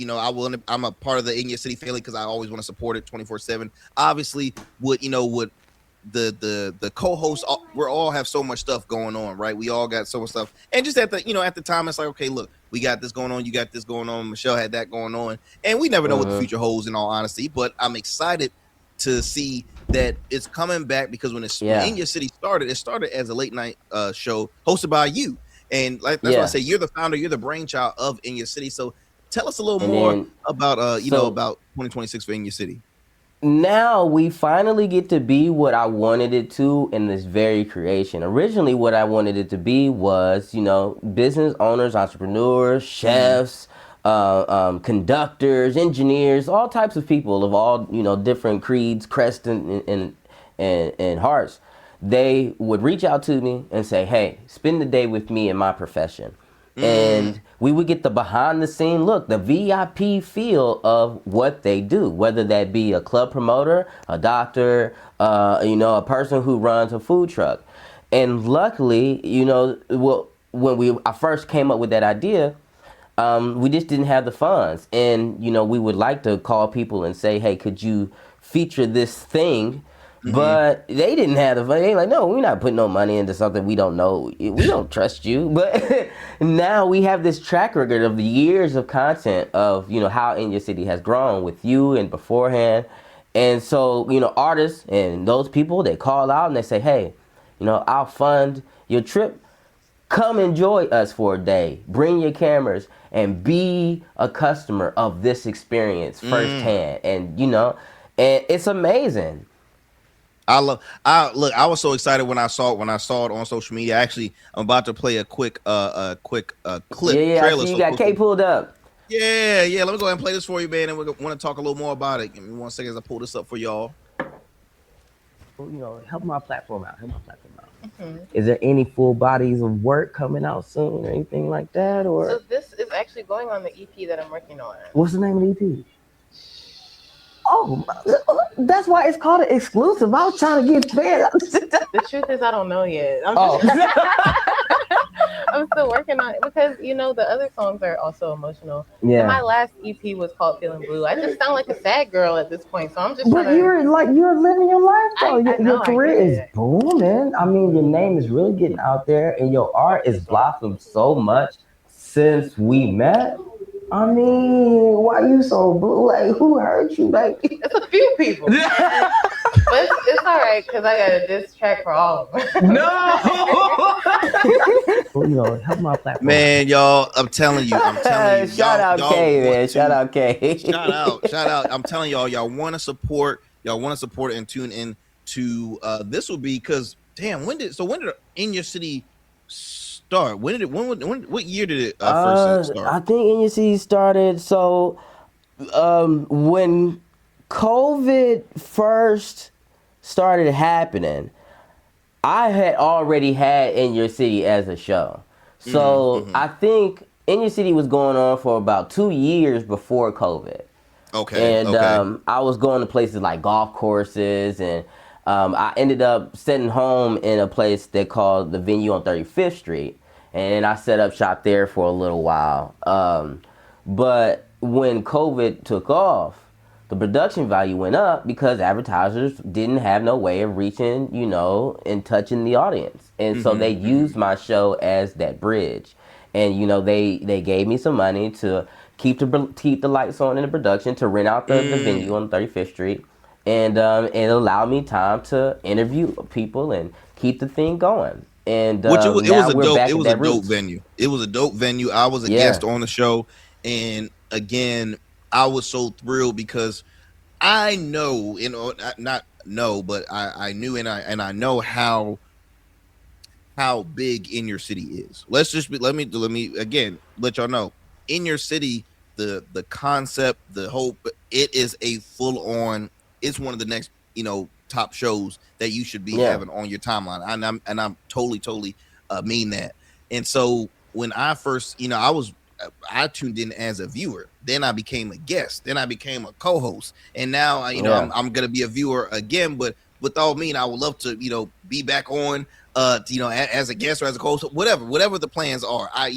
part of the In Your City family because I always want to support it 24/7. Obviously, with the co-hosts, we all have so much stuff going on, right? We all got so much stuff, and just at the time, it's like, okay, look, we got this going on, you got this going on, Michelle had that going on, and we never know what the future holds. In all honesty, but I'm excited to see that it's coming back because when In Your City started, it started as a late night show hosted by you, and that's why I say you're the founder, you're the brainchild of In Your City. So tell us a little more about about 2026 for In Your City. Now we finally get to be what I wanted it to in this very creation. Originally, what I wanted it to be was business owners, entrepreneurs, chefs. Conductors, engineers, all types of people of all different creeds, crests, and hearts. They would reach out to me and say, "Hey, spend the day with me in my profession," and we would get the behind the scene look, the VIP feel of what they do, whether that be a club promoter, a doctor, a person who runs a food truck. And luckily, when I first came up with that idea. We just didn't have the funds, and we would like to call people and say, "Hey, could you feature this thing?" But they didn't have the money. They like, "No, we're not putting no money into something we don't know. We don't trust you." But now we have this track record of the years of content of how In Your City has grown with you and beforehand, and so artists and those people, they call out and they say, "Hey, I'll fund your trip. Come enjoy us for a day. Bring your cameras and be a customer of this experience firsthand." And and it's amazing. I was so excited when I saw it on social media. Actually, I'm about to play a quick clip. Yeah, trailer. I see you got Kate pulled up. Yeah. Let me go ahead and play this for you, man. And we want to talk a little more about it. Give me 1 second as I pull this up for y'all. Help my platform out. Is there any full bodies of work coming out soon or anything like that? Or so this is actually going on the EP that I'm working on. What's the name of the EP? Oh, that's why it's called an exclusive. I was trying to get fair. The truth is, I don't know yet. I'm still working on it because the other songs are also emotional. Yeah. And my last EP was called Feeling Blue. I just sound like a sad girl at this point, so I'm just. But you're living your life though. Your career is it. booming. I mean, your name is really getting out there, and your art is blossomed so much since we met. I mean, why you so blue? Like, who hurt you, baby? It's a few people. But it's all right because I got a diss track for all of them. No. Help my platform. Man, y'all, I'm telling you. Shout out K, man. Shout out K. Shout out. I'm telling y'all want to support and tune in to this will be because damn, when did In Your City start? What year did it first start? I think In Your City started when COVID first started happening. I had already had In Your City as a show. So I think In Your City was going on for about 2 years before COVID. Okay. And I was going to places like golf courses, and I ended up sitting home in a place they called the Venue on 35th Street. And I set up shop there for a little while. But when COVID took off, the production value went up because advertisers didn't have no way of reaching, and touching the audience. And so they used my show as that bridge. And, they gave me some money to keep the lights on in the production, to rent out the venue on 35th Street. And it allowed me time to interview people and keep the thing going. And it was a dope venue. It was a dope venue. I was a guest on the show. And again, I was so thrilled because I know, not know, but I knew and I know how big In Your City is. Let me again let y'all know. In Your City, the concept, the hope, it is a full on. It's one of the next top shows that you should be having on your timeline. And I'm totally mean that. And so when I first, I tuned in as a viewer. Then I became a guest. Then I became a co-host. And now, I'm going to be a viewer again. But with all mean, I would love to, be back on, as a guest or as a co-host, whatever the plans are. Our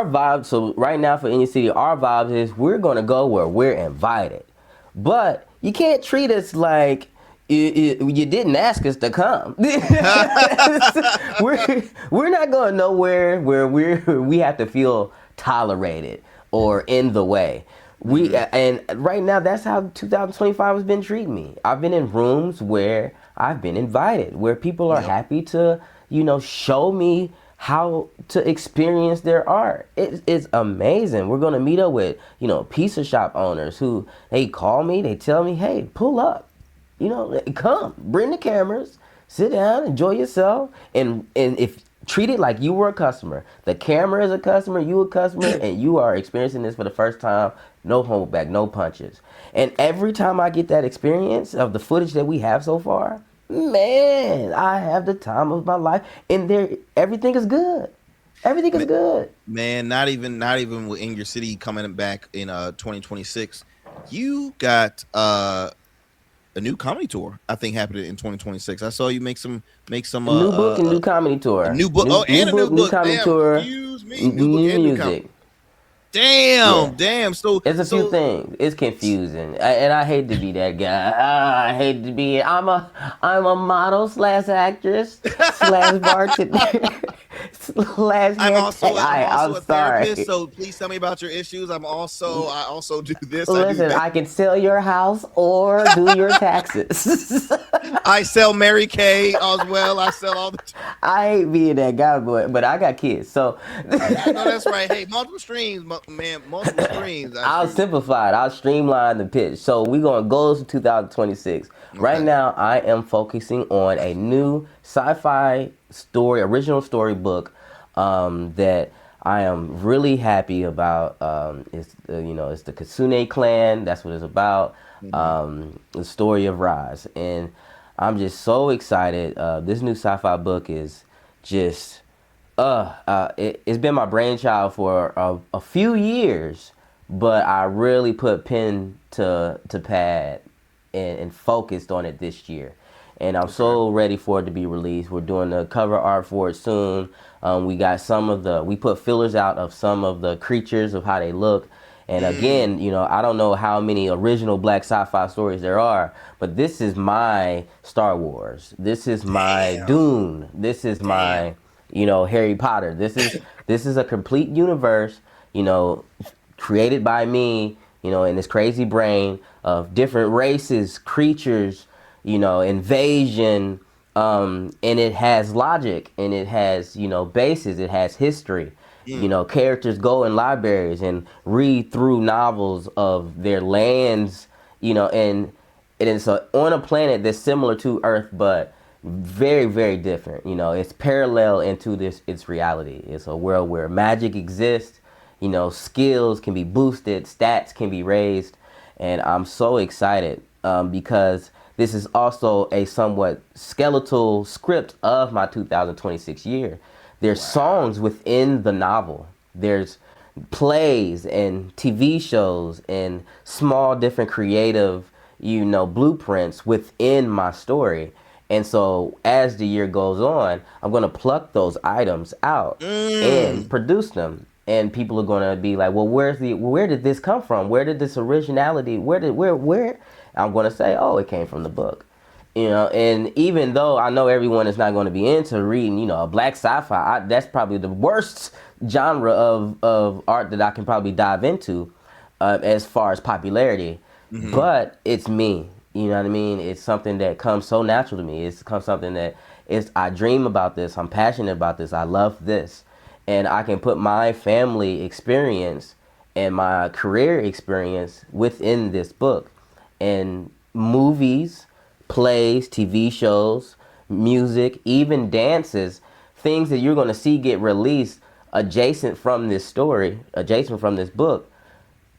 vibe. So right now for In Your City, our vibe is we're going to go where we're invited. But you can't treat us like you didn't ask us to come. We're not going nowhere where we have to feel tolerated or in the way. And right now that's how 2025 has been treating me. I've been in rooms where I've been invited, where people are happy to show me how to experience their art. It's amazing. We're gonna meet up with pizza shop owners who they call me, they tell me, hey, pull up, come, bring the cameras, sit down, enjoy yourself, and if treat it like you were a customer. The camera is a customer, you a customer, and you are experiencing this for the first time. No holdback, no punches. And every time I get that experience of the footage that we have so far, man, I have the time of my life. And everything is good. Everything is good. Man, not even with In Your City coming back in 2026. You got a new comedy tour, I think, happening in 2026. I saw you make some new book and new comedy tour. A new book, and a new book. Comedy tour. Excuse me, new book and new comedy. Damn. So it's a few things. It's confusing, and I hate to be that guy. I hate to be. I'm a model / actress / bartender / I'm also a sorry. therapist. So please tell me about your issues. I also do this. Listen, I can sell your house or do your taxes. I sell Mary Kay as well. I sell all the. I hate being that guy, but I got kids, so. No, that's right. Hey, multiple streams. I'll simplify it. I'll streamline the pitch. So we're going to goals for 2026. Okay. Right now, I am focusing on a new sci-fi story, original story book that I am really happy about. It's the Kitsune clan. That's what it's about. The story of Rise, and I'm just so excited. This new sci-fi book is just. It's been my brainchild for a few years, but I really put pen to pad and focused on it this year. and I'm so ready for it to be released. We're doing the cover art for it soon. We got we put fillers out of some of the creatures of how they look. And again, you know, I don't know how many original black sci-fi stories there are, but this is my Star Wars. This is my Dune. This is my, you know, Harry Potter. This is a complete universe, you know, created by me, you know, in this crazy brain of different races, creatures, you know, invasion, and it has logic, and it has, you know, bases, it has history. You know, characters go in libraries and read through novels of their lands, you know, and it's on a planet that's similar to Earth, but very, very different. You know, it's parallel into its reality. It's a world where magic exists, you know, skills can be boosted, stats can be raised. And I'm so excited because this is also a somewhat skeletal script of my 2026 year. There's songs within the novel. There's plays and TV shows and small different creative, you know, blueprints within my story. And so as the year goes on, I'm going to pluck those items out and produce them. And people are going to be like, well, where did this come from? Where did this originality, where? I'm going to say, oh, it came from the book. You know, and even though I know everyone is not going to be into reading, you know, a black sci-fi, that's probably the worst genre of art that I can probably dive into as far as popularity. But it's me. You know what I mean? It's something that comes so natural to me. It's something that I dream about this. I'm passionate about this. I love this. And I can put my family experience and my career experience within this book. And movies, plays, TV shows, music, even dances, things that you're going to see get released adjacent from this story, adjacent from this book,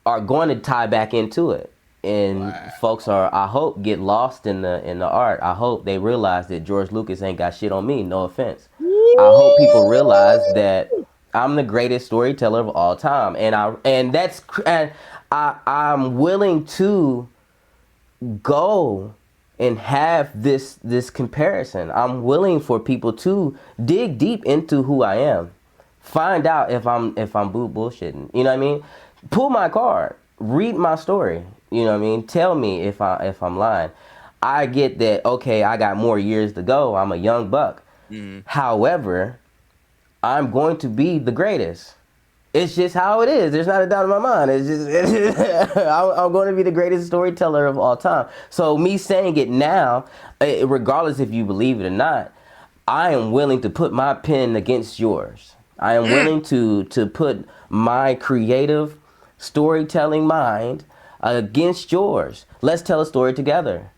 are going to tie back into it. And folks I hope, get lost in the art. I hope they realize that George Lucas ain't got shit on me, no offense. I hope people realize that I'm the greatest storyteller of all time. And I'm willing to go and have this comparison. I'm willing for people to dig deep into who I am, find out if I'm bullshitting. You know what I mean? Pull my card, read my story. You know what I mean? Tell me if I'm lying. I get that. Okay, I got more years to go. I'm a young buck. However, I'm going to be the greatest. It's just how it is. There's not a doubt in my mind. It's just I'm going to be the greatest storyteller of all time. So me saying it now, regardless if you believe it or not, I am willing to put my pen against yours. I am willing to put my creative storytelling mind against yours. Let's tell a story together.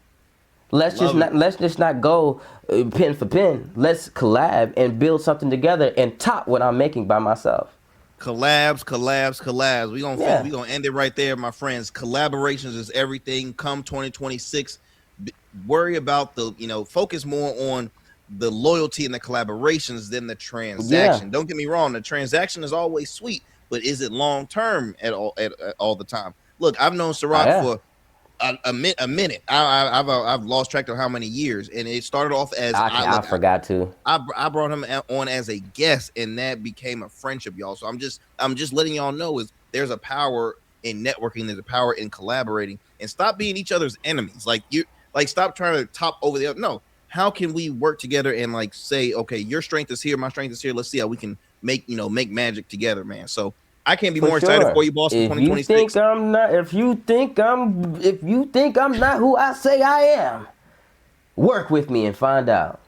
Let's just not go pen for pen. Let's collab and build something together and top what I'm making by myself. Collabs. We gonna end it right there, my friends. Collaborations is everything. Come 2026, worry about focus more on the loyalty and the collaborations than the transaction. Don't get me wrong, the transaction is always sweet, but is it long term at all the time? Look, I've known SyRok for a minute. I've lost track of how many years, and it started off as I forgot to. I brought him on as a guest, and that became a friendship, y'all. So I'm just letting y'all know is there's a power in networking, there's a power in collaborating, and stop being each other's enemies. Stop trying to top over the other. No, how can we work together and say, okay, your strength is here, my strength is here. Let's see how we can make magic together, man. So I can't be more excited for you, boss, for 2026. If you think I'm not who I say I am, work with me and find out.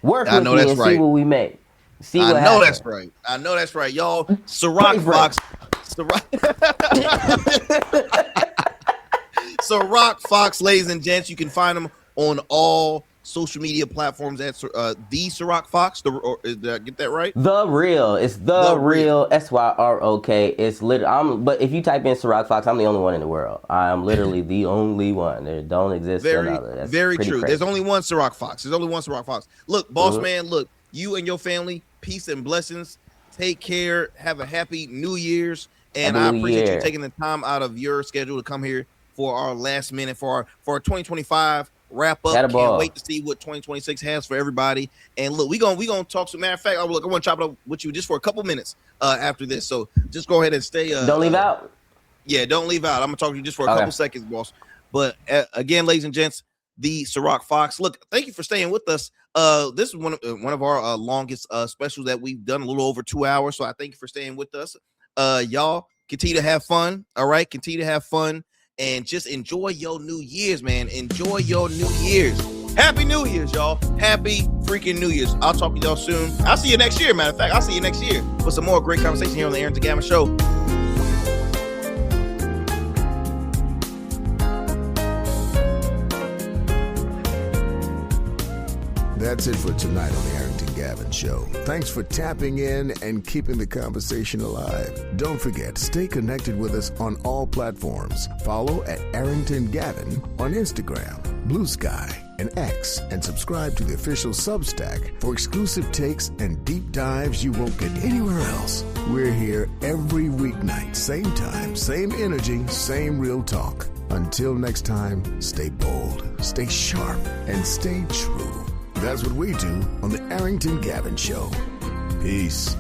Work with me and see what we make. See what happens. I know that's right, y'all. SyRok Foxx. SyRok Foxx, ladies and gents. You can find him on all social media platforms at the SyRok Foxx. Did I get that right? The real. It's the real SYROK. It's literally. But if you type in SyRok Foxx, I'm the only one in the world. I'm literally the only one. There don't exist another. That's very true. Crazy. There's only one SyRok Foxx. Look, boss man. Look, you and your family, peace and blessings. Take care. Have a happy New Year's, and I appreciate you taking the time out of your schedule to come here for our last minute for our 2025 wrap up. Can't wait to see what 2026 has for everybody. And look, we gonna talk. So, matter of fact, I want to chop it up with you just for a couple minutes after this. So just go ahead and stay. Don't leave out. Yeah, don't leave out. I'm gonna talk to you just for a couple seconds, boss. But again, ladies and gents, the SyRok Foxx. Look, thank you for staying with us. This is one of our longest specials that we've done, a little over 2 hours. So I thank you for staying with us. Y'all continue to have fun. All right, continue to have fun and just enjoy your New Year's, man. Enjoy your New Year's. Happy New Year's, y'all. Happy freaking New Year's. I'll talk to y'all soon. I'll see you next year. Matter of fact, I'll see you next year with some more great conversation here on the Arrington Gavin Show. That's it for tonight on the Arrington Gavin Show. Thanks for tapping in and keeping the conversation alive. Don't forget, stay connected with us on all platforms. Follow at Arrington Gavin on Instagram, Blue Sky, and X, and subscribe to the official Substack for exclusive takes and deep dives you won't get anywhere else. We're here every weeknight, same time, same energy, same real talk. Until next time, stay bold, stay sharp, and stay true. That's what we do on the Arrington Gavin Show. Peace.